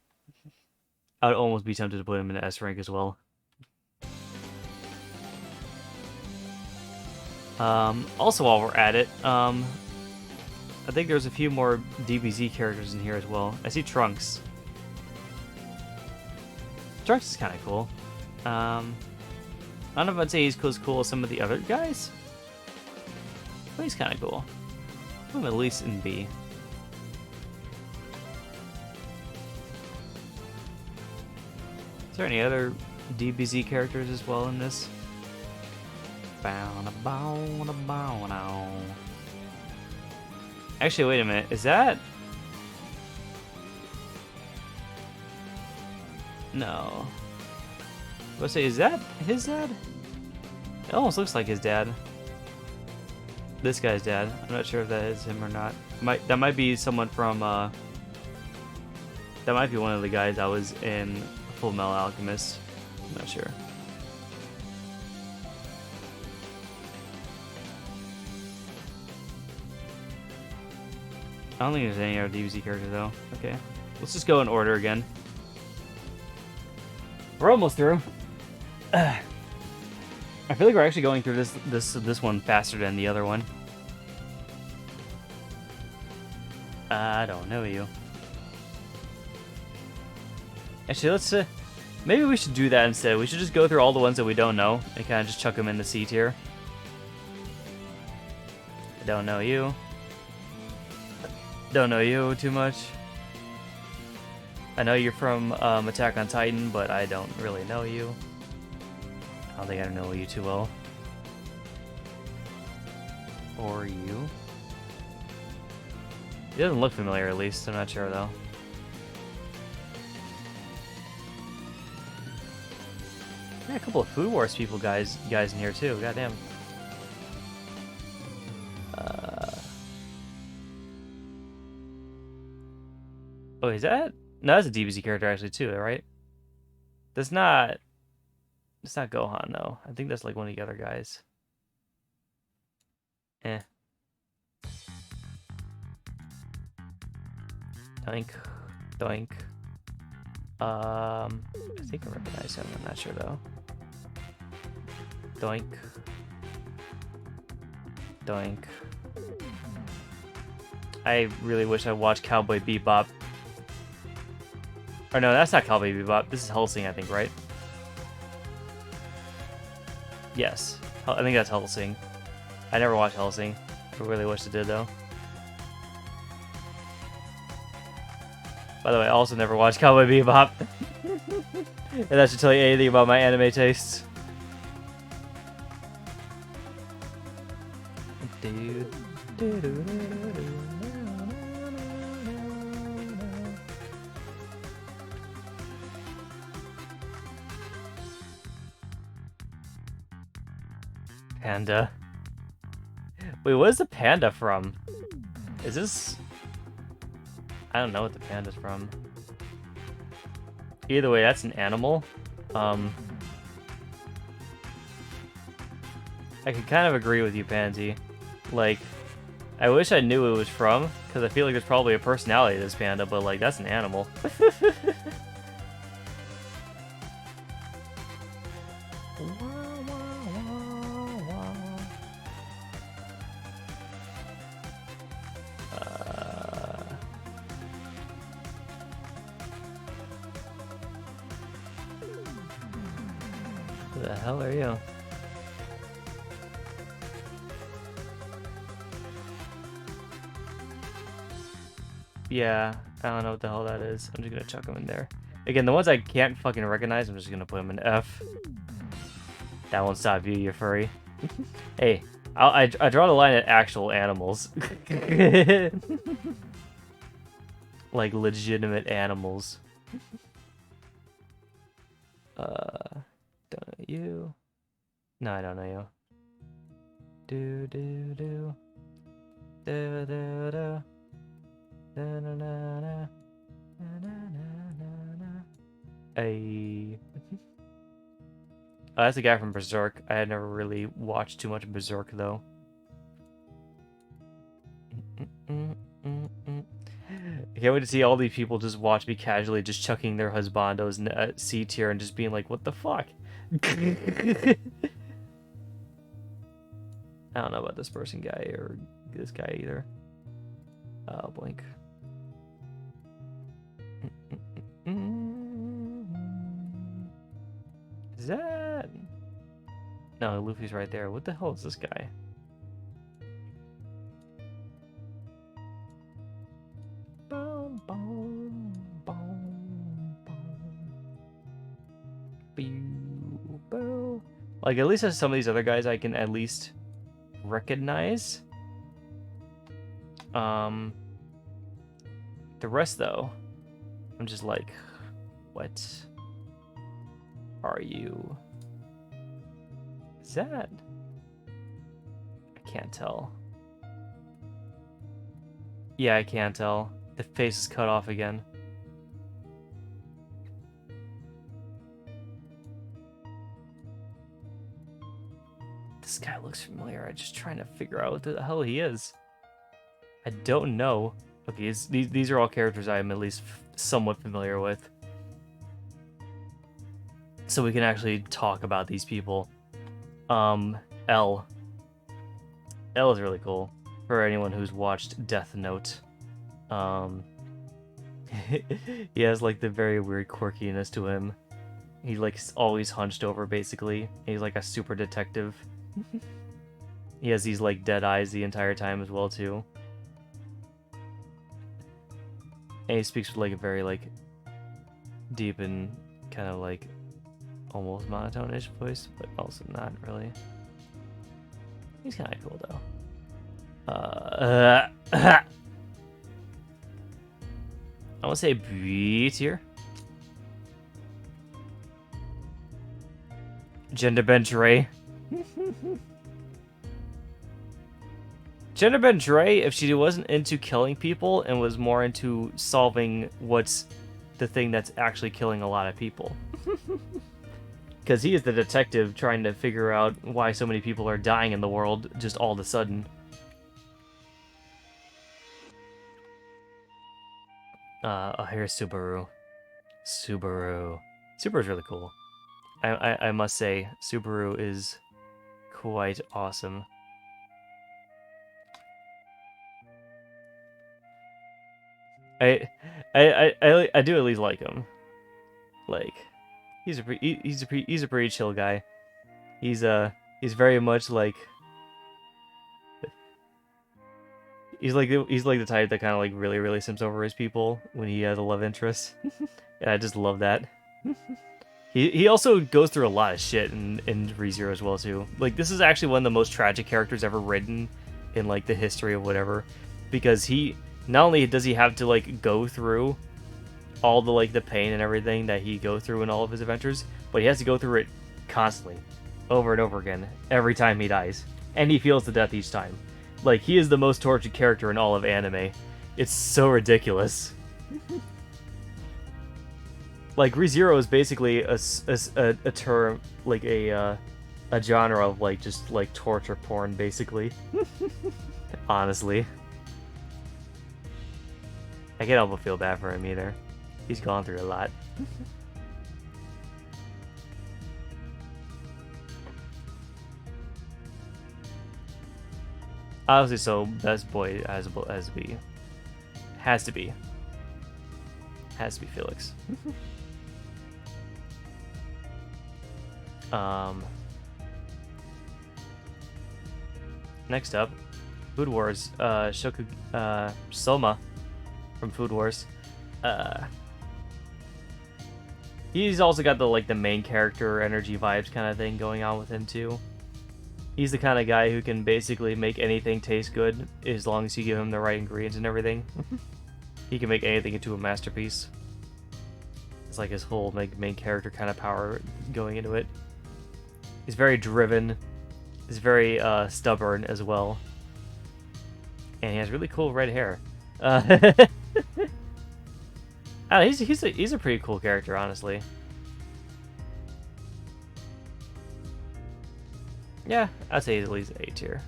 I would almost be tempted to put him in the S rank as well. Also, while we're at it, I think there's a few more DBZ characters in here as well. I see Trunks. Trunks is kind of cool. I don't know if I'd say he's as cool as some of the other guys, but he's kind of cool. I'm at least in B. Is there any other DBZ characters as well in this? Actually, wait a minute. Is that... No. I was say, is that his dad? It almost looks like his dad. This guy's dad. I'm not sure if that is him or not. That might be someone from... That might be one of the guys that was in Full Metal Alchemist. I'm not sure. I don't think there's any other DBZ character though. Okay, let's just go in order again. We're almost through. I feel like we're actually going through this one faster than the other one. I don't know you. Actually, let's maybe we should do that instead. We should just go through all the ones that we don't know and kind of just chuck them in the C tier. I don't know you. Don't know you too much. I know you're from Attack on Titan, but I don't really know you. I don't think I know you too well. Or you? He doesn't look familiar, at least. I'm not sure, though. Yeah, a couple of Food Wars people guys in here, too. Goddamn. Oh, is that? No, that's a DBZ character actually too, right? That's not. It's not Gohan though. I think that's like one of the other guys. Eh. Doink. Doink. I think I recognize him. I'm not sure though. Doink. Doink. I really wish I watched Cowboy Bebop. Or no, that's not Cowboy Bebop. This is Hellsing, I think, right? Yes. I think that's Hellsing. I never watched Hellsing. I really wish I did, though. By the way, I also never watched Cowboy Bebop. And that should tell you anything about my anime tastes. Panda. Wait, what is the panda from? Is this... I don't know what the panda's from. Either way, that's an animal. I can kind of agree with you, Pansy. Like, I wish I knew who it was from, because I feel like there's probably a personality to this panda, but like, that's an animal. Who the hell are you? Yeah, I don't know what the hell that is. I'm just gonna chuck them in there. Again, the ones I can't fucking recognize, I'm just gonna put them in F. That won't stop you, you furry. Hey, I draw the line at actual animals. Like legitimate animals. Don't know you. No, I don't know you. Do do do. Do do do. Na na na na. Na na na na. Hey. Oh, that's the guy from Berserk. I had never really watched too much Berserk though. I can't wait to see all these people just watch me casually just chucking their husbandos in C tier and just being like, what the fuck? I don't know about this person guy or this guy either. Blink. Is that... No, Luffy's right there. What the hell is this guy? Boom, boom, boom, boom. Boo. Like, at least as some of these other guys I can at least recognize. The rest, though, I'm just like, what are you? Is that? I can't tell. Yeah, I can't tell. The face is cut off again. This guy looks familiar. I'm just trying to figure out what the hell he is. I don't know. Okay, these are all characters I'm at least somewhat familiar with. So we can actually talk about these people. L. L is really cool for anyone who's watched Death Note. He has like the very weird quirkiness to him. He like always hunched over basically. He's like a super detective. He has these like dead eyes the entire time as well too. And he speaks with like a very like deep and kind of like almost monotone-ish voice, but also not really. He's kind of cool though. I want to say B tier. Gender bench Ray. Should have been Dre if she wasn't into killing people and was more into solving what's the thing that's actually killing a lot of people. Because he is the detective trying to figure out why so many people are dying in the world just all of a sudden. Oh, here's Subaru. Subaru's really cool. I must say, Subaru is quite awesome. I do at least like him. Like, he's a pretty chill guy. He's very much like he's like the type that kind of like really simps over his people when he has a love interest. And I just love that. He also goes through a lot of shit in ReZero as well too. Like, this is actually one of the most tragic characters ever written in like the history of whatever, because he not only does he have to like go through all the like the pain and everything that he goes through in all of his adventures, but he has to go through it constantly, over and over again, every time he dies, and he feels the death each time. Like, he is the most tortured character in all of anime. It's so ridiculous. Like, ReZero is basically a term, like a genre of like just like torture porn, basically. Honestly, I can't help but feel bad for him either. He's gone through a lot. Obviously, so best boy has to be Felix. Next up, Food Wars. Soma from Food Wars. He's also got the like the main character energy vibes kind of thing going on with him too. He's the kind of guy who can basically make anything taste good as long as you give him the right ingredients and everything. He can make anything into a masterpiece. It's like his whole like main character kind of power going into it. He's very driven. He's very stubborn as well. And he has really cool red hair. He's a pretty cool character, honestly. Yeah, I'd say he's at least A tier.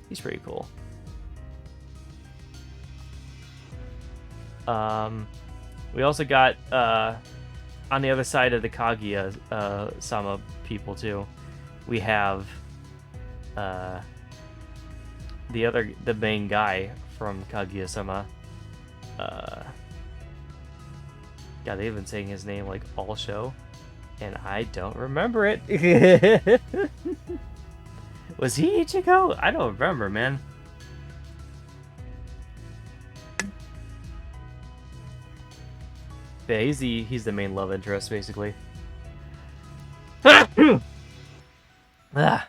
He's pretty cool. We also got on the other side of the Kaguya Sama people too. We have the main guy from Kaguya Sama. God, they've been saying his name like all show, and I don't remember it. Was he Ichigo? I don't remember, man. Yeah, he's the main love interest, basically. Ah.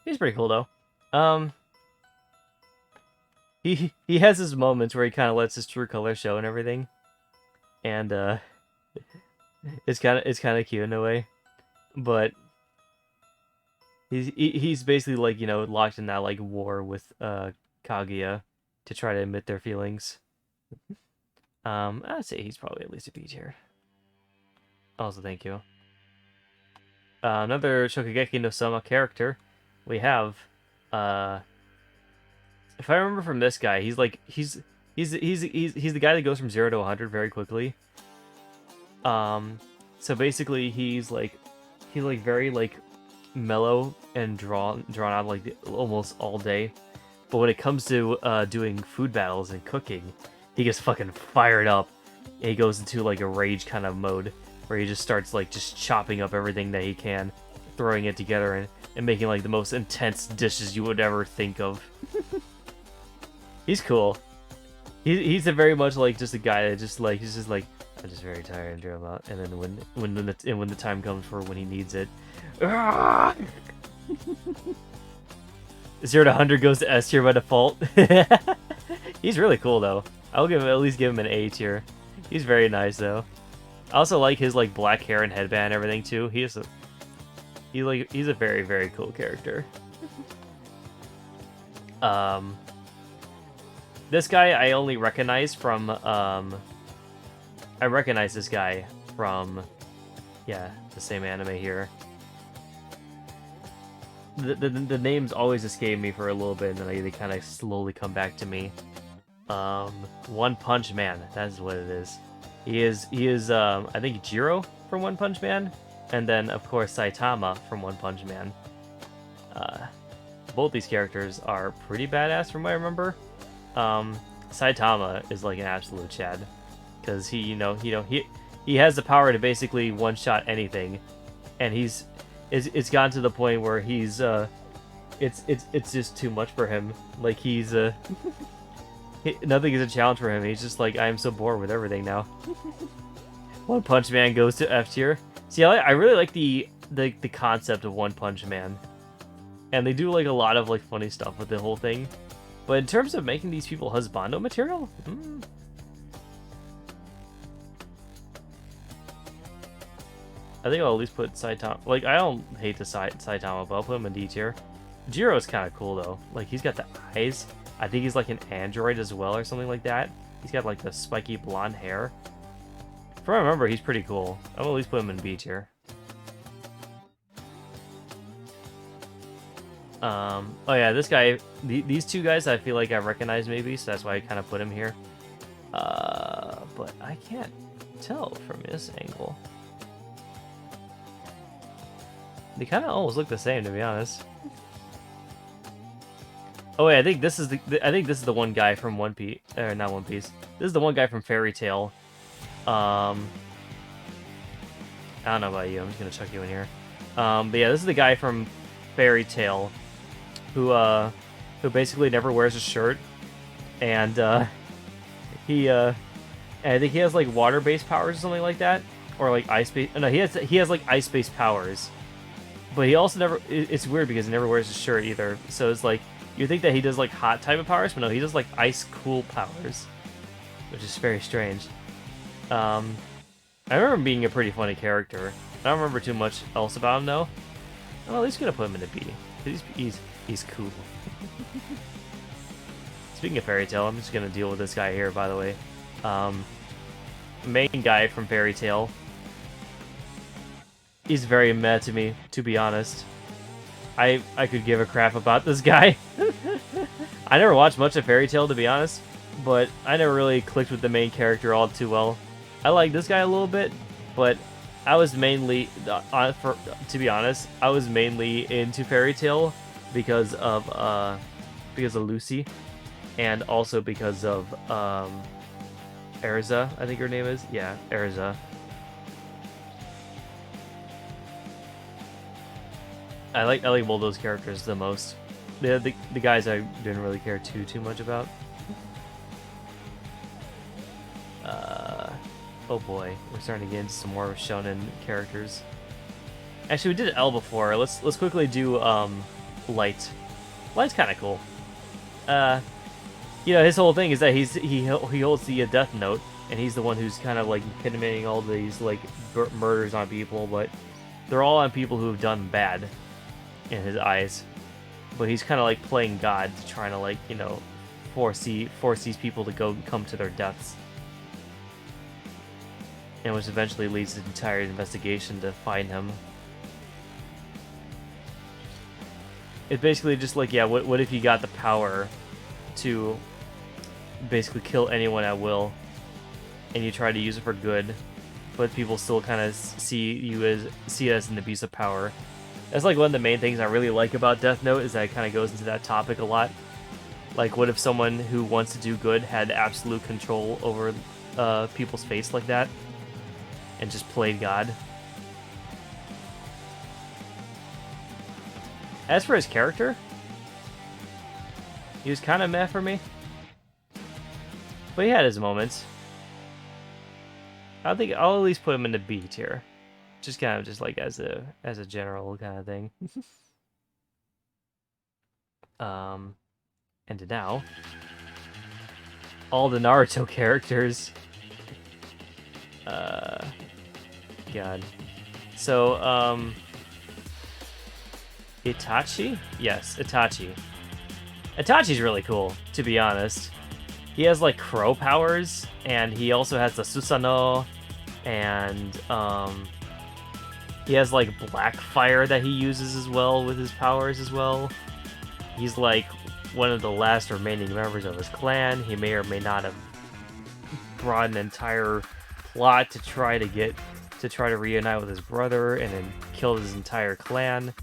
He's pretty cool though. He has his moments where he kind of lets his true color show and everything, and it's kind of cute in a way, but he's basically like, you know, locked in that like war with Kaguya to try to admit their feelings. I'd say he's probably at least a B tier. Also, thank you. Another Shokugeki no Soma character we have. If I remember from this guy, he's the guy that goes from 0 to 100 very quickly. So basically he's very like mellow and drawn out like almost all day, but when it comes to doing food battles and cooking, he gets fucking fired up. And he goes into like a rage kind of mode where he just starts like just chopping up everything that he can, throwing it together and making like the most intense dishes you would ever think of. He's cool. He's a very much like just a guy that just like he's just like, I'm just very tired and dream about. And then when the time comes for when he needs it, 0 to 100 goes to S tier by default. He's really cool though. I'll at least give him an A tier. He's very nice though. I also like his like black hair and headband and everything too. He's a very, very cool character. This guy I only recognize from I recognize this guy from, yeah, the same anime here. The names always escape me for a little bit, and then they kind of slowly come back to me. One Punch Man, that's what it is. He is I think Jiro from One Punch Man, and then of course Saitama from One Punch Man. Both these characters are pretty badass from what I remember. Saitama is like an absolute Chad, because he has the power to basically one-shot anything, and it's gotten to the point where he's it's just too much for him. Like he's nothing is a challenge for him. He's just like, I am so bored with everything now. One Punch Man goes to F tier. See, I really like the concept of One Punch Man, and they do like a lot of like funny stuff with the whole thing. But in terms of making these people husbando material, I think I'll at least put Saitama. Like, I don't hate the Saitama, but I'll put him in D tier. Jiro's kind of cool though. Like, he's got the eyes. I think he's like an android as well, or something like that. He's got like the spiky blonde hair. If I remember, he's pretty cool. I'll at least put him in B tier. Oh yeah, this guy, these two guys I feel like I recognize maybe, so that's why I kind of put him here. But I can't tell from this angle. They kind of almost look the same, to be honest. Oh wait, I think this is the one guy from One Piece, or not One Piece. This is the one guy from Fairy Tail. I don't know about you. I'm just gonna chuck you in here. But yeah, this is the guy from Fairy Tail, who basically never wears a shirt, and I think he has like water-based powers or something like that, or like ice-based. No, he has like ice-based powers, but he also never. It's weird because he never wears a shirt either. So it's like you think that he does like hot type of powers, but no, he does like ice-cool powers, which is very strange. I remember him being a pretty funny character. I don't remember too much else about him though. I'm at least gonna put him in a B. He's cool. Speaking of Fairy Tail, I'm just gonna deal with this guy here, by the way. Main guy from Fairy Tail. He's very meh to me, to be honest. I could give a crap about this guy. I never watched much of Fairy Tail, to be honest, but I never really clicked with the main character all too well. I like this guy a little bit, but I was mainly, to be honest, I was mainly into Fairy Tail because of Lucy, and also because of Erza, I think her name is. Yeah, Erza. I like both those characters the most. The guys I didn't really care too much about. Oh boy, we're starting to get into some more shonen characters. Actually, we did L before. Let's quickly do Light. Light's kind of cool. You know, his whole thing is that he holds the Death Note, and he's the one who's kind of like committing all these like murders on people, but they're all on people who have done bad in his eyes. But he's kind of like playing God, trying to like, you know, force these people to come to their deaths. And which eventually leads to the entire investigation to find him. It's basically just like, yeah, what if you got the power to basically kill anyone at will, and you try to use it for good, but people still kind of see it as an abuse of power. That's like one of the main things I really like about Death Note, is that it kind of goes into that topic a lot. Like, what if someone who wants to do good had absolute control over people's face like that, and just played God? As for his character, he was kind of meh for me, but he had his moments. I think I'll at least put him in the B tier, just kind of just like as a general kind of thing. And now, all the Naruto characters. God. So, Itachi? Yes, Itachi. Itachi's really cool, to be honest. He has like crow powers, and he also has the Susanoo, and he has like black fire that he uses as well with his powers as well. He's like one of the last remaining members of his clan. He may or may not have brought an entire plot to try to reunite with his brother and then killed his entire clan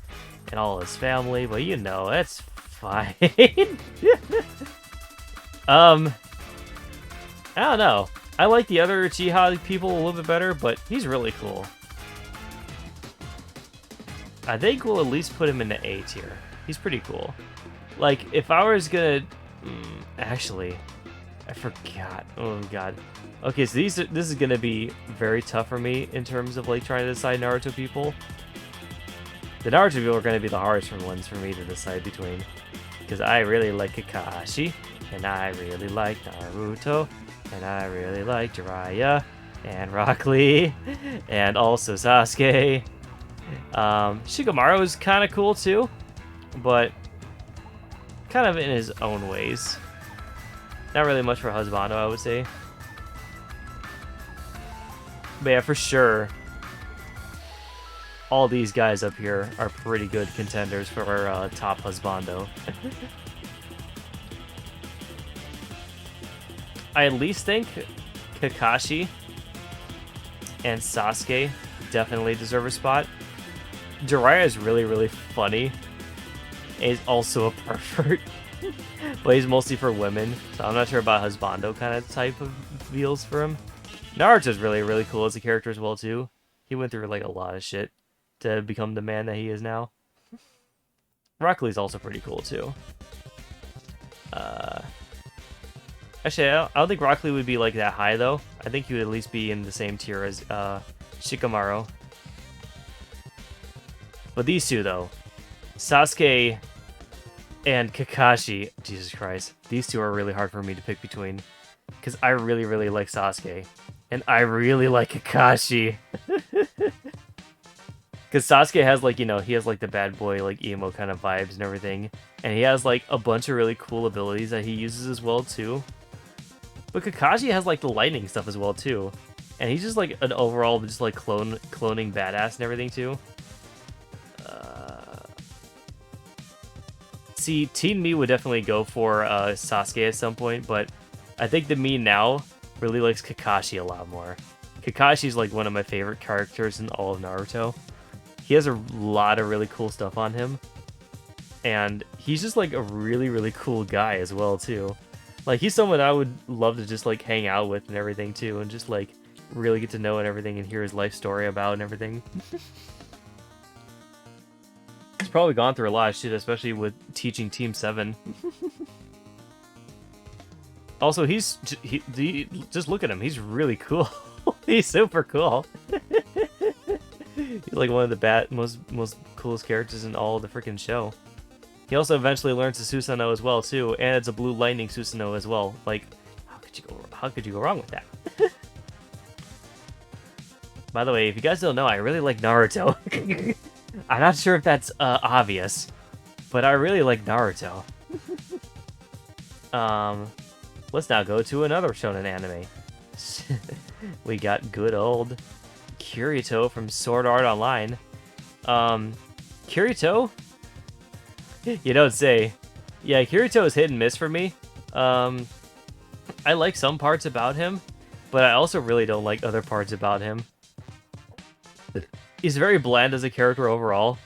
and all his family, but you know, that's fine. I don't know. I like the other Uchiha people a little bit better, but he's really cool. I think we'll at least put him in the A tier. He's pretty cool. Like, if I was gonna... actually, I forgot. Oh, God. Okay, so this is gonna be very tough for me in terms of, like, trying to decide Naruto people. The Naruto people are gonna be the hardest ones for me to decide between. Because I really like Kakashi, and I really like Naruto, and I really like Jiraiya, and Rock Lee, and also Sasuke. Shikamaru is kind of cool too, but kind of in his own ways. Not really much for Husbando, I would say. But yeah, for sure, all these guys up here are pretty good contenders for top Husbando. I at least think Kakashi and Sasuke definitely deserve a spot. Jiraiya is really, really funny. He's also a pervert, but he's mostly for women, so I'm not sure about Husbando kind of type of feels for him. Naruto's really, really cool as a character as well, too. He went through, like, a lot of shit to become the man that he is now. Rock Lee's also pretty cool, too. Actually, I don't think Rock Lee would be, like, that high, though. I think he would at least be in the same tier as Shikamaru. But these two, though, Sasuke and Kakashi, Jesus Christ, these two are really hard for me to pick between. Because I really, really like Sasuke. And I really like Kakashi. Because Sasuke has, like, you know, he has, like, the bad boy, like, emo kind of vibes and everything. And he has, like, a bunch of really cool abilities that he uses as well, too. But Kakashi has, like, the lightning stuff as well, too. And he's just, like, an overall, just, like, cloning badass and everything, too. See, Teen Me would definitely go for Sasuke at some point, but I think the me now really likes Kakashi a lot more. Kakashi's like one of my favorite characters in all of Naruto. He has a lot of really cool stuff on him, and he's just like a really, really cool guy as well, too. Like, he's someone I would love to just like hang out with and everything, too, and just like really get to know and everything and hear his life story about and everything. He's probably gone through a lot of shit, especially with teaching Team 7. Also, just look at him. He's really cool. He's super cool. He's like one of the most coolest characters in all of the freaking show. He also eventually learns the Susanoo as well, too, and it's a blue lightning Susanoo as well. Like, how could you go wrong with that? By the way, if you guys don't know, I really like Naruto. I'm not sure if that's obvious, but I really like Naruto. Let's now go to another shonen anime. We got good old Kirito from Sword Art Online. Kirito? You don't say. Yeah, Kirito is hit and miss for me. I like some parts about him, but I also really don't like other parts about him. He's very bland as a character overall,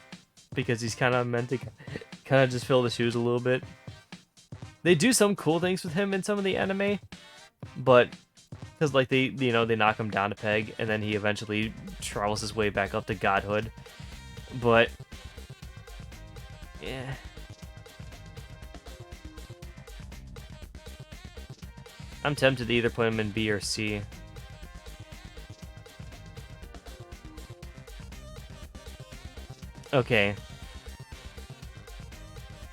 because he's kind of meant to kind of just fill the shoes a little bit. They do some cool things with him in some of the anime, but because like they knock him down a peg, and then he eventually travels his way back up to godhood. But yeah, I'm tempted to either put him in B or C. Okay.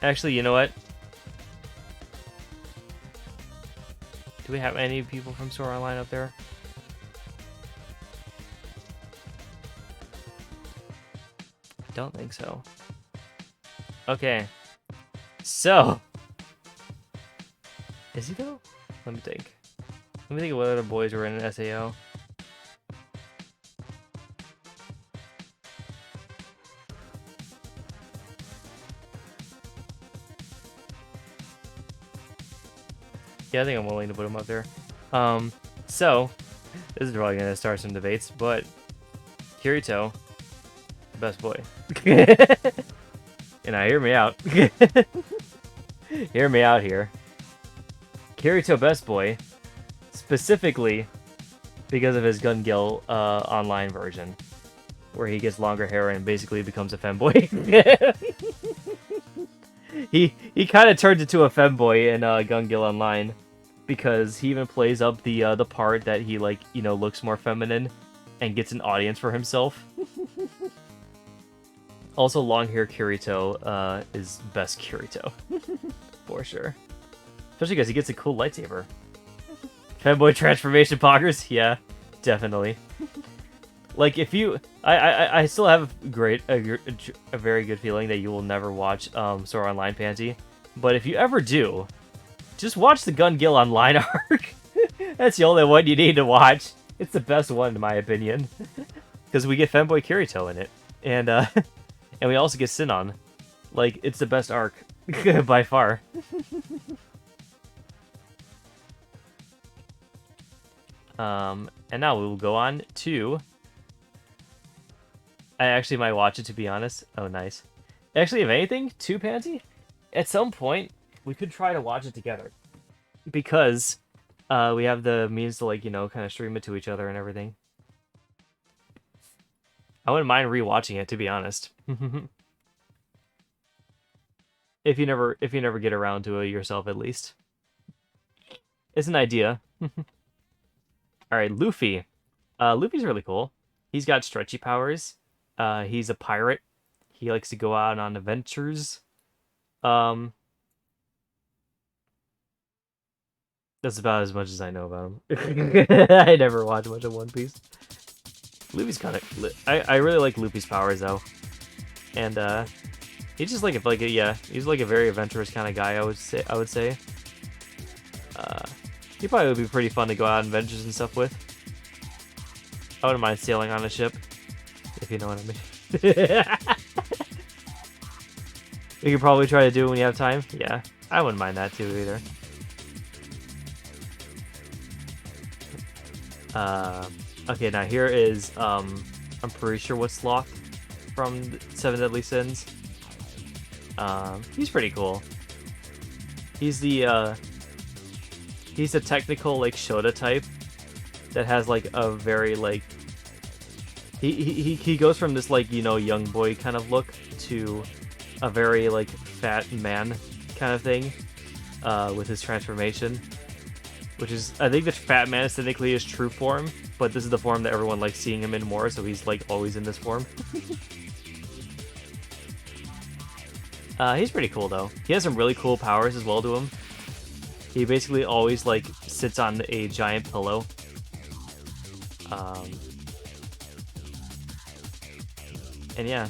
Actually, you know what? Do we have any people from Sword Art Online up there? I don't think so. Okay. So, Is he though? Let me think. Let me think of what other boys were in an SAO. Yeah, I think I'm willing to put him up there. So this is probably gonna start some debates, but Kirito, best boy. And now hear me out. Hear me out here. Kirito best boy, specifically because of his Gun Gil online version, where he gets longer hair and basically becomes a femboy. he kind of turned into a femboy in Gun Gil Online, because he even plays up the part that he looks more feminine and gets an audience for himself. Also, long hair Kirito is best Kirito for sure, especially because he gets a cool lightsaber. Femboy transformation poggers, yeah, definitely. Like, if you, I still have a very good feeling that you will never watch Sword Online Pansy, but if you ever do, just watch the Gun Gil Online arc. That's the only one you need to watch. It's the best one in my opinion, because we get Femboy Kirito in it, and and we also get Sinon. Like, it's the best arc by far. And now we will go on to. I actually might watch it, to be honest. Oh, nice. Actually, if anything, too, Pansy, at some point we could try to watch it together, because we have the means to kind of stream it to each other and everything. I wouldn't mind rewatching it, to be honest. If you never get around to it yourself, at least. It's an idea. Alright, Luffy. Luffy's really cool. He's got stretchy powers. He's a pirate. He likes to go out on adventures. That's about as much as I know about him. I never watched much of One Piece. Luffy's kind of... I really like Luffy's powers, though. And, he's just he's like a very adventurous kind of guy, I would say. He probably would be pretty fun to go out on adventures and stuff with. I wouldn't mind sailing on a ship, if you know what I mean. You could probably try to do it when you have time. Yeah, I wouldn't mind that too, either. Okay, now here is, I'm pretty sure what's locked from Seven Deadly Sins. He's pretty cool. He's the technical, Shota type that has, a very, he goes from this, young boy kind of look to a very, fat man kind of thing, with his transformation. Which is, I think the fat man is technically his true form, but this is the form that everyone likes seeing him in more, so he's, always in this form. He's pretty cool, though. He has some really cool powers as well to him. He basically always, sits on a giant pillow. And yeah.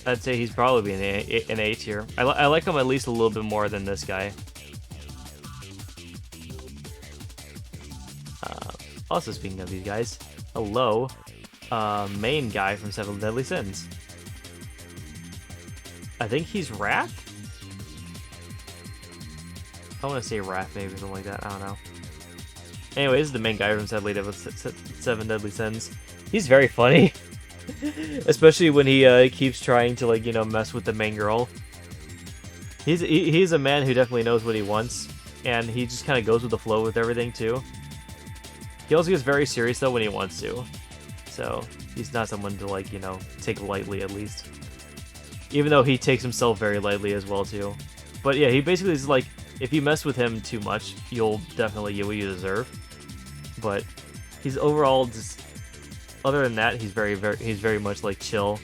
I'd say he's probably an A tier. I like him at least a little bit more than this guy. Also, speaking of these guys, hello, main guy from Seven Deadly Sins. I think he's Wrath? I want to say Wrath, maybe, something like that. I don't know. Anyways, the main guy from Seven Deadly Sins. He's very funny. Especially when he keeps trying to, mess with the main girl. He's a man who definitely knows what he wants, and he just kind of goes with the flow with everything, too. He also gets very serious, though, when he wants to. So, he's not someone to, take lightly, at least. Even though he takes himself very lightly as well, too. But yeah, he basically is if you mess with him too much, you'll definitely get what you deserve. But he's overall just... Other than that, he's very much, chill.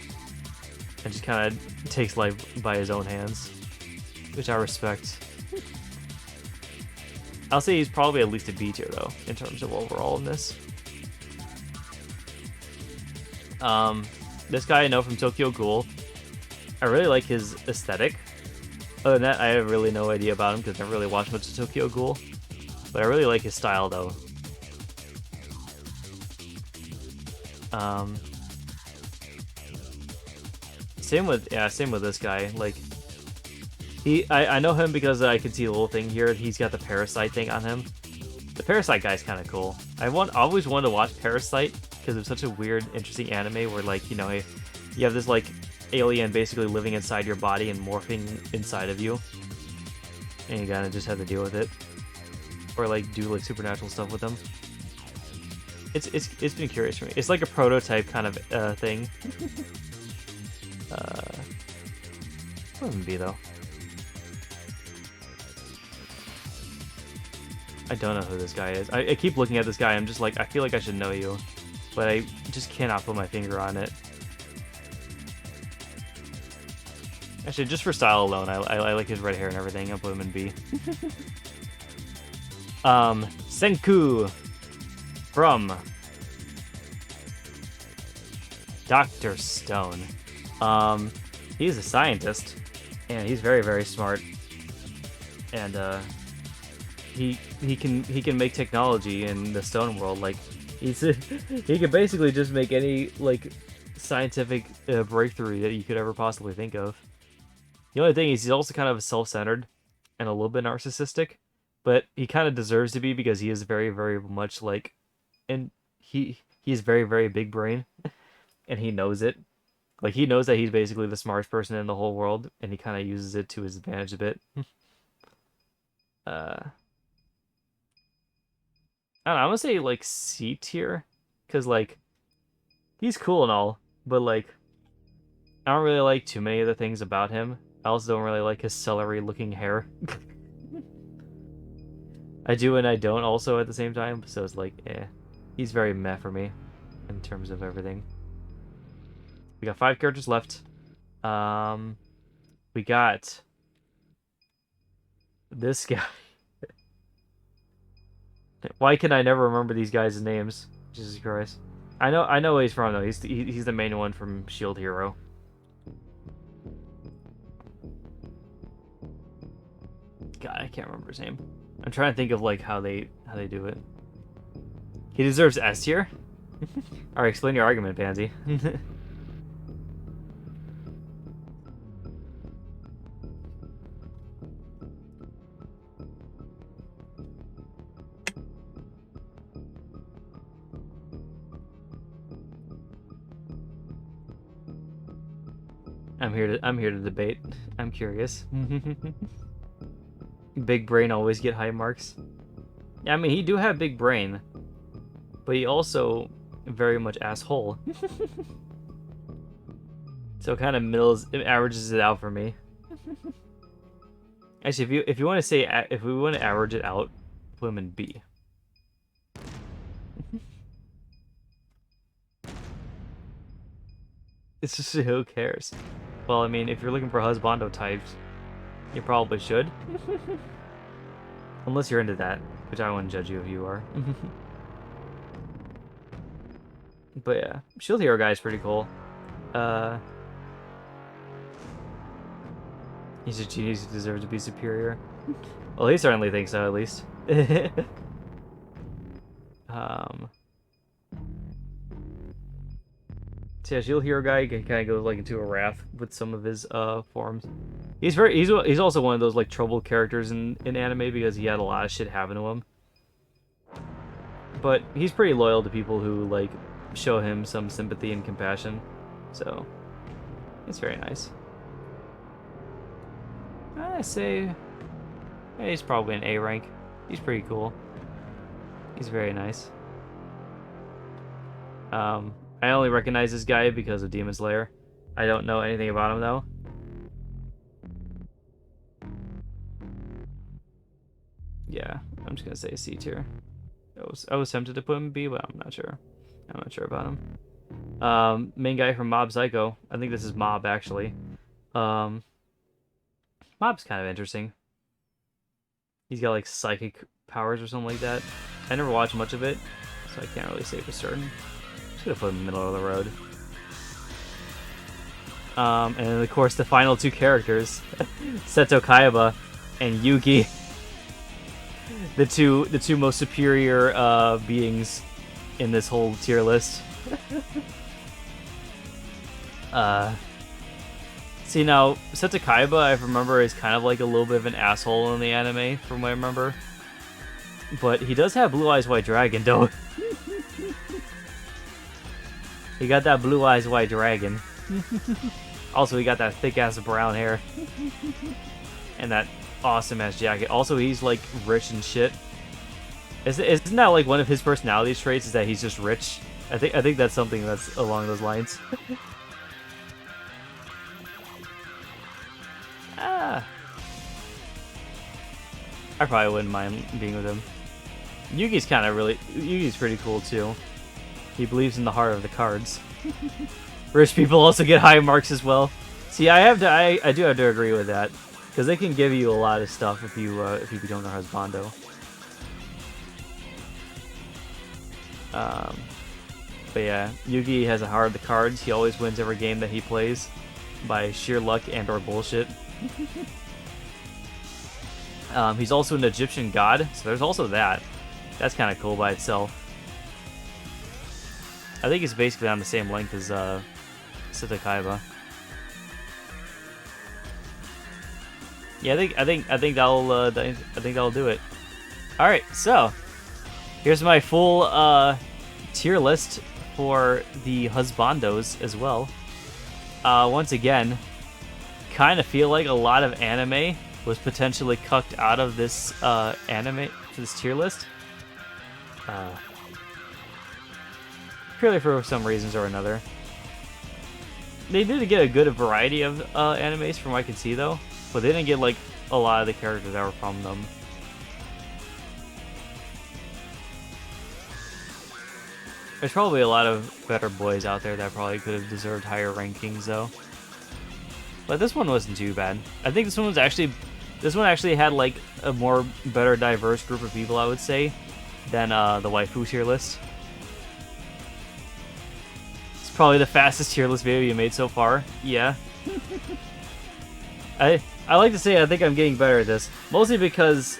And just kind of takes life by his own hands. Which I respect. I'll say he's probably at least a B tier, though, in terms of overall in this. This guy I know from Tokyo Ghoul. I really like his aesthetic. Other than that, I have really no idea about him because I never really watched much of Tokyo Ghoul. But I really like his style, though. Same with this guy. Like, I know him because I can see the little thing here. He's got the Parasite thing on him. The Parasite guy's kind of cool. I always wanted to watch Parasite because it's such a weird, interesting anime where, like, you know, you have this like alien basically living inside your body and morphing inside of you, and you gotta just have to deal with it, or like do like supernatural stuff with them. It's been curious for me. It's like a prototype kind of thing. Wouldn't be though. I don't know who this guy is. I keep looking at this guy. I'm just like, I feel like I should know you, but I just cannot put my finger on it. Actually, just for style alone, I like his red hair and everything. I'll put him in B. Senku from Dr. Stone. He's a scientist, and he's very, very smart. And he can make technology in the stone world. Like, he can basically just make any like scientific breakthrough that you could ever possibly think of. The only thing is he's also kind of self-centered and a little bit narcissistic, but he kind of deserves to be because he is very, very much like, and he is very, very big brain, and he knows it. Like, he knows that he's basically the smartest person in the whole world, and he kind of uses it to his advantage a bit. I don't know, I'm gonna say like C tier, because like he's cool and all, but like I don't really like too many of the things about him. I also don't really like his celery-looking hair. I do and I don't also at the same time, so it's like, he's very meh for me in terms of everything. We got 5 characters left. We got this guy. Why can I never remember these guys' names? Jesus Christ. I know where he's from though. He's the main one from Shield Hero. God, I can't remember his name. I'm trying to think of like how they do it. He deserves S tier? Alright, explain your argument, Pansy. I'm here to debate. I'm curious. Big brain always get high marks. Yeah, I mean, he do have big brain, but he also very much asshole. So it kind of averages it out for me. Actually, if you want to say, if we want to average it out, put him in B. It's just, who cares? Well, I mean, if you're looking for husbando types, you probably should. Unless you're into that, which I wouldn't judge you if you are. But yeah, Shield Hero guy is pretty cool. He's a genius who deserves to be superior. Well, he certainly thinks so, at least. So yeah, Shield Hero guy can kind of go like into a wrath with some of his forms. He's also one of those like troubled characters in anime because he had a lot of shit happen to him. But he's pretty loyal to people who like show him some sympathy and compassion. So it's very nice. I say he's probably an A rank. He's pretty cool. He's very nice. I only recognize this guy because of Demon Slayer. I don't know anything about him though. Yeah, I'm just gonna say C tier. I was tempted to put him B, but I'm not sure. I'm not sure about him. Main guy from Mob Psycho. I think this is Mob actually. Mob's kind of interesting. He's got like psychic powers or something like that. I never watched much of it, so I can't really say for certain. Should have put him in the middle of the road. And then, of course, the final two characters, Seto Kaiba and Yugi, the two most superior beings in this whole tier list. See, now, Seto Kaiba, I remember, is kind of like a little bit of an asshole in the anime, from what I remember. But he does have Blue Eyes White Dragon, though. He got that Blue Eyes White Dragon. Also, he got that thick-ass brown hair. And that awesome-ass jacket. Also, he's, like, rich and shit. Isn't that, like, one of his personality traits, is that he's just rich? I think that's something that's along those lines. I probably wouldn't mind being with him. Yugi's pretty cool, too. He believes in the heart of the cards. Rich people also get high marks as well. See, I do have to agree with that, because they can give you a lot of stuff if you don't know Husbando. But yeah, Yugi has a heart of the cards. He always wins every game that he plays by sheer luck and or bullshit. He's also an Egyptian god, so there's also that. That's kind of cool by itself. I think it's basically on the same length as Seto Kaiba. Yeah, I think that'll do it. All right, so here's my full tier list for the Husbandos as well. Once again, kind of feel like a lot of anime was potentially cucked out of this this tier list. Purely for some reasons or another. They did get a good variety of animes from what I can see though, but they didn't get like a lot of the characters that were from them. There's probably a lot of better boys out there that probably could have deserved higher rankings though. But this one wasn't too bad. I think this one actually had like a more better diverse group of people, I would say, than the waifu tier list. It's probably the fastest tier list video you made so far. Yeah. I like to say I think I'm getting better at this, mostly because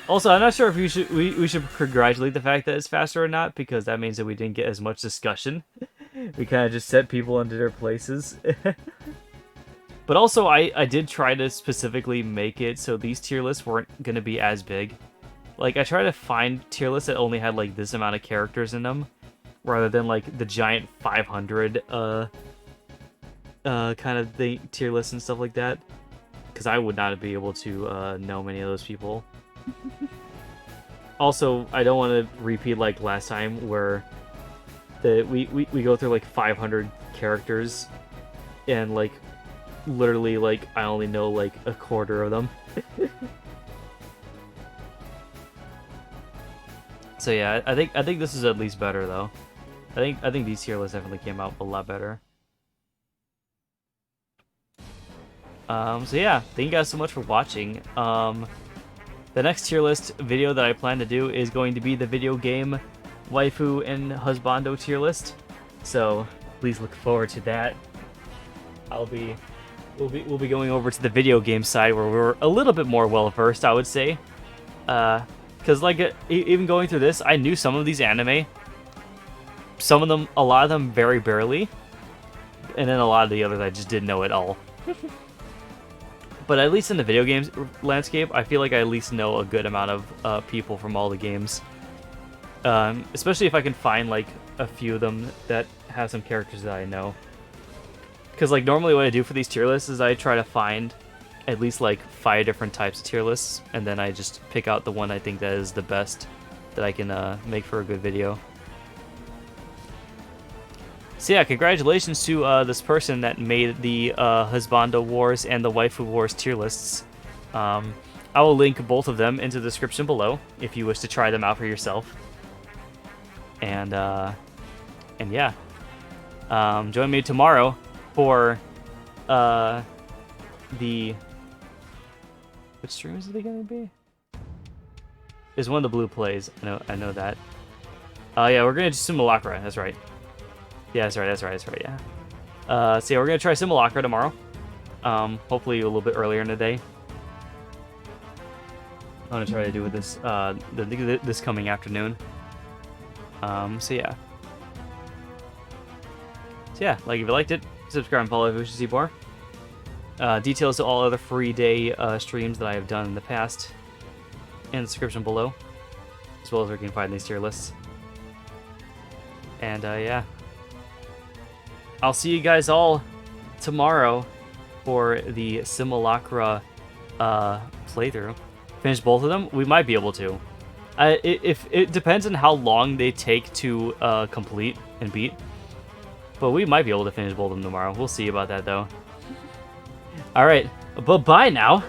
also, I'm not sure if we should congratulate the fact that it's faster or not, because that means that we didn't get as much discussion. We kind of just set people into their places. But also, I did try to specifically make it so these tier lists weren't going to be as big. Like, I tried to find tier lists that only had, like, this amount of characters in them, rather than, like, the giant 500, kind of the tier lists and stuff like that. Because I would not be able to know many of those people. Also, I don't want to repeat like last time where we go through like 500 characters and like literally like I only know like a quarter of them. So yeah, I think this is at least better though. I think these tier lists definitely came out a lot better. So yeah, thank you guys so much for watching. The next tier list video that I plan to do is going to be the video game waifu and husbando tier list. So please look forward to that. We'll be going over to the video game side where we're a little bit more well versed, I would say. Because like even going through this, I knew some of these anime. Some of them, a lot of them, very barely, and then a lot of the others I just didn't know at all. But at least in the video games landscape, I feel like I at least know a good amount of people from all the games. Especially if I can find like a few of them that have some characters that I know. Because like normally what I do for these tier lists is I try to find at least like 5 different types of tier lists, and then I just pick out the one I think that is the best that I can make for a good video. So yeah, congratulations to this person that made the Husbando Wars and the Waifu Wars tier lists. I will link both of them into the description below if you wish to try them out for yourself. And yeah, join me tomorrow for the which stream is it gonna be? It's one of the blue plays. I know that. Yeah, we're gonna do Simulacra. That's right. Yeah, that's right, yeah. So yeah, we're gonna try Simulacra tomorrow. Hopefully a little bit earlier in the day. I'm gonna try to do it this this coming afternoon. So yeah. So yeah, like if you liked it, subscribe and follow if you wish to see more. Details to all other free day streams that I have done in the past in the description below, as well as where you can find these tier lists. And yeah, I'll see you guys all tomorrow for the Simulacra playthrough. Finish both of them? We might be able to. If it depends on how long they take to complete and beat. But we might be able to finish both of them tomorrow. We'll see about that, though. Alright, bye-bye now.